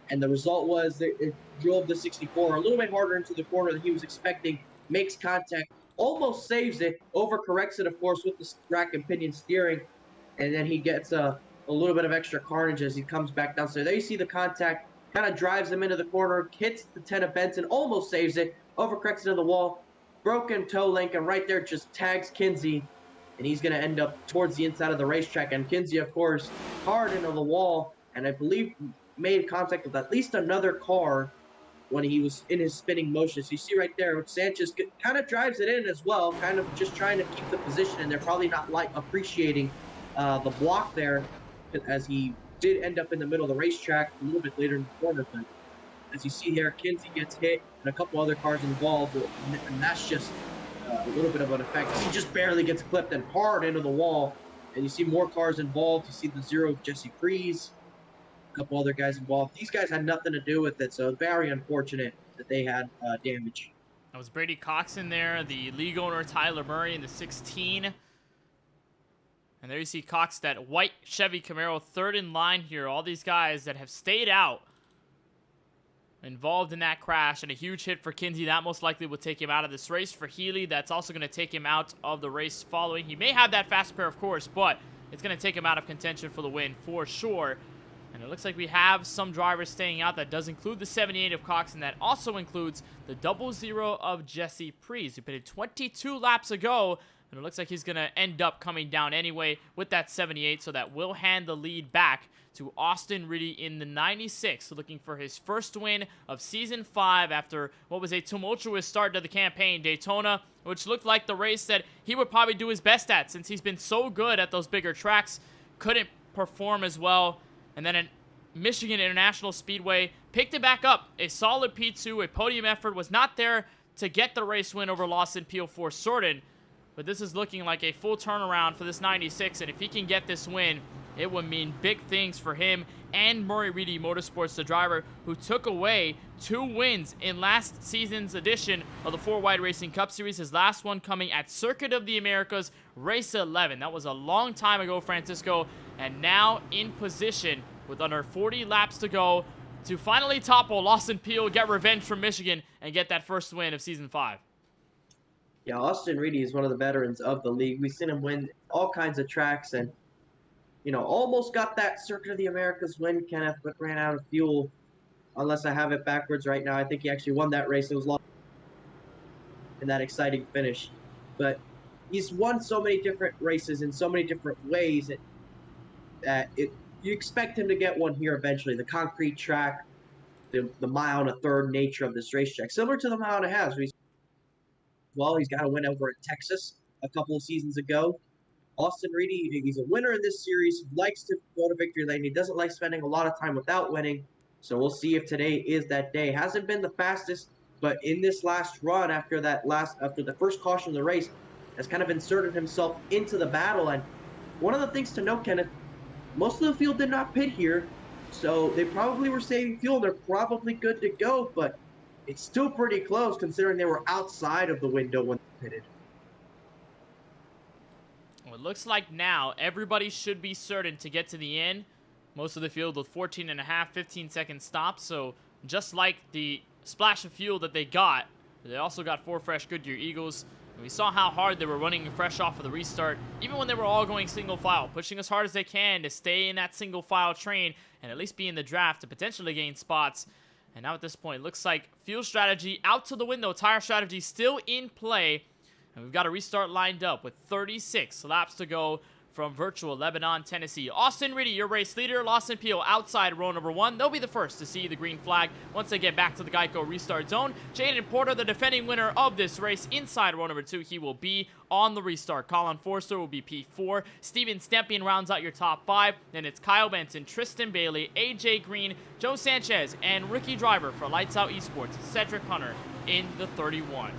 and the result was that it drove the 64 a little bit harder into the corner than he was expecting, makes contact, almost saves it, overcorrects it, of course, with the rack and pinion steering, and then he gets a little bit of extra carnage as he comes back down. So there you see the contact, kind of drives him into the corner, hits the 10 of Benson, almost saves it, overcorrects it to the wall, broken toe link, and right there just tags Kinsey, and he's going to end up towards the inside of the racetrack. And Kinsey, of course, hard into the wall, and I believe made contact with at least another car when he was in his spinning motion. So you see right there, Sanchez kind of drives it in as well, kind of just trying to keep the position, and they're probably not appreciating the block there, as he did end up in the middle of the racetrack a little bit later in the corner. But as you see here, Kinsey gets hit and a couple other cars involved, and that's just a little bit of an effect. He just barely gets clipped and hard into the wall, and you see more cars involved. You see the 0 Jesse Freeze, a couple other guys involved. These guys had nothing to do with it, so very unfortunate that they had damage. That was Brady Cox in there, the league owner Tyler Murray in the 16. And there you see Cox, that white Chevy Camaro, 3rd in line here. All these guys that have stayed out involved in that crash, and a huge hit for Kinsey. That most likely will take him out of this race. For Healy, that's also going to take him out of the race following. He may have that fast pair, of course, but it's going to take him out of contention for the win for sure. And it looks like we have some drivers staying out. That does include the 78 of Cox, and that also includes the 00 of Jesse Prees, who pitted 22 laps ago. And it looks like he's going to end up coming down anyway with that 78, so that will hand the lead back to Austin Riddy in the 96, looking for his first win of Season 5 after what was a tumultuous start to the campaign. Daytona, which looked like the race that he would probably do his best at since he's been so good at those bigger tracks, couldn't perform as well. And then at Michigan International Speedway, picked it back up. A solid P2, a podium effort, was not there to get the race win over Lawson P04 Sorted. But this is looking like a full turnaround for this 96, and if he can get this win, it would mean big things for him and Murray Reedy Motorsports, the driver who took away 2 wins in last season's edition of the 4 Wide Racing Cup Series, his last one coming at Circuit of the Americas, Race 11. That was a long time ago, Francisco, and now in position with under 40 laps to go to finally topple Lawson Peel, get revenge from Michigan, and get that first win of Season 5. Yeah, Austin Reedy is one of the veterans of the league. We've seen him win all kinds of tracks, and, you know, almost got that Circuit of the Americas win, Kenneth, but ran out of fuel. Unless I have it backwards right now. I think he actually won that race. It was lost in that exciting finish. But he's won so many different races in so many different ways that you expect him to get one here eventually. The concrete track, the mile and a third nature of this racetrack, similar to the mile and a half. Well, he's got a win over in Texas a couple of seasons ago. Austin Reedy, he's a winner in this series. He likes to go to victory lane. He doesn't like spending a lot of time without winning. So we'll see if today is that day. Hasn't been the fastest, but in this last run, after the first caution of the race, has kind of inserted himself into the battle. And one of the things to note, Kenneth, most of the field did not pit here, so they probably were saving fuel. They're probably good to go, but it's still pretty close considering they were outside of the window when they pitted. Well, it looks like now everybody should be certain to get to the end. Most of the field with 14 and a half, 15-second stops. So just like the splash of fuel that they got, they also got 4 fresh Goodyear Eagles. And we saw how hard they were running fresh off of the restart, even when they were all going single file, pushing as hard as they can to stay in that single file train and at least be in the draft to potentially gain spots. And now at this point, it looks like fuel strategy out to the window. Tire strategy still in play. And we've got a restart lined up with 36 laps to go from virtual Lebanon, Tennessee. Austin Reedy, your race leader. Lawson Peel outside row number 1. They'll be the first to see the green flag once they get back to the Geico restart zone. Jaden Porter, the defending winner of this race, inside row number 2. He will be on the restart. Colin Forster will be P4. Steven Stempian rounds out your top 5. Then it's Kyle Benson, Tristan Bailey, AJ Green, Joe Sanchez, and rookie driver for Lights Out Esports, Cedric Hunter in the 31.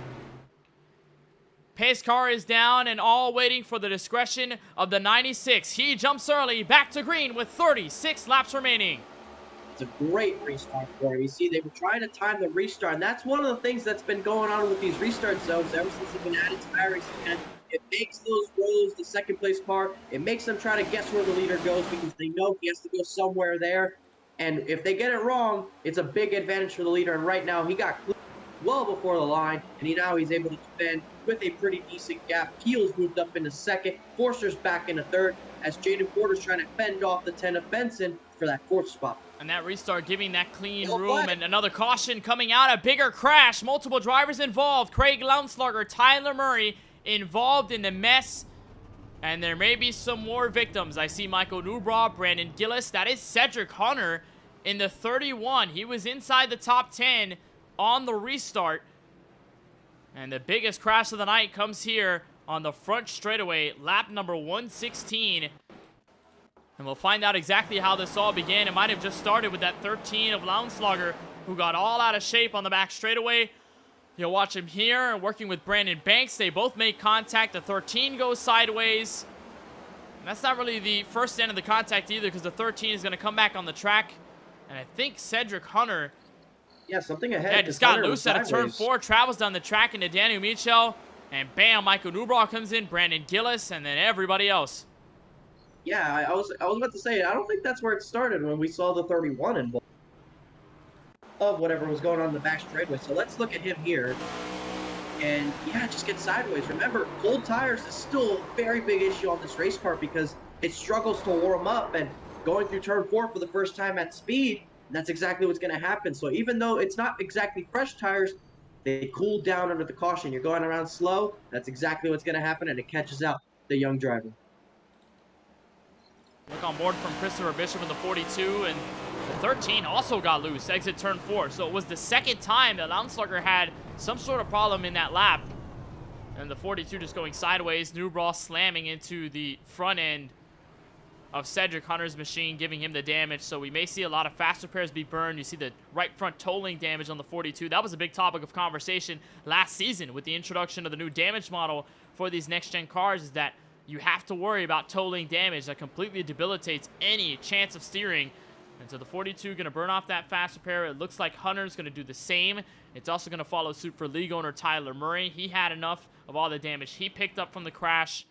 Pace car is down and all waiting for the discretion of the 96. He jumps early, back to green with 36 laps remaining. It's a great restart for him. You see, they were trying to time the restart, and that's one of the things that's been going on with these restart zones ever since they've been added to iRacing. And it makes those rows, the second place car, it makes them try to guess where the leader goes because they know he has to go somewhere there. And if they get it wrong, it's a big advantage for the leader. And right now, he got well before the line, and he's able to defend with a pretty decent gap. Peel's moved up into second. Forster's back into third as Jaden Porter's trying to fend off the 10 of Benson for that 4th spot. And that restart giving that clean room, and another caution coming out. A bigger crash. Multiple drivers involved. Craig Lounslugger, Tyler Murray involved in the mess. And there may be some more victims. I see Michael Newbraw, Brandon Gillis. That is Cedric Hunter in the 31. He was inside the top 10 on the restart. And the biggest crash of the night comes here on the front straightaway, lap number 116. And we'll find out exactly how this all began. It might have just started with that 13 of Lounslugger, who got all out of shape on the back straightaway. You'll watch him here, working with Brandon Banks. They both make contact. The 13 goes sideways. And that's not really the first end of the contact either, because the 13 is going to come back on the track. And I think Cedric Hunter... Yeah, something ahead. Yeah, just got loose out of turn 4, travels down the track into Daniel Michel, and bam, Michael Newbraw comes in, Brandon Gillis, and then everybody else. Yeah, I was about to say, I don't think that's where it started when we saw the 31 involved of whatever was going on in the back straightaway. So let's look at him here. And yeah, just get sideways. Remember, cold tires is still a very big issue on this race car because it struggles to warm up, and going through turn 4 for the first time at speed, that's exactly what's going to happen. So even though it's not exactly fresh tires, they cool down under the caution. You're going around slow. That's exactly what's going to happen, and it catches out the young driver. Look on board from Christopher Bishop in the 42, and the 13 also got loose, exit turn 4. So it was the second time that Lounslugger had some sort of problem in that lap. And the 42 just going sideways, Newbraw slamming into the front end of Cedric Hunter's machine, giving him the damage. So we may see a lot of fast repairs be burned. You see the right front tolling damage on the 42. That was a big topic of conversation last season with the introduction of the new damage model for these next-gen cars, is that you have to worry about tolling damage that completely debilitates any chance of steering. And so the 42 going to burn off that fast repair. It looks like Hunter's going to do the same. It's also going to follow suit for league owner Tyler Murray. He had enough of all the damage he picked up from the crash.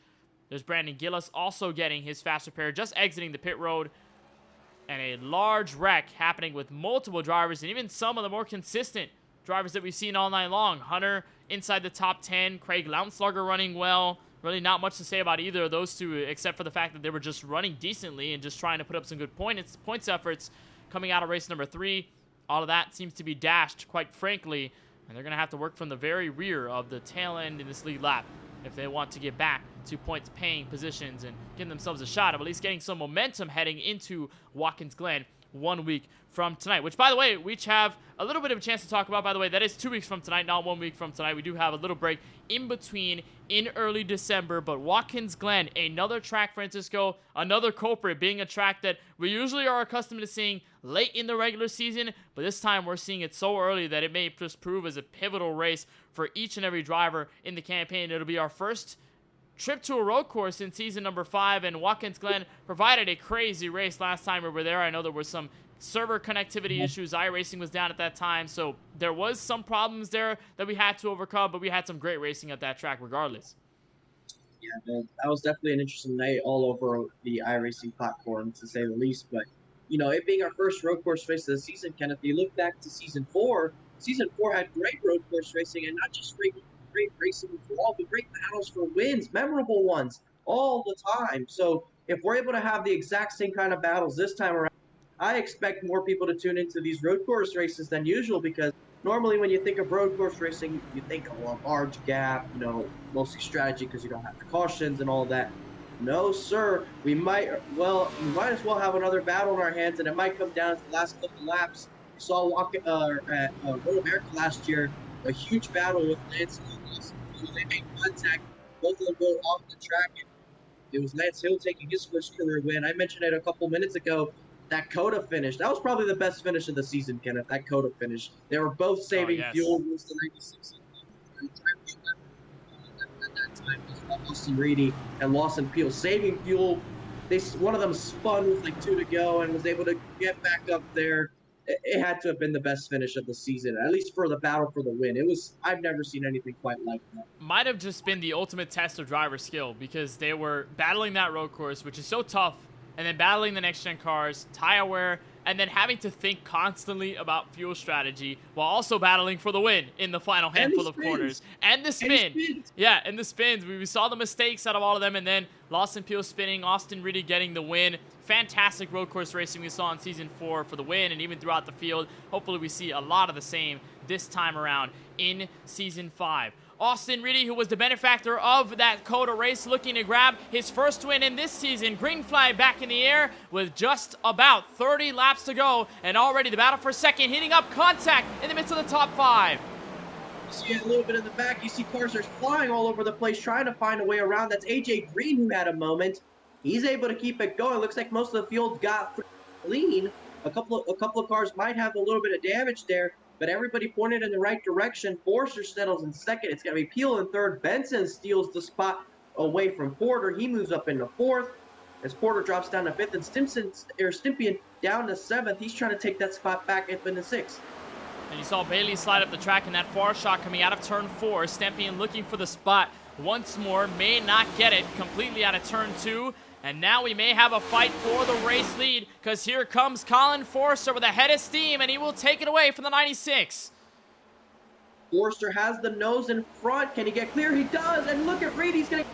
There's Brandon Gillis also getting his fast repair, just exiting the pit road. And a large wreck happening with multiple drivers, and even some of the more consistent drivers that we've seen all night long. Hunter inside the top 10, Craig Lounslugger running well. Really not much to say about either of those two, except for the fact that they were just running decently and just trying to put up some good points efforts coming out of race number 3. All of that seems to be dashed, quite frankly, and they're going to have to work from the very rear of the tail end in this lead lap if they want to get back to points-paying positions and give themselves a shot of at least getting some momentum heading into Watkins Glen 1 week from tonight, which, by the way, we each have a little bit of a chance to talk about. By the way, that is 2 weeks from tonight, not 1 week from tonight. We do have a little break in between in early December, but Watkins Glen, another track, Francisco, another culprit, being a track that we usually are accustomed to seeing late in the regular season, but this time we're seeing it so early that it may just prove as a pivotal race for each and every driver in the campaign. It'll be our first trip to a road course in season number 5, and Watkins Glen provided a crazy race last time we were there. I know there were some server connectivity issues. iRacing was down at that time, so there was some problems there that we had to overcome, but we had some great racing at that track regardless. Yeah, man, that was definitely an interesting night all over the iRacing platform, to say the least. But, you know, it being our first road course race of the season, Kenneth, you look back to season 4 had great road course racing, and not just great racing overall, but great battles for wins, memorable ones all the time. So if we're able to have the exact same kind of battles this time around, I expect more people to tune into these road course races than usual because normally when you think of road course racing, you think of a large gap, mostly strategy because you don't have the cautions and all that. No, sir. We might as well have another battle in our hands, and it might come down to the last couple laps. We saw at Road America last year a huge battle with Lance Hill. They made contact. Both of them go off the track. It was Lance Hill taking his first career win. I mentioned it a couple minutes ago. That Coda finish. That was probably the best finish of the season, Kenneth. That Coda finish. They were both saving fuel. It was the 96 at that time was Austin Reedy and Lawson Peel saving fuel. One of them spun with like 2 to go and was able to get back up there. It had to have been the best finish of the season, at least for the battle for the win. I've never seen anything quite like that. Might have just been the ultimate test of driver skill because they were battling that road course, which is so tough, and then battling the next-gen cars, tire wear, and then having to think constantly about fuel strategy while also battling for the win in the final handful of corners. And the spin. Yeah, and the spins. We saw the mistakes out of all of them, and then Lawson Peel spinning, Austin Reedy getting the win. Fantastic road course racing we saw in Season 4 for the win and even throughout the field. Hopefully we see a lot of the same this time around in Season 5. Austin Reedy, who was the benefactor of that Coda race, looking to grab his first win in this season. Green flag back in the air with just about 30 laps to go, and already the battle for second, heating up contact in the midst of the top 5. You see a little bit in the back. You see cars are flying all over the place, trying to find a way around. That's AJ Green who had a moment. He's able to keep it going. Looks like most of the field got clean. A couple of cars might have a little bit of damage there, but everybody pointed in the right direction. Forster settles in second. It's going to be Peel in third. Benson steals the spot away from Porter. He moves up into fourth as Porter drops down to fifth, and Stimpian down to seventh. He's trying to take that spot back up into sixth. And you saw Bailey slide up the track in that far shot coming out of turn 4. Stempian looking for the spot once more. May not get it completely out of turn 2. And now we may have a fight for the race lead because here comes Colin Forster with a head of steam, and he will take it away from the 96. Forster has the nose in front. Can he get clear? He does. And look at Reed. He's going to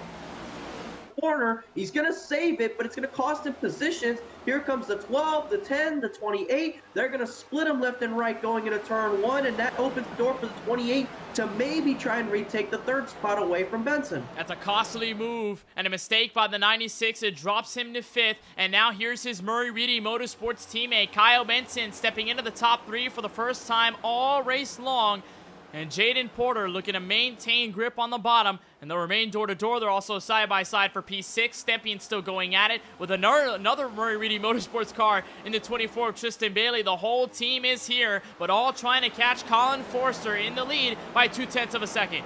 corner. He's going to save it, but it's going to cost him positions. Here comes the 12, the 10, the 28. They're going to split him left and right going into turn 1, and that opens the door for the 28 to maybe try and retake the third spot away from Benson. That's a costly move and a mistake by the 96. It drops him to 5th, and now here's his Murray Reedy Motorsports teammate Kyle Benson stepping into the top 3 for the first time all race long. And Jaden Porter looking to maintain grip on the bottom, and they'll remain door-to-door. They're also side-by-side for P6. Stempian still going at it with another Murray Reedy Motorsports car in the 24 of Tristan Bailey. The whole team is here, but all trying to catch Colin Forster in the lead by 0.2 of a second.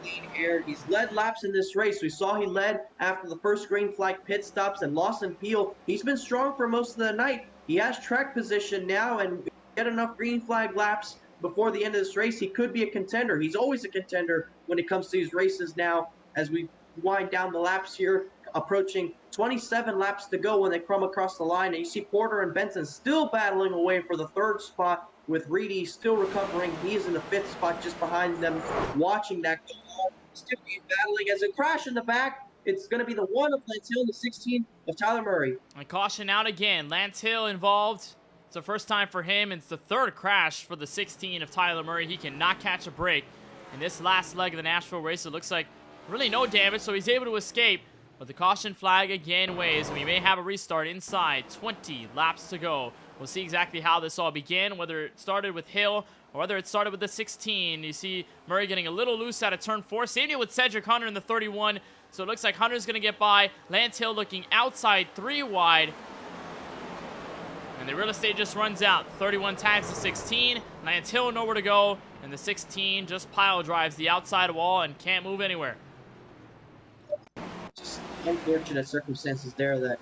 Clean air. He's led laps in this race. We saw he led after the first green flag pit stops, and Lawson Peel, he's been strong for most of the night. He has track position now and get enough green flag laps before the end of this race. He could be a contender. He's always a contender when it comes to these races now as we wind down the laps here, approaching 27 laps to go when they come across the line. And you see Porter and Benson still battling away for the third spot with Reedy still recovering. He is in the 5th spot just behind them, watching that go on. Still battling as a crash in the back. It's going to be the 1 of Lance Hill and the 16 of Tyler Murray. And caution out again. Lance Hill involved. It's the first time for him, and it's the 3rd crash for the 16 of Tyler Murray. He cannot catch a break in this last leg of the Nashville race. It looks like really no damage, so he's able to escape. But the caution flag again waves, and we may have a restart inside 20 laps to go. We'll see exactly how this all began, whether it started with Hill or whether it started with the 16. You see Murray getting a little loose out of turn 4. Same deal with Cedric Hunter in the 31. So it looks like Hunter's going to get by. Lance Hill looking outside 3 wide. And the real estate just runs out. 31 tags the 16. Lance Hill nowhere to go. And the 16 just pile drives the outside wall and can't move anywhere. Just unfortunate circumstances there that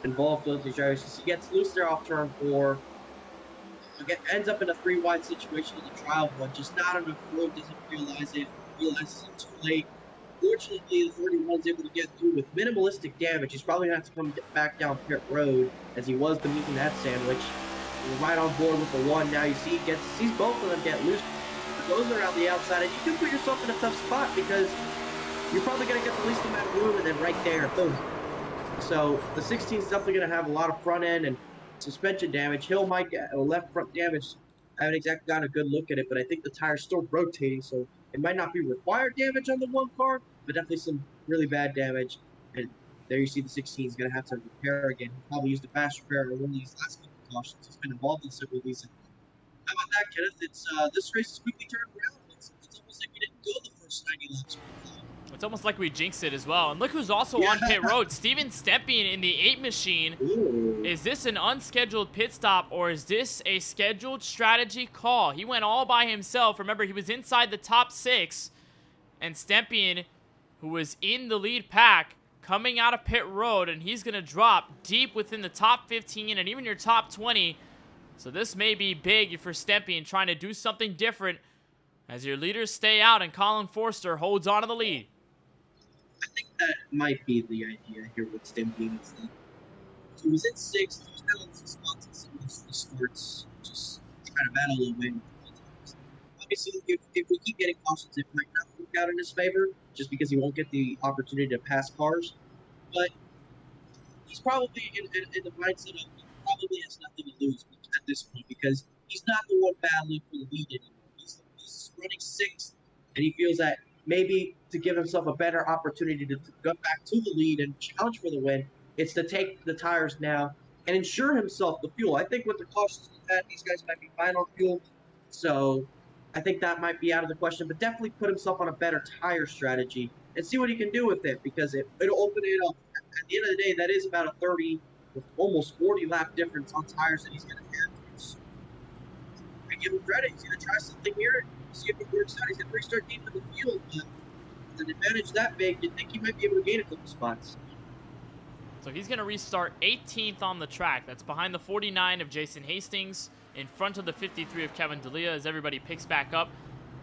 involved both these drivers. He gets loose there off turn 4. Ends up in a 3 wide situation in the trial one. Just not enough road. Doesn't realize it. Realizes it too late. Fortunately, the 31's able to get through with minimalistic damage. He's probably going to have to come back down pit road as he was the meat in that sandwich. We're right on board with the 1. Now you see he sees both of them get loose. Goes around the outside, and you can put yourself in a tough spot because you're probably going to get the least amount of room, and then right there, boom. So the 16 is definitely going to have a lot of front end and suspension damage. Hill might get left front damage. I haven't exactly got a good look at it, but I think the tire's still rotating, so it might not be required damage on the one car, but definitely some really bad damage. And there you see the 16 is going to have to repair again. He'll probably use the fast repair on one of these last couple of cautions. He's been involved in several of these. How about that, Kenneth? It's this race is quickly turned around. It's almost like we didn't go the first 90 laps. It's almost like we jinxed it as well. And look who's also on pit road. Steven Stepien in the 8 machine. Ooh. Is this an unscheduled pit stop or is this a scheduled strategy call? He went all by himself. Remember, he was inside the top 6. And Stepien, who was in the lead pack, coming out of pit road. And he's going to drop deep within the top 15 and even your top 20. So this may be big for Stepien, trying to do something different as your leaders stay out and Colin Forster holds on to the lead. I think that might be the idea here with Stepien is that he was in 6th, he was kind of losing spots in some of these starts, just kind of battle away with the times. Obviously, if we keep getting cautions, it might not work out in his favor, just because he won't get the opportunity to pass cars. But he's probably in the mindset of he probably has nothing to lose at this point, because he's not the one battling for the lead anymore. He's running 6th, and he feels that maybe to give himself a better opportunity to go back to the lead and challenge for the win, it's to take the tires now and ensure himself the fuel. I think with the cautions we've had, these guys might be fine on fuel, so I think that might be out of the question, but definitely put himself on a better tire strategy and see what he can do with it, because it'll open it up. At the end of the day, that is about a 30, almost 40 lap difference on tires that he's going to have. I give him credit. He's going to try something here, see if it works out. He's going to restart deep in the field, but with an advantage that big, you'd think he might be able to gain a couple spots. So he's going to restart 18th on the track. That's behind the 49 of Jason Hastings, in front of the 53 of Kevin D'Elia as everybody picks back up.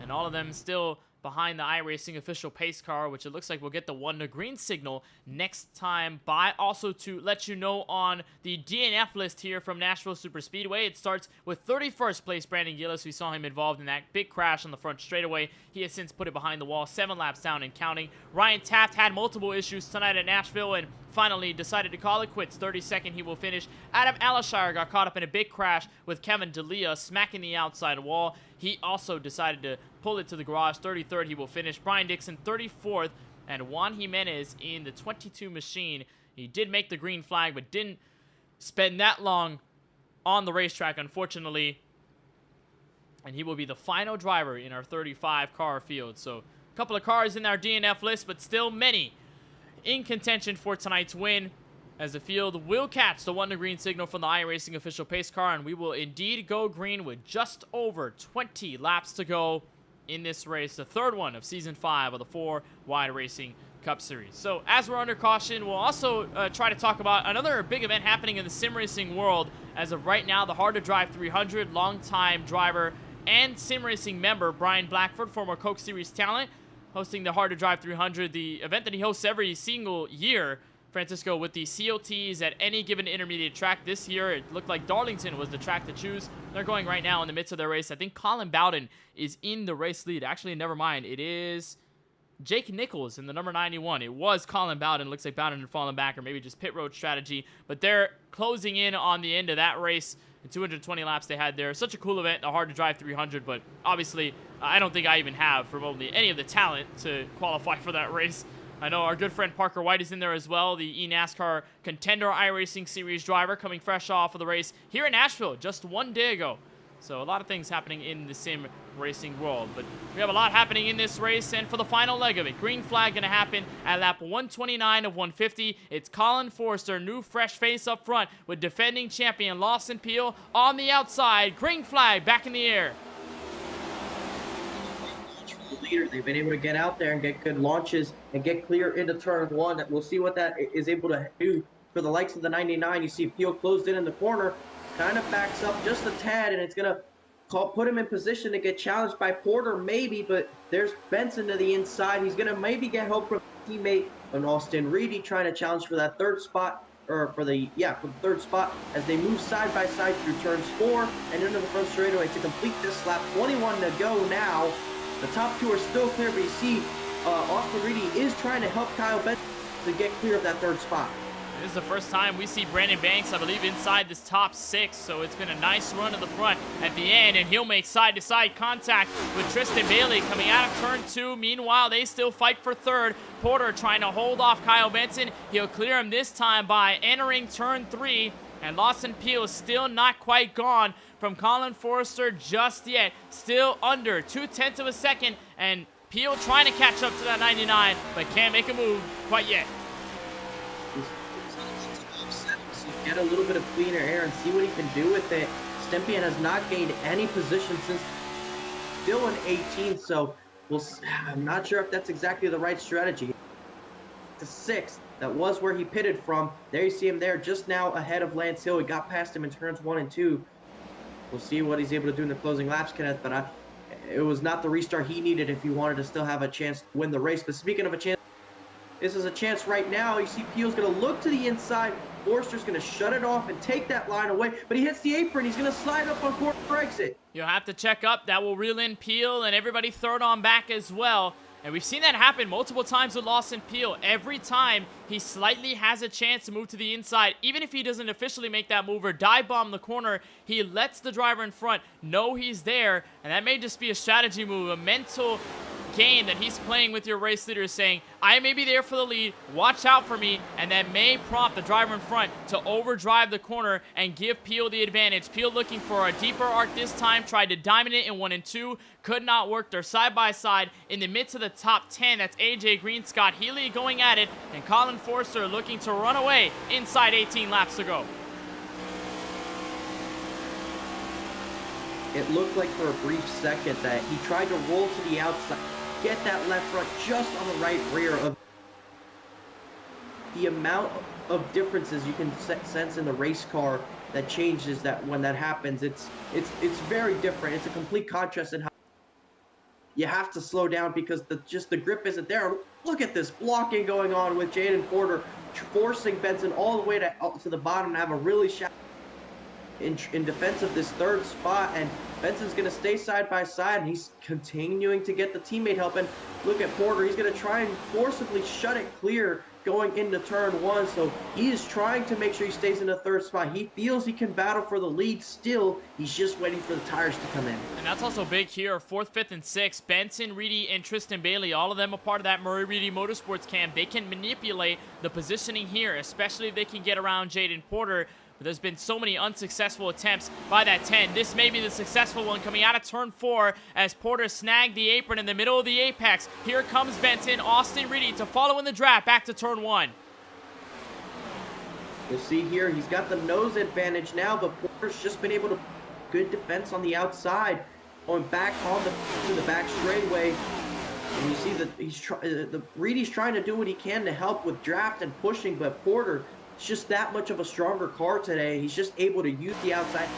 And all of them still behind the iRacing official pace car, which it looks like we'll get the 1 to green signal next time by. Also to let you know on the DNF list here from Nashville Super Speedway, it starts with 31st place Brandon Gillis. We saw him involved in that big crash on the front straightaway. He has since put it behind the wall, 7 laps down and counting. Ryan Taft had multiple issues tonight at Nashville and finally decided to call it quits. 32nd he will finish. Adam Alashire got caught up in a big crash with Kevin D'Elia smacking the outside wall. He also decided to pull it to the garage. 33rd he will finish. Brian Dixon 34th, and Juan Jimenez in the 22 machine. He did make the green flag but didn't spend that long on the racetrack, unfortunately, and he will be the final driver in our 35 car field. So a couple of cars in our DNF list, but still many in contention for tonight's win, as the field will catch the 1 to green signal from the iRacing official pace car, and we will indeed go green with just over 20 laps to go in this race, the third one of Season 5 of the 4 Wide Racing Cup Series. So as we're under caution, we'll also try to talk about another big event happening in the sim racing world. As of right now, the Hard to Drive 300 longtime driver and sim racing member Brian Blackford, former Coke Series talent, hosting the Hard to Drive 300, the event that he hosts every single year, Francisco, with the COTs at any given intermediate track. This year, it looked like Darlington was the track to choose. They're going right now in the midst of their race. I think Colin Bowden is in the race lead. Actually, never mind. It is Jake Nichols in the number 91. It was Colin Bowden. Looks like Bowden had fallen back, or maybe just pit road strategy. But they're closing in on the end of that race. The 220 laps they had there. Such a cool event, the Hard to Drive 300. But obviously, I don't think I even have remotely any of the talent to qualify for that race. I know our good friend Parker White is in there as well, the eNASCAR Contender iRacing Series driver, coming fresh off of the race here in Nashville just 1 day ago. So a lot of things happening in the sim racing world. But we have a lot happening in this race, and for the final leg of it, green flag going to happen at lap 129 of 150. It's Colin Forster, new fresh face up front, with defending champion Lawson Peel on the outside. Green flag back in the air. Leader. They've been able to get out there and get good launches and get clear into turn 1. We'll see what that is able to do for the likes of the 99. You see Peel closed in the corner, kind of backs up just a tad, and it's going to put him in position to get challenged by Porter maybe, but there's Benson to the inside. He's going to maybe get help from teammate and Austin Reedy trying to challenge for that third spot, or for the third spot, as they move side by side through turns 4 and into the front straightaway to complete this lap. 21 to go now. The top 2 are still clear, but you see Austin Reedy is trying to help Kyle Benson to get clear of that third spot. This is the first time we see Brandon Banks, I believe, inside this top 6, so it's been a nice run to the front at the end, and he'll make side-to-side contact with Tristan Bailey coming out of turn 2. Meanwhile, they still fight for third. Porter trying to hold off Kyle Benson. He'll clear him this time by entering turn 3, and Lawson Peel is still not quite gone from Colin Forrester just yet. Still under 0.2 of a second, and Peel trying to catch up to that 99, but can't make a move quite yet. Get a little bit of cleaner air and see what he can do with it. Stempien has not gained any position since still in 18th, so I'm not sure if that's exactly the right strategy. To 6th, that was where he pitted from. There you see him there just now ahead of Lance Hill. He got past him in turns 1 and 2. We'll see what he's able to do in the closing laps, Kenneth, but it was not the restart he needed if he wanted to still have a chance to win the race. But speaking of a chance, this is a chance right now. You see Peel's going to look to the inside. Forster's going to shut it off and take that line away, but he hits the apron. He's going to slide up on corner exit. You'll have to check up. That will reel in Peel and everybody third on back as well. And we've seen that happen multiple times with Lawson Peel. Every time he slightly has a chance to move to the inside, even if he doesn't officially make that move or dive bomb the corner, he lets the driver in front know he's there. And that may just be a strategy move, a mental game that he's playing with your race leader, saying, I may be there for the lead, watch out for me, and that may prompt the driver in front to overdrive the corner and give Peel the advantage. Peel looking for a deeper arc this time, tried to diamond it in 1 and 2, could not work. They're side by side in the midst of the top 10. That's AJ Green, Scott Healy going at it, and Colin Forster looking to run away inside 18 laps to go. It looked like for a brief second that he tried to roll to the outside, get that left front just on the right rear of the amount of differences you can sense in the race car that changes that when that happens. It's very different. It's a complete contrast in how you have to slow down because the grip isn't there. Look at this blocking going on with Jaden Porter forcing Benson all the way to the bottom and have a really shallow in defense of this third spot, and Benson's going to stay side by side, and he's continuing to get the teammate help. And look at Porter, he's going to try and forcibly shut it clear going into turn 1, so he is trying to make sure he stays in the third spot. He feels he can battle for the lead still. He's just waiting for the tires to come in. And that's also big here. 4th, 5th, and 6th. Benson, Reedy, and Tristan Bailey, all of them a part of that Murray Reedy Motorsports camp. They can manipulate the positioning here, especially if they can get around Jaden Porter. But there's been so many unsuccessful attempts by that 10. This may be the successful one coming out of turn 4 as Porter snagged the apron in the middle of the apex. Here comes Benson, Austin Reedy to follow in the draft back to turn 1. You'll see here, he's got the nose advantage now, but Porter's just been able to good defense on the outside, going back on to the back straightaway. And you see that Reedy's trying to do what he can to help with draft and pushing, but Porter, it's just that much of a stronger car today. He's just able to use the outside,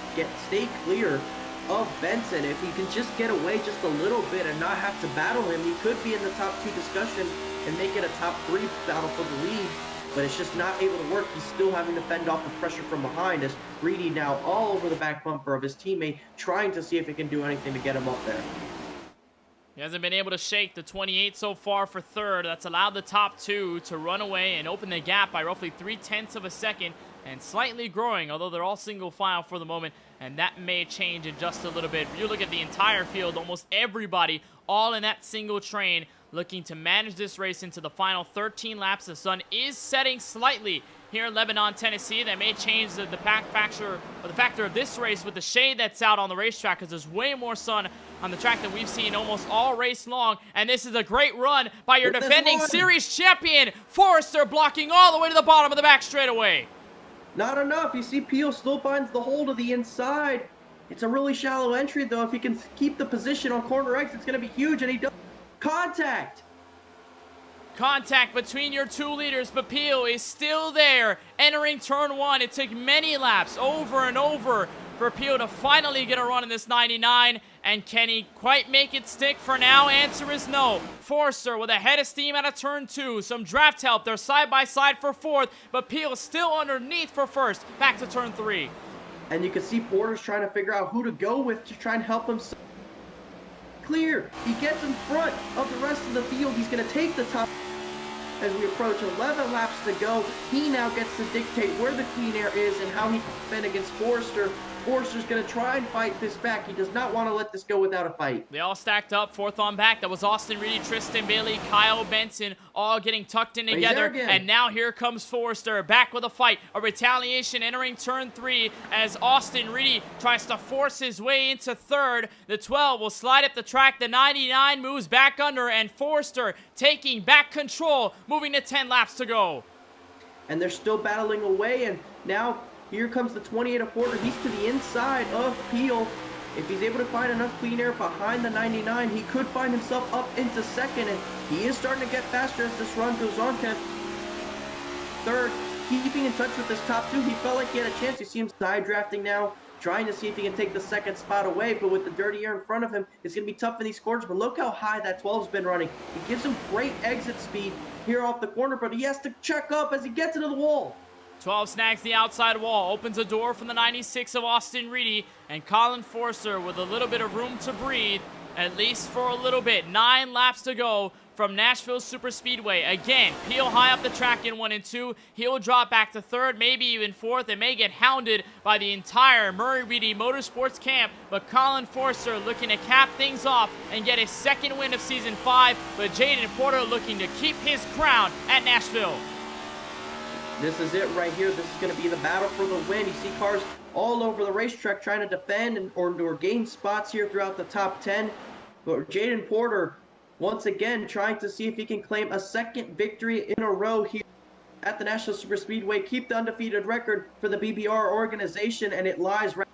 stay clear of Benson. If he can just get away just a little bit and not have to battle him, he could be in the top 2 discussion and make it a top 3 battle for the lead. But it's just not able to work. He's still having to fend off the pressure from behind as Reedy now all over the back bumper of his teammate, trying to see if he can do anything to get him up there. He hasn't been able to shake the 28 so far for third. That's allowed the top 2 to run away and open the gap by roughly 0.3 of a second and slightly growing, although they're all single file for the moment, and that may change in just a little bit. You look at the entire field, almost everybody all in that single train looking to manage this race into the final 13 laps. The sun is setting slightly here in Lebanon, Tennessee. That may change the factor of this race with the shade that's out on the racetrack, because there's way more sun on the track than we've seen almost all race long. And this is a great run by your defending series champion, Forrester, blocking all the way to the bottom of the back straightaway. Not enough. You see Peel still finds the hole to the inside. It's a really shallow entry, though. If he can keep the position on corner X, it's going to be huge, and he does. Contact between your 2 leaders, but Peel is still there entering turn 1. It took many laps over and over for Peel to finally get a run in this 99, and can he quite make it stick for now? Answer is no. Forster with a head of steam out of turn 2, some draft help. They're side by side for 4th, but Peel still underneath for 1st. Back to turn 3. And you can see Porter's trying to figure out who to go with to try and help him clear. He gets in front of the rest of the field. He's going to take the top. as we approach 11 laps to go. He now gets to dictate where the clean air is and how he can defend against Forster. Forster's going to try and fight this back. He does not want to let this go without a fight. They all stacked up, fourth on back. That was Austin Reedy, Tristan Bailey, Kyle Benson, all getting tucked in together. And now here comes Forster, back with a fight. A retaliation entering turn 3 as Austin Reedy tries to force his way into third. The 12 will slide up the track. The 99 moves back under, and Forster taking back control, moving to 10 laps to go. And they're still battling away, and now here comes the 28 of Porter. He's to the inside of Peel. If he's able to find enough clean air behind the 99, he could find himself up into second, and he is starting to get faster as this run goes on. Third, keeping in touch with this top 2. He felt like he had a chance. You see him side drafting now, trying to see if he can take the second spot away, but with the dirty air in front of him, it's going to be tough in these corners. But look how high that 12's been running. It gives him great exit speed here off the corner, but he has to check up as he gets into the wall. 12 snags the outside wall, opens a door from the 96 of Austin Reedy, and Colin Forster with a little bit of room to breathe, at least for a little bit. 9 laps to go from Nashville Superspeedway. Again, Peel high up the track in 1 and 2. He'll drop back to third, maybe even fourth, and may get hounded by the entire Murray Reedy Motorsports camp. But Colin Forster looking to cap things off and get his second win of Season 5. But Jaden Porter looking to keep his crown at Nashville. This is it right here. This is going to be the battle for the win. You see cars all over the racetrack trying to defend or gain spots here throughout the top 10. But Jaden Porter, once again, trying to see if he can claim a second victory in a row here at the National Superspeedway. Keep the undefeated record for the BBR organization, and it lies right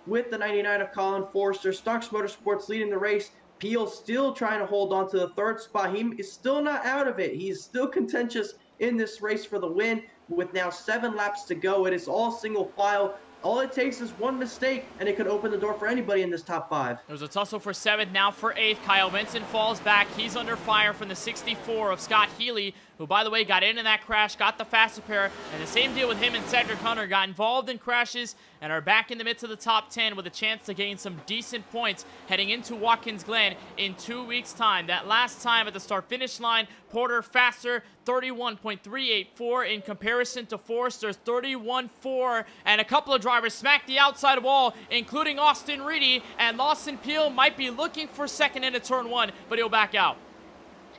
with the 99 of Colin Forster. Stocks Motorsports leading the race. Peel still trying to hold on to the third spot. He is still not out of it. He's still contentious in this race for the win. With now 7 laps to go, it is all single file. All it takes is one mistake, and it could open the door for anybody in this top 5. There's a tussle for 7th, now for 8th. Kyle Benson falls back. He's under fire from the 64 of Scott Healy, who, by the way, got in that crash, got the faster pair, and the same deal with him and Cedric Hunter, got involved in crashes and are back in the midst of the top 10 with a chance to gain some decent points heading into Watkins Glen in 2 weeks' time. That last time at the start-finish line, Porter faster, 31.384 in comparison to Forster's 31.4, and a couple of drivers smacked the outside wall, including Austin Reedy, and Lawson Peel might be looking for second into turn 1, but he'll back out.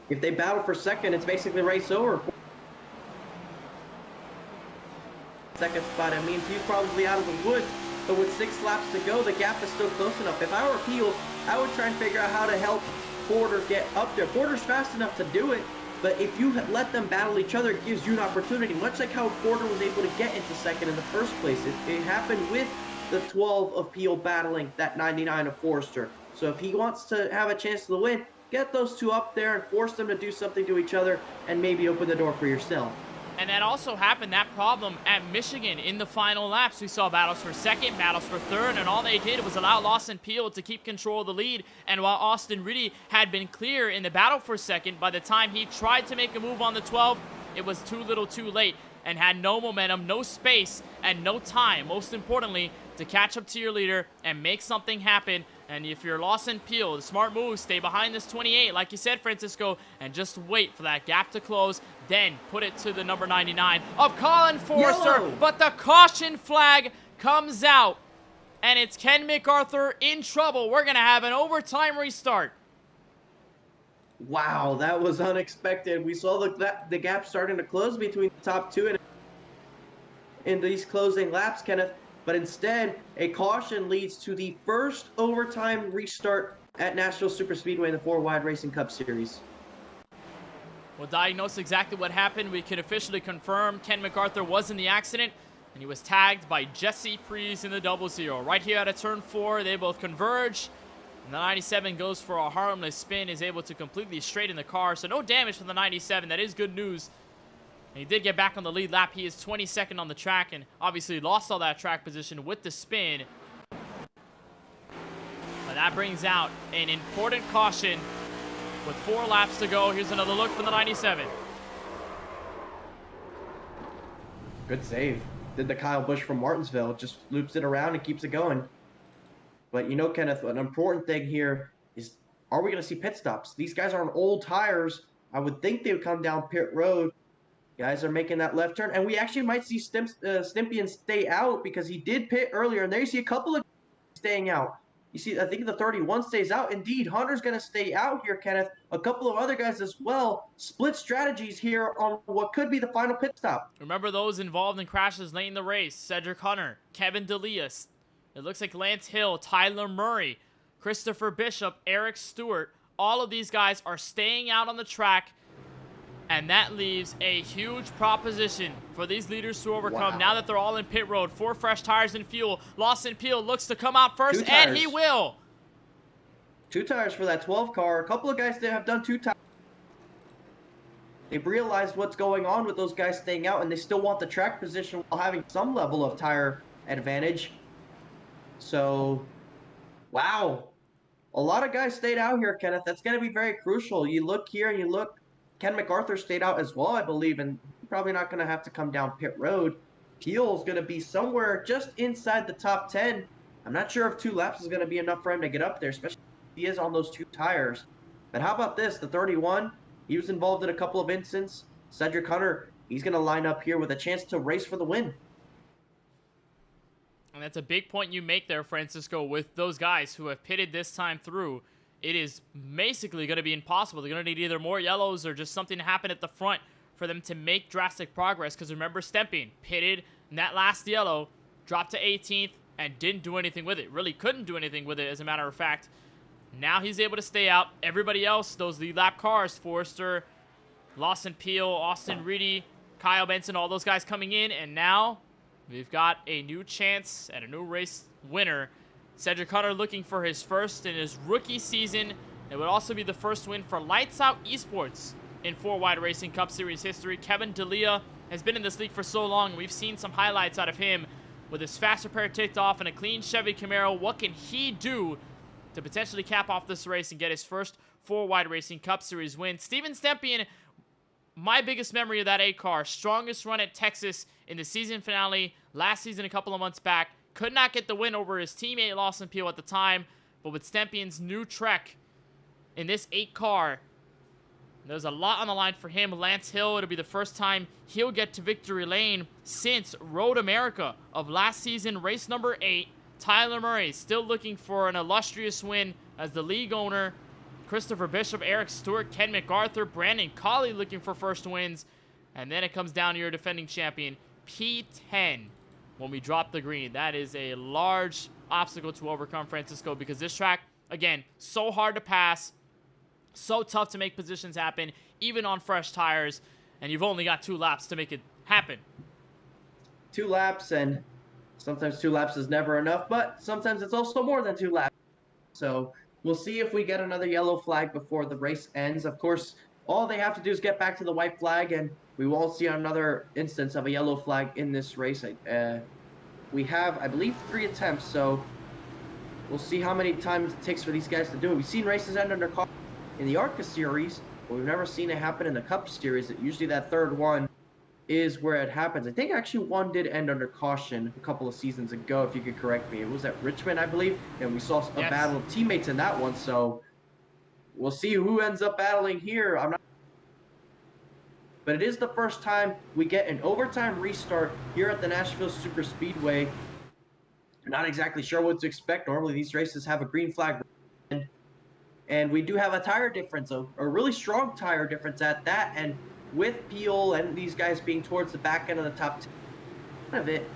If they battle for second, it's basically race over. Second spot, it means he's probably out of the woods, but with 6 laps to go, the gap is still close enough. If I were Peel, I would try and figure out how to help Porter get up there. Porter's fast enough to do it, but if you let them battle each other, it gives you an opportunity, much like how Porter was able to get into second in the first place. It happened with the 12 of Peel battling that 99 of Forster. So if he wants to have a chance to win, get those two up there and force them to do something to each other and maybe open the door for yourself. And that also happened, that problem, at Michigan in the final laps. We saw battles for second, battles for third, and all they did was allow Lawson Peel to keep control of the lead. And while Austin Reedy had been clear in the battle for second, by the time he tried to make a move on the 12, it was too little too late and had no momentum, no space, and no time, most importantly, to catch up to your leader and make something happen. And if you're Lawson Peel, the smart move, stay behind this 28, like you said, Francisco, and just wait for that gap to close, then put it to the number 99 of Colin Forster. Yellow. But the caution flag comes out, and it's Ken MacArthur in trouble. We're going to have an overtime restart. Wow, that was unexpected. We saw the gap starting to close between the top 2 and in these closing laps, Kenneth. But instead, a caution leads to the first overtime restart at Nashville Superspeedway in the 4-Wide Racing Cup Series. We'll diagnose exactly what happened. We can officially confirm Ken MacArthur was in the accident, and he was tagged by Jesse Prees in the 00. Right here at a turn 4, they both converge. And the 97 goes for a harmless spin, is able to completely straighten the car. So no damage from the 97. That is good news. And he did get back on the lead lap. He is 22nd on the track and obviously lost all that track position with the spin. But that brings out an important caution with 4 laps to go. Here's another look from the 97. Good save. Did the Kyle Busch from Martinsville. Just loops it around and keeps it going. But you know, Kenneth, an important thing here is, are we going to see pit stops? These guys are on old tires. I would think they would come down pit road. Guys are making that left turn, and we actually might see Stympian stay out because he did pit earlier, and there you see a couple of staying out. You see, I think the 31 stays out. Indeed, Hunter's going to stay out here, Kenneth. A couple of other guys as well. Split strategies here on what could be the final pit stop. Remember those involved in crashes late in the race. Cedric Hunter, Kevin DeLeas. It looks like Lance Hill, Tyler Murray, Christopher Bishop, Eric Stewart. All of these guys are staying out on the track. And that leaves a huge proposition for these leaders to overcome. Wow. Now that they're all in pit road. 4 fresh tires and fuel. Lawson Peel looks to come out first, and he will. 2 tires for that 12 car. A couple of guys that have done 2 tires. They've realized what's going on with those guys staying out, and they still want the track position while having some level of tire advantage. So, wow. A lot of guys stayed out here, Kenneth. That's going to be very crucial. You look here and you look. Ken MacArthur stayed out as well, I believe, and probably not going to have to come down pit road. Peel's going to be somewhere just inside the top 10. I'm not sure if 2 laps is going to be enough for him to get up there, especially if he is on those 2 tires. But how about this? The 31, he was involved in a couple of incidents. Cedric Hunter, he's going to line up here with a chance to race for the win. And that's a big point you make there, Francisco, with those guys who have pitted this time through. It is basically going to be impossible. They're going to need either more yellows or just something to happen at the front for them to make drastic progress. Because remember, Stympian pitted in that last yellow, dropped to 18th, and didn't do anything with it. Really couldn't do anything with it, as a matter of fact. Now he's able to stay out. Everybody else, those lead lap cars, Forrester, Lawson Peel, Austin Reedy, Kyle Benson, all those guys coming in. And now we've got a new chance at a new race winner. Cedric Hunter looking for his first in his rookie season. It would also be the first win for Lights Out Esports in 4-Wide Racing Cup Series history. Kevin D'Elia has been in this league for so long. We've seen some highlights out of him with his fast repair ticked off and a clean Chevy Camaro. What can he do to potentially cap off this race and get his first 4-Wide Racing Cup Series win? Steven Stympian, my biggest memory of that 8 car, strongest run at Texas in the season finale last season a couple of months back. Could not get the win over his teammate Lawson Peel at the time, but with Stympian's new Trek in this 8 car, there's a lot on the line for him. Lance Hill, it'll be the first time he'll get to victory lane since Road America of last season, race number 8. Tyler Murray still looking for an illustrious win as the league owner. Christopher Bishop, Eric Stewart, Ken MacArthur, Brandon Colley looking for first wins. And then it comes down to your defending champion, P10. When we drop the green, that is a large obstacle to overcome, Francisco, because this track, again, so hard to pass, so tough to make positions happen, even on fresh tires, and you've only got 2 laps to make it happen. 2 laps, and sometimes 2 laps is never enough, but sometimes it's also more than 2 laps. So we'll see if we get another yellow flag before the race ends. Of course, all they have to do is get back to the white flag, and we won't see another instance of a yellow flag in this race. We have, I believe, 3 attempts, so we'll see how many times it takes for these guys to do it. We've seen races end under caution in the ARCA series, but we've never seen it happen in the Cup series. Usually that 3rd one is where it happens. I think actually one did end under caution a couple of seasons ago, if you could correct me. It was at Richmond, I believe, and we saw a battle of teammates in that one, so we'll see who ends up battling here. But it is the first time we get an overtime restart here at the Nashville Super Speedway. I'm not exactly sure what to expect. Normally these races have a green flag. And we do have a tire difference, a really strong tire difference at that. And with Peel and these guys being towards the back end of the top 10 of it,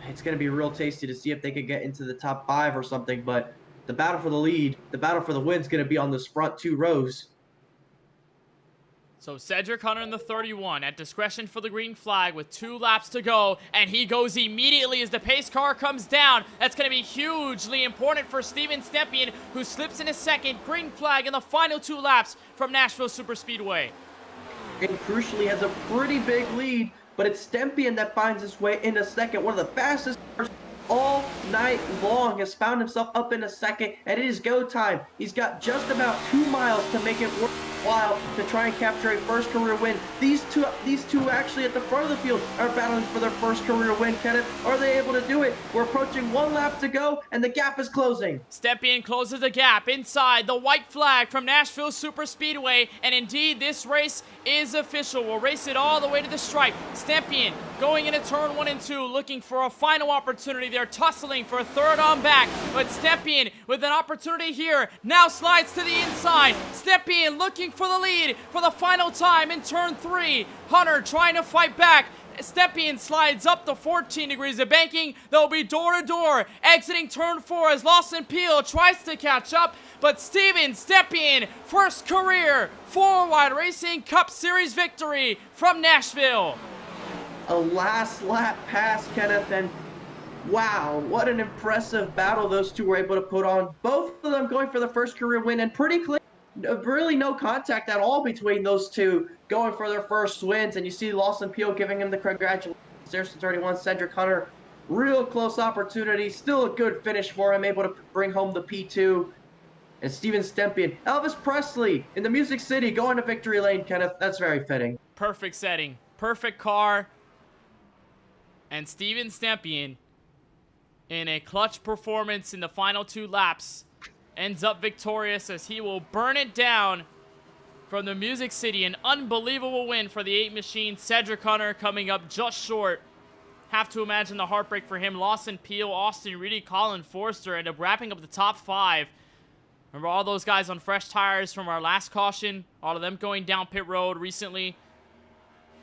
it's going to be real tasty to see if they could get into the top 5 or something. But the battle for the lead, the battle for the win is going to be on this front 2 rows. So Cedric Hunter in the 31 at discretion for the green flag with 2 laps to go, and he goes immediately as the pace car comes down. That's going to be hugely important for Steven Stympian, who slips in a second. Green flag in the final 2 laps from Nashville Super Speedway. And crucially has a pretty big lead, but it's Stympian that finds his way in a second. One of the fastest cars all night long has found himself up in a second, and it is go time. He's got just about 2 miles to make it work. while to try and capture a first career win. These two actually at the front of the field are battling for their first career win, Kenneth. Are they able to do it? We're approaching 1 lap to go, and the gap is closing. Stepien closes the gap inside the white flag from Nashville Superspeedway, and indeed this race is official. We'll race it all the way to the stripe. Stepien going into turn 1 and 2, looking for a final opportunity. They're tussling for a third on back, but Stepien with an opportunity here now slides to the inside. Stepien looking for the lead for the final time in turn 3. Hunter trying to fight back. Stepien slides up to 14 degrees of banking. They'll be door to door exiting turn 4 as Lawson Peel tries to catch up, but Steven Stepien, first career 4-Wide Racing Cup Series victory from Nashville. A last lap pass, Kenneth, and wow, what an impressive battle those two were able to put on. Both of them going for the first career win, and pretty clear. Really no contact at all between those two going for their first wins, and you see Lawson Peel giving him the congratulations. There's the 31, Cedric Hunter, real close opportunity, still a good finish for him, able to bring home the P2. And Steven Stepien, Elvis Presley in the Music City going to victory lane, Kenneth. That's very fitting. Perfect setting, perfect car, and Steven Stepien in a clutch performance in the final 2 laps ends up victorious as he will burn it down from the Music City. An unbelievable win for the 8 machine. Cedric Hunter coming up just short. Have to imagine the heartbreak for him. Lawson Peel, Austin Reedy, Colin Forster end up wrapping up the top 5. Remember all those guys on fresh tires from our last caution? All of them going down pit road recently.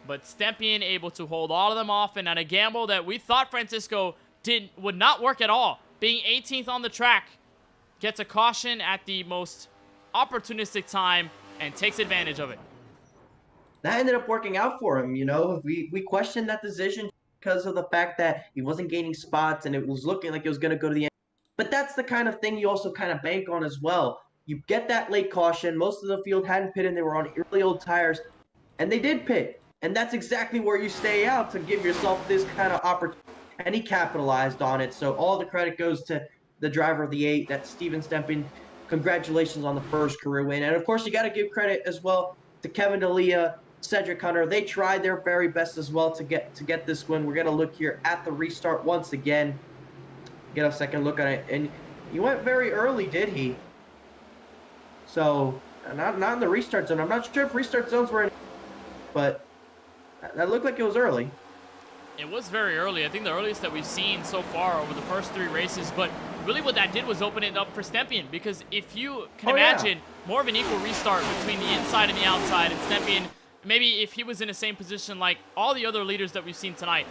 But Stepien able to hold all of them off, and at a gamble that we thought Francisco would not work at all. Being 18th on the track, gets a caution at the most opportunistic time and takes advantage of it. That ended up working out for him, you know. We questioned that decision because of the fact that he wasn't gaining spots and it was looking like it was going to go to the end. But that's the kind of thing you also kind of bank on as well. You get that late caution. Most of the field hadn't pitted. They were on really old tires, and they did pit. And that's exactly where you stay out to give yourself this kind of opportunity. And he capitalized on it. So all the credit goes to the driver of the 8, that's Steven Stepien. Congratulations on the first career win. And of course, you got to give credit as well to Kevin D'Elia, Cedric Hunter. They tried their very best as well to get this win. We're going to look here at the restart once again. Get a second look at it. And he went very early, did he? So, not in the restart zone. I'm not sure if restart zones were in, but that looked like it was early. It was very early. I think the earliest that we've seen so far over the first 3 races. But really what that did was open it up for Stepien, because if you can imagine more of an equal restart between the inside and the outside, and Stepien, maybe if he was in the same position like all the other leaders that we've seen tonight,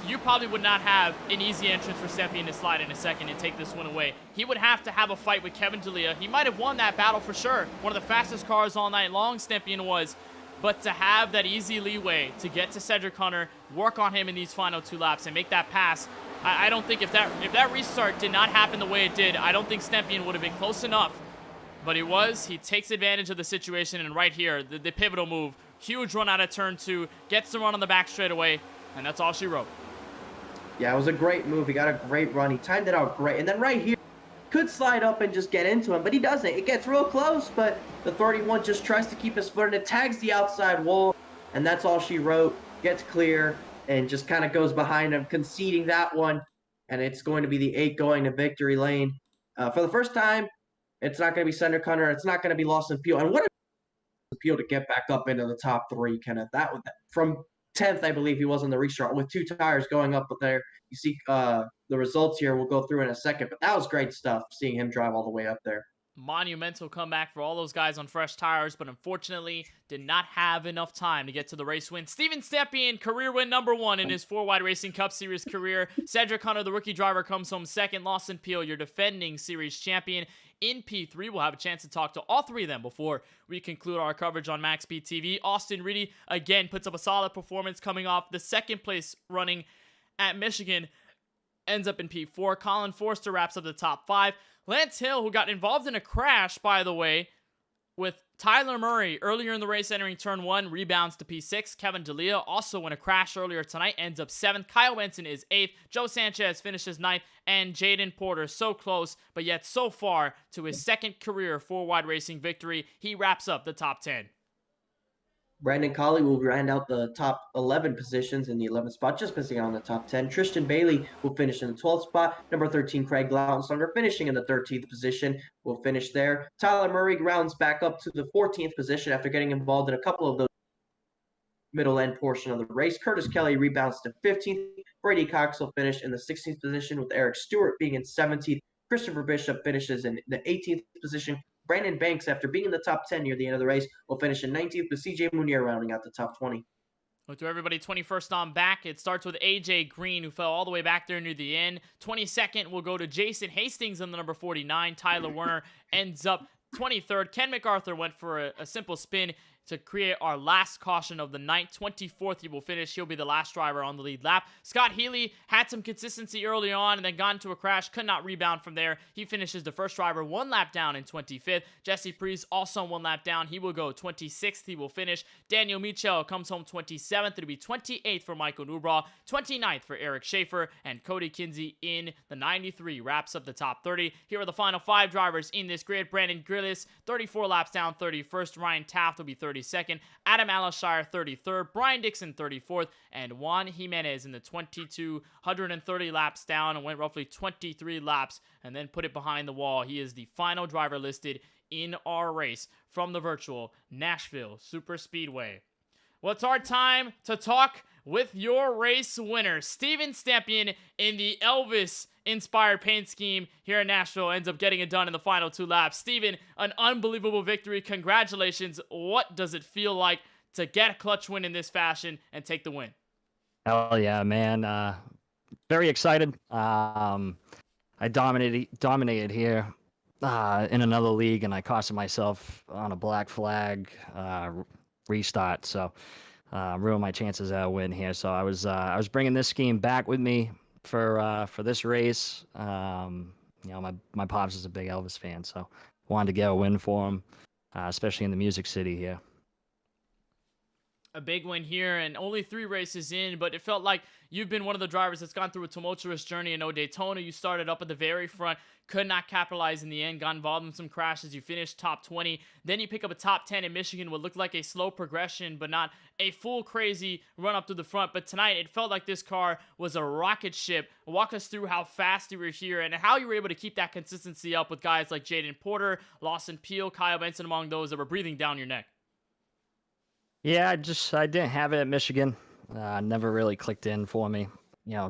you probably would not have an easy entrance for Stepien to slide in a second and take this one away. He would have to have a fight with Kevin D'Elia. He might have won that battle for sure. One of the fastest cars all night long, Stepien was. But to have that easy leeway to get to Cedric Hunter, work on him in these final 2 laps and make that pass, I don't think if that restart did not happen the way it did, I don't think Stepien would have been close enough. But he takes advantage of the situation, and right here, the pivotal move, huge run out of turn 2, gets the run on the back straightaway, and that's all she wrote. Yeah, it was a great move. He got a great run. He timed it out great. And then right here, could slide up and just get into him, but he doesn't. It gets real close, but the 31 just tries to keep his foot, and it tags the outside wall, and that's all she wrote. Gets clear and just kind of goes behind him, conceding that one, and it's going to be the 8 going to victory lane. For the first time, it's not going to be Cedric Hunter. It's not going to be Lawson Peel. And what a Peel to get back up into the top 3, Kenneth. That from 10th, I believe he was on the restart with 2 tires going up there. You see the results here we'll go through in a second, but that was great stuff, seeing him drive all the way up there. Monumental comeback for all those guys on fresh tires, but unfortunately did not have enough time to get to the race win. Steven Stepien, career win number 1 in his 4-Wide Racing Cup Series career. Cedric Hunter, the rookie driver, comes home second. Lawson Peel, your defending series champion. In P3, we'll have a chance to talk to all 3 of them before we conclude our coverage on MaxSpeedTV. Austin Reedy, again, puts up a solid performance coming off the 2nd place running at Michigan. Ends up in P4. Colin Forster wraps up the top 5. Lance Hill, who got involved in a crash, by the way, with Tyler Murray earlier in the race entering turn 1, rebounds to P6. Kevin D'Elia, also in a crash earlier tonight, ends up 7th. Kyle Benson is 8th. Joe Sanchez finishes 9th. And Jaden Porter, so close, but yet so far to his second career 4-wide racing victory. He wraps up the top 10. Brandon Colley will round out the top 11 positions in the 11th spot, just missing out on the top 10. Tristan Bailey will finish in the 12th spot. Number 13, Craig Lautenslager, finishing in the 13th position, will finish there. Tyler Murray rounds back up to the 14th position after getting involved in a couple of those middle end portion of the race. Curtis Kelly rebounds to 15th. Brady Cox will finish in the 16th position, with Eric Stewart being in 17th. Christopher Bishop finishes in the 18th position. Brandon Banks, after being in the top 10 near the end of the race, will finish in 19th, with CJ Munier rounding out the top 20. We'll do everybody 21st on back. It starts with AJ Green, who fell all the way back there near the end. 22nd will go to Jason Hastings in the number 49. Tyler Werner ends up 23rd. Ken MacArthur went for a simple spin to create our last caution of the night. 24th he will finish. He'll be the last driver on the lead lap. Scott Healy had some consistency early on and then got into a crash. Could not rebound from there. He finishes the first driver 1 lap down in 25th. Jesse Priest also 1 lap down. He will go 26th. He will finish. Daniel Michel comes home 27th. It'll be 28th for Michael Newbraw. 29th for Eric Schaefer. And Cody Kinsey in the 93 wraps up the top 30. Here are the final 5 drivers in this grid. Brandon Grillis, 34 laps down, 31st. Ryan Taft will be 32nd. Adam Alashire, 33rd. Brian Dixon, 34th. And Juan Jimenez in the 130 laps down and went roughly 23 laps and then put it behind the wall. He is the final driver listed in our race from the virtual Nashville Super Speedway. Well, it's our time to talk with your race winner. Steven Stempien in the Elvis-inspired paint scheme here in Nashville ends up getting it done in the final 2 laps. Steven, an unbelievable victory. Congratulations. What does it feel like to get a clutch win in this fashion and take the win? Hell yeah, man. Very excited. I dominated here in another league, and I costed myself on a black flag restart. So ruined my chances at a win here. So I was bringing this scheme back with me for this race. My pops is a big Elvis fan, so wanted to get a win for him, especially in the Music City here. A big win here and only 3 races in, but it felt like you've been one of the drivers that's gone through a tumultuous journey. I know Daytona, you started up at the very front, could not capitalize in the end, got involved in some crashes. You finished top 20. Then you pick up a top 10 in Michigan, what looked like a slow progression, but not a full crazy run up to the front. But tonight, it felt like this car was a rocket ship. Walk us through how fast you were here and how you were able to keep that consistency up with guys like Jaden Porter, Lawson Peel, Kyle Benson, among those that were breathing down your neck. Yeah, I didn't have it at Michigan. Never really clicked in for me.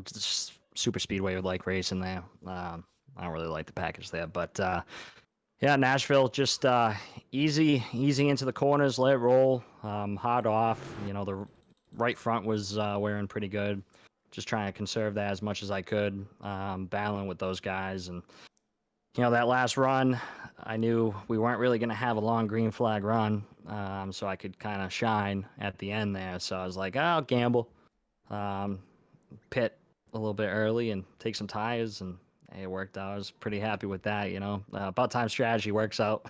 Just super speedway would like racing there. I don't really like the package there, but yeah, Nashville just easy into the corners, let it roll, hard off. The right front was wearing pretty good. Just trying to conserve that as much as I could, battling with those guys. And that last run, I knew we weren't really going to have a long green flag run, so I could kind of shine at the end there. So I was like, I'll gamble, pit a little bit early and take some tires, and it worked out. I was pretty happy with that, about time strategy works out.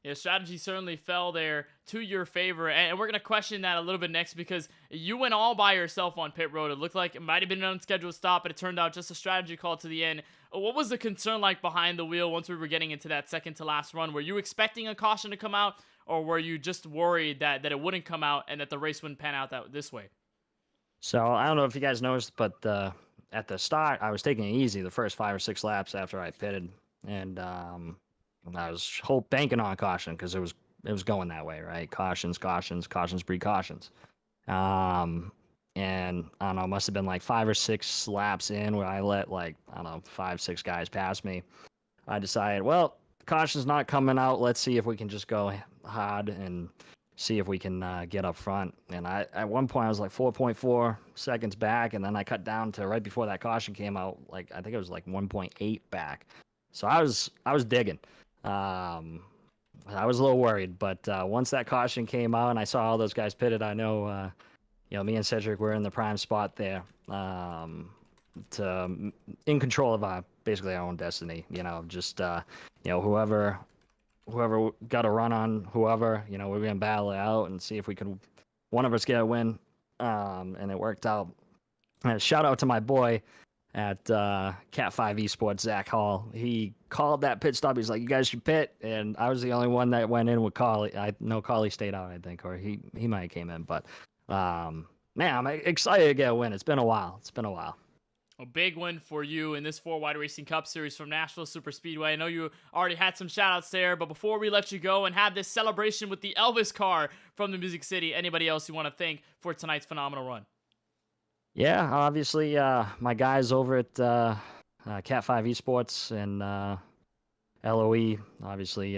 Yeah, strategy certainly fell there to your favor, and we're going to question that a little bit next because you went all by yourself on pit road. It looked like it might have been an unscheduled stop, but it turned out just a strategy call to the end. What was the concern like behind the wheel once we were getting into that second to last run? Were you expecting a caution to come out, or were you just worried that it wouldn't come out and that the race wouldn't pan out this way? So I don't know if you guys noticed, but at the start, I was taking it easy the first 5 or 6 laps after I pitted, and I was banking on caution because it was going that way, right? Cautions breed cautions. And I don't know, it must have been like 5 or 6 laps in where I let 5, 6 guys pass me. I decided, well, caution's not coming out. Let's see if we can just go hard and see if we can get up front. And at one point I was like 4.4 seconds back, and then I cut down to right before that caution came out, I think it was 1.8 back. So I was digging. I was a little worried, but once that caution came out and I saw all those guys pitted, I know, me and Cedric were in the prime spot there, in control of basically our own destiny. Whoever whoever got a run on whoever, we're gonna battle it out and see if we can one of us get a win. And it worked out. And shout out to my boy at Cat 5 Esports, Zach Hall. He called that pit stop. He's like, "You guys should pit," and I was the only one that went in with Carly. I know Carly stayed out, I think, or he might have came in. But man, I'm excited to get a win. It's been a while. A big win for you in this 4-Wide Racing Cup Series from Nashville Super Speedway. I know you already had some shout-outs there, but before we let you go and have this celebration with the Elvis car from the Music City, anybody else you want to thank for tonight's phenomenal run? Yeah, obviously, my guys over at Cat 5 Esports and LOE, obviously,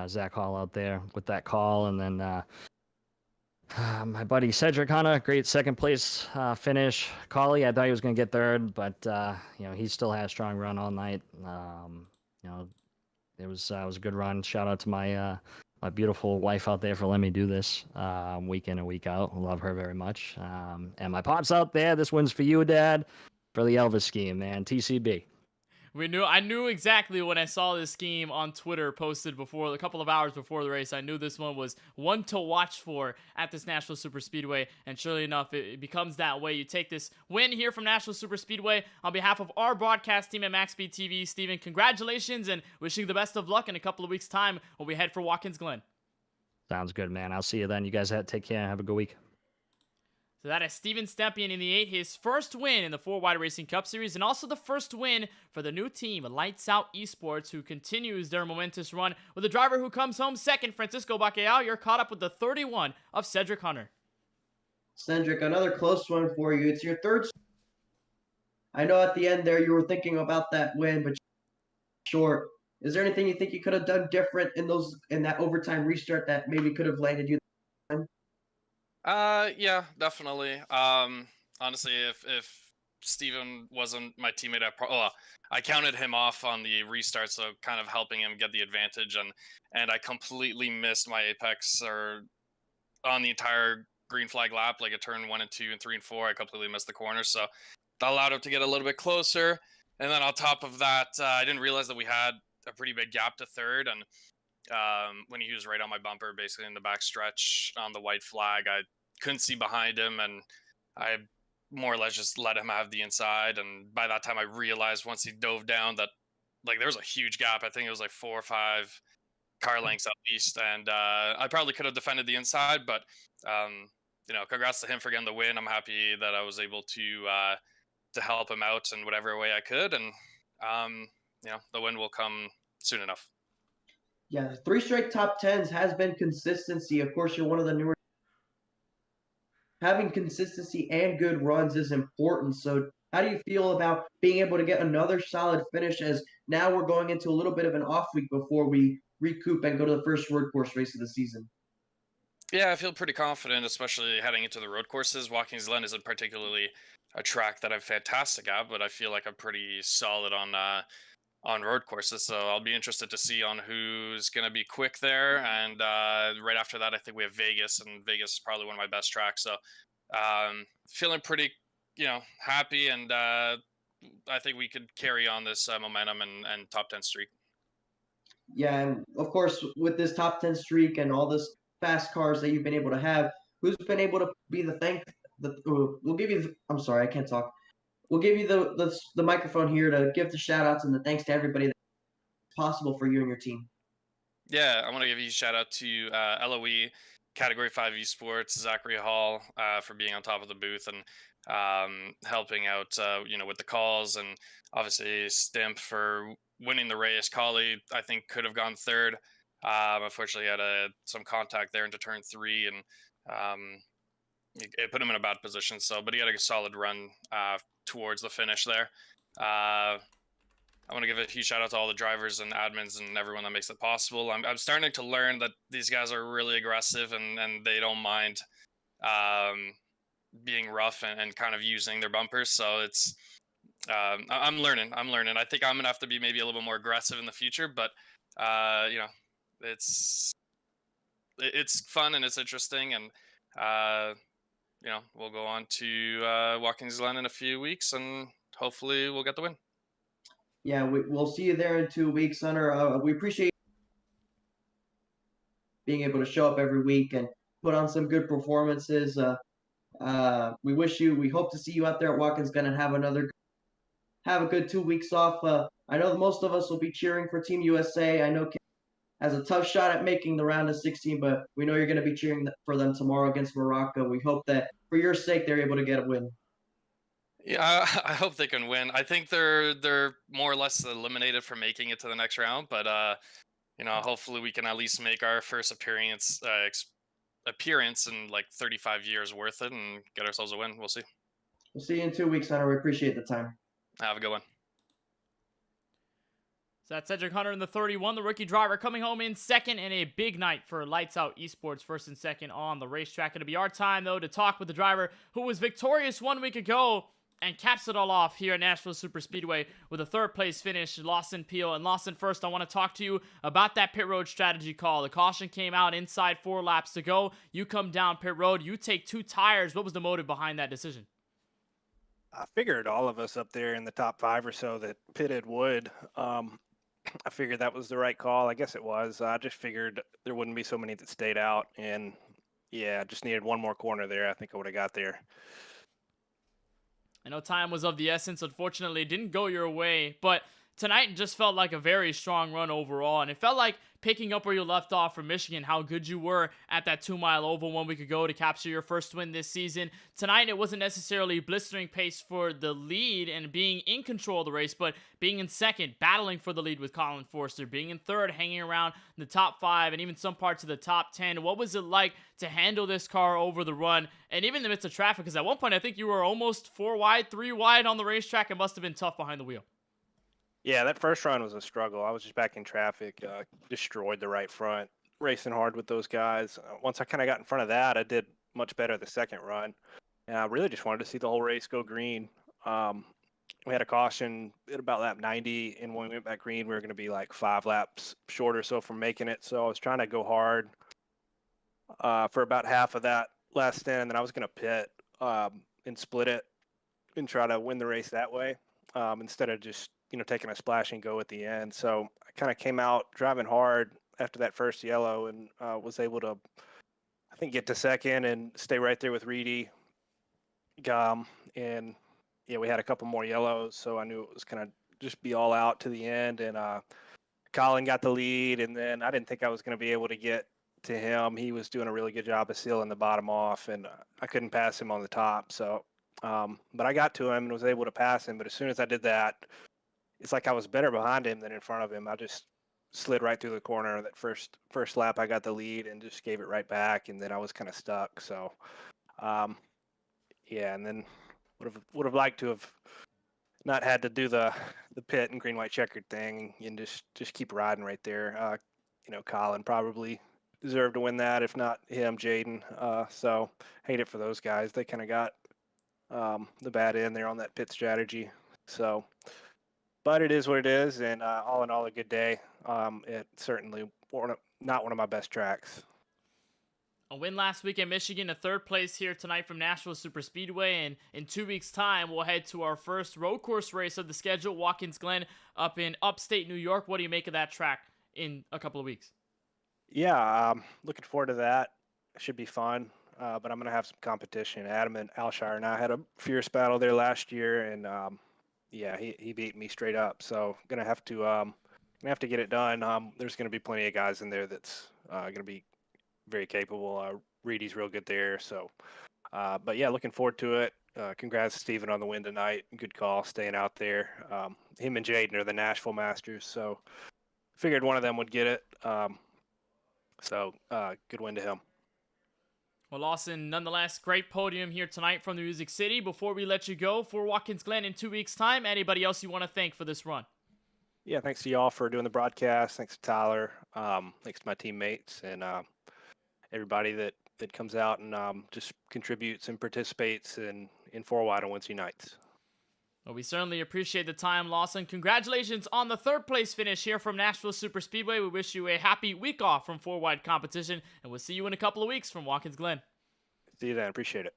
Zach Hall out there with that call, and then my buddy Cedric Hunter, great second place finish. Collie, I thought he was going to get third, but he still had a strong run all night. It was a good run. Shout out to my my beautiful wife out there for letting me do this week in and week out. I love her very much. And my pops out there, this one's for you, Dad, for the Elvis scheme, man. TCB. I knew exactly when I saw this scheme on Twitter posted a couple of hours before the race. I knew this one was one to watch for at this Nashville Super Speedway, and surely enough, it becomes that way. You take this win here from Nashville Super Speedway on behalf of our broadcast team at MaxSpeedTV. Steven, congratulations and wishing you the best of luck in a couple of weeks' time when we head for Watkins Glen. Sounds good, man. I'll see you then. You guys take care and have a good week. So that is Steven Stempien in the 8, his first win in the 4-Wide Racing Cup Series, and also the first win for the new team, Lights Out Esports, who continues their momentous run with a driver who comes home second, Francisco Bacallao. You're caught up with the 31 of Cedric Hunter. Cedric, another close one for you. It's your third. I know at the end there you were thinking about that win, but short. Is there anything you think you could have done different in that overtime restart that maybe could have landed you? Yeah, definitely. Honestly, if Steven wasn't my teammate, I counted him off on the restart, so kind of helping him get the advantage, and I completely missed my apex or on the entire green flag lap, like a turn 1 and 2 and 3 and 4. I completely missed the corner, so that allowed him to get a little bit closer. And then on top of that, I didn't realize that we had a pretty big gap to third, and when he was right on my bumper, basically in the back stretch on the white flag, I couldn't see behind him, and I more or less just let him have the inside. And by that time, I realized once he dove down that there was a huge gap. I think it was like 4 or 5 car lengths at least, and I probably could have defended the inside, but congrats to him for getting the win. I'm happy that I was able to help him out in whatever way I could, and the win will come soon enough. Yeah, 3 straight top 10s has been consistency. Of course, you're one of the newer. Having consistency and good runs is important. So how do you feel about being able to get another solid finish, as now we're going into a little bit of an off week before we recoup and go to the first road course race of the season? Yeah, I feel pretty confident, especially heading into the road courses. Watkins Glen isn't particularly a track that I'm fantastic at, but I feel like I'm pretty solid on road courses. So I'll be interested to see on who's going to be quick there. And right after that, I think we have Vegas, and Vegas is probably one of my best tracks. So feeling pretty, happy, and I think we could carry on this momentum and top 10 streak. Yeah, and of course, with this top 10 streak and all this fast cars that you've been able to have, who's been able to be we'll give you, I'm sorry, I can't talk. We'll give you the microphone here to give the shout outs and the thanks to everybody that's possible for you and your team. Yeah, I want to give you a shout out to LOE, Category 5 Esports, Zachary Hall for being on top of the booth and helping out, with the calls, and obviously Stimp for winning the race. Collie, I think, could have gone third. Unfortunately, he had some contact there into turn 3, and it put him in a bad position. But he had a solid run towards the finish there. I want to give a huge shout out to all the drivers and admins and everyone that makes it possible. I'm starting to learn that these guys are really aggressive, and they don't mind being rough and kind of using their bumpers. So it's I'm learning. I think I'm gonna have to be maybe a little bit more aggressive in the future, but it's fun and it's interesting, and we'll go on to Watkins Glen in a few weeks, and hopefully we'll get the win. Yeah, we'll see you there in 2 weeks, Hunter. We appreciate being able to show up every week and put on some good performances. We hope to see you out there at Watkins Glen and have a good 2 weeks off. I know most of us will be cheering for Team USA. I know Kim has a tough shot at making the round of 16, but we know you're going to be cheering for them tomorrow against Morocco. We hope that for your sake they're able to get a win. Yeah, I hope they can win. I think they're more or less eliminated from making it to the next round, but hopefully we can at least make our first appearance in like 35 years worth it and get ourselves a win. We'll see. We'll see you in 2 weeks, Hunter. We appreciate the time. Have a good one. So that's Cedric Hunter in the 31, the rookie driver, coming home in second, and a big night for Lights Out Esports, first and second on the racetrack. It'll be our time, though, to talk with the driver who was victorious 1 week ago and caps it all off here at Nashville Super Speedway with a third-place finish, Lawson Peel. And Lawson, first, I want to talk to you about that pit road strategy call. The caution came out inside 4 laps to go. You come down pit road. You take 2 tires. What was the motive behind that decision? I figured all of us up there in the top 5 or so that pitted would. I figured that was the right call. I guess it was. I just figured there wouldn't be so many that stayed out. And, yeah, just needed one more corner there. I think I would have got there. I know time was of the essence. Unfortunately, it didn't go your way, but tonight just felt like a very strong run overall, and it felt like picking up where you left off from Michigan, how good you were at that 2-mile oval 1 week ago to capture your first win this season. Tonight, it wasn't necessarily blistering pace for the lead and being in control of the race, but being in second, battling for the lead with Colin Forster, being in third, hanging around the top 5 and even some parts of the top 10. What was it like to handle this car over the run and even in the midst of traffic? Because at one point, I think you were almost 4 wide, 3 wide on the racetrack. It must have been tough behind the wheel. Yeah, that first run was a struggle. I was just back in traffic, destroyed the right front, racing hard with those guys. Once I kind of got in front of that, I did much better the second run. And I really just wanted to see the whole race go green. We had a caution at about lap 90, and when we went back green, we were going to be like 5 laps short or so from making it. So I was trying to go hard for about half of that last stint, and then I was going to pit and split it and try to win the race that way instead of just taking a splash and go at the end. So I kind of came out driving hard after that first yellow and was able to, I think, get to second and stay right there with Reedy. And yeah, we had a couple more yellows, so I knew it was going to just be all out to the end. And Colin got the lead, and then I didn't think I was going to be able to get to him. He was doing a really good job of sealing the bottom off, and I couldn't pass him on the top. So, but I got to him and was able to pass him. But as soon as I did that, it's like I was better behind him than in front of him. I just slid right through the corner. That first lap, I got the lead and just gave it right back, and then I was kind of stuck. So, yeah, and then would have liked to have not had to do the pit and green white checkered thing and just keep riding right there. Colin probably deserved to win that, if not him, Jaden. So hate it for those guys. They kind of got the bad end there on that pit strategy. So. But it is what it is, and all in all, a good day. It certainly not one of my best tracks. A win last week at Michigan, a third place here tonight from Nashville Super Speedway, and in 2 weeks' time, we'll head to our first road course race of the schedule, Watkins Glen, up in upstate New York. What do you make of that track in a couple of weeks? Yeah, looking forward to that. It should be fun, but I'm going to have some competition. Adam and Alshire and I had a fierce battle there last year, and yeah, he beat me straight up. So gonna have to get it done. There's gonna be plenty of guys in there that's gonna be very capable. Reedy's real good there. So, but yeah, looking forward to it. Congrats to Steven on the win tonight. Good call, staying out there. Him and Jaden are the Nashville Masters, so figured one of them would get it. So good win to him. Well, Lawson, nonetheless, great podium here tonight from the Music City. Before we let you go for Watkins Glen in 2 weeks' time, anybody else you want to thank for this run? Yeah, thanks to y'all for doing the broadcast. Thanks to Tyler. Thanks to my teammates and everybody that comes out and just contributes and participates in 4 Wide and Wednesday nights. Well, we certainly appreciate the time, Lawson. Congratulations on the third place finish here from Nashville Super Speedway. We wish you a happy week off from 4 Wide competition, and we'll see you in a couple of weeks from Watkins Glen. See you then. Appreciate it.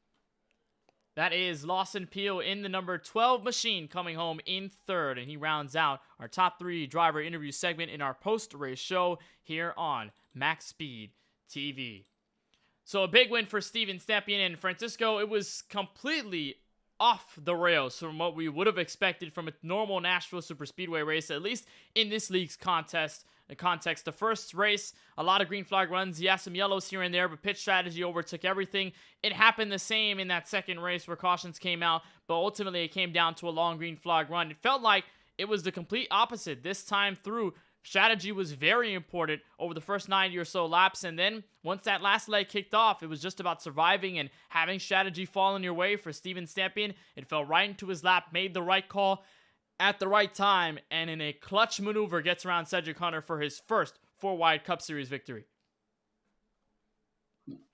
That is Lawson Peel in the number 12 machine coming home in third. And he rounds out our top 3 driver interview segment in our post-race show here on Max Speed TV. So a big win for Steven Stepien and Francisco. It was completely off the rails from what we would have expected from a normal Nashville Superspeedway race, at least in this league's context. The first race, a lot of green flag runs, yeah, some yellows here and there, but pit strategy overtook everything. It happened the same in that second race where cautions came out, but ultimately it came down to a long green flag run. It felt like it was the complete opposite this time through. Strategy was very important over the first 90 or so laps, and then once that last leg kicked off, it was just about surviving and having strategy fall in your way for Steven Stepien. It fell right into his lap, made the right call at the right time, and in a clutch maneuver gets around Cedric Hunter for his first 4-wide Cup Series victory.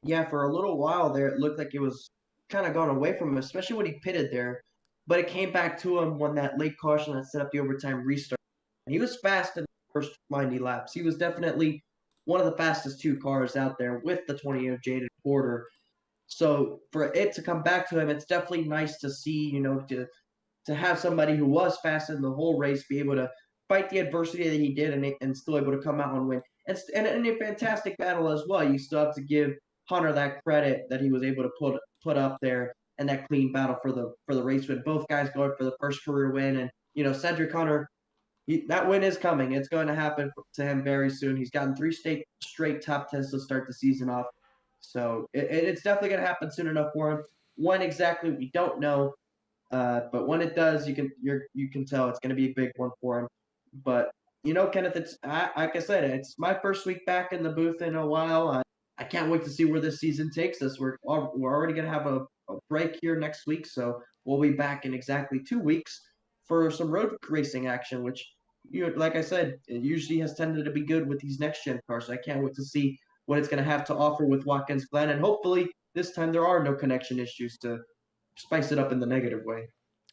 Yeah, for a little while there, it looked like it was kind of gone away from him, especially when he pitted there. But it came back to him when that late caution that set up the overtime restart. He was fast in the first 90 laps. He was definitely one of the fastest 2 cars out there with the 20-year jaded quarter. So for it to come back to him, it's definitely nice to see, to have somebody who was fast in the whole race be able to fight the adversity that he did and still able to come out and win. And in a fantastic battle as well. You still have to give Hunter that credit that he was able to put up there and that clean battle for the race win. Both guys going for the first career win. And, Cedric Hunter, that win is coming. It's going to happen to him very soon. He's gotten 3 straight top 10s to start the season off. So it's definitely going to happen soon enough for him. When exactly, we don't know. But when it does, you can tell it's going to be a big one for him. But Kenneth, it's like I said, it's my first week back in the booth in a while. I can't wait to see where this season takes us. We're already going to have a break here next week, so we'll be back in exactly 2 weeks for some road racing action, which like I said, it usually has tended to be good with these next gen cars. So I can't wait to see what it's going to have to offer with Watkins Glen, and hopefully this time there are no connection issues to spice it up in the negative way.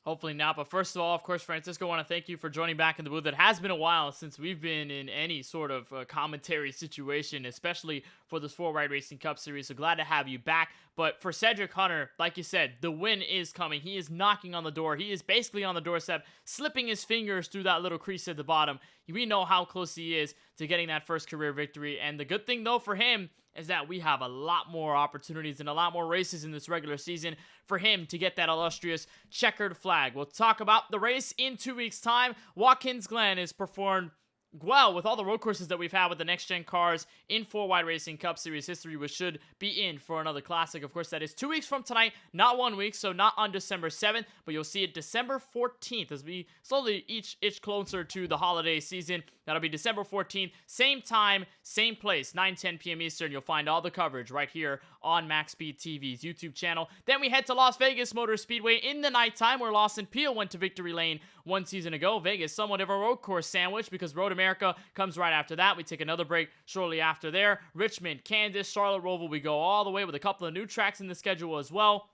Hopefully not. But first of all, of course, Francisco, I want to thank you for joining back in the booth. It has been a while since we've been in any sort of commentary situation, especially for this 4-wide Racing Cup Series. So glad to have you back. But for Cedric Hunter, like you said, the win is coming. He is knocking on the door. He is basically on the doorstep, slipping his fingers through that little crease at the bottom. We know how close he is to getting that first career victory. And the good thing, though, for him is that we have a lot more opportunities and a lot more races in this regular season for him to get that illustrious checkered flag. We'll talk about the race in 2 weeks' time. Watkins Glen has performed well with all the road courses that we've had with the next-gen cars in 4-wide Racing Cup Series history, which should be in for another classic. Of course, that is 2 weeks from tonight, not 1 week, so not on December 7th, but you'll see it December 14th as we slowly inch closer to the holiday season. That'll be December 14th, same time, same place, 9:10 p.m. Eastern. You'll find all the coverage right here on MaxSpeedTV's YouTube channel. Then we head to Las Vegas Motor Speedway in the nighttime, where Lawson Peel went to victory lane 1 season ago. Vegas, somewhat of a road course sandwich because Road America comes right after that. We take another break shortly after there. Richmond, Kansas, Charlotte, Roval, we go all the way with a couple of new tracks in the schedule as well.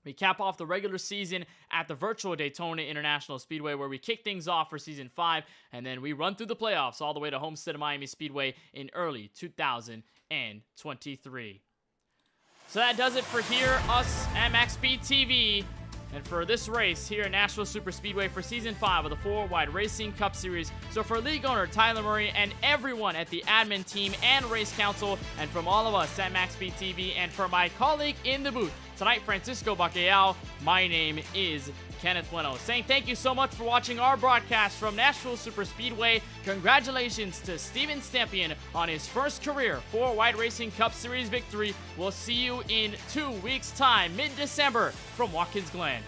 We cap off the regular season at the virtual Daytona International Speedway, where we kick things off for Season 5, and then we run through the playoffs all the way to Homestead of Miami Speedway in early 2023. So that does it for here, us at MaxSpeedTV. And for this race here at Nashville Superspeedway for Season 5 of the 4-wide Racing Cup Series. So for league owner Tyler Murray and everyone at the admin team and race council, and from all of us at MaxSpeedTV, and for my colleague in the booth tonight, Francisco Bacallao, my name is Kenneth Bueno, saying thank you so much for watching our broadcast from Nashville Superspeedway. Congratulations to Steven Stepien on his first career 4-wide Racing Cup Series victory. We'll see you in 2 weeks' time, mid-December, from Watkins Glen.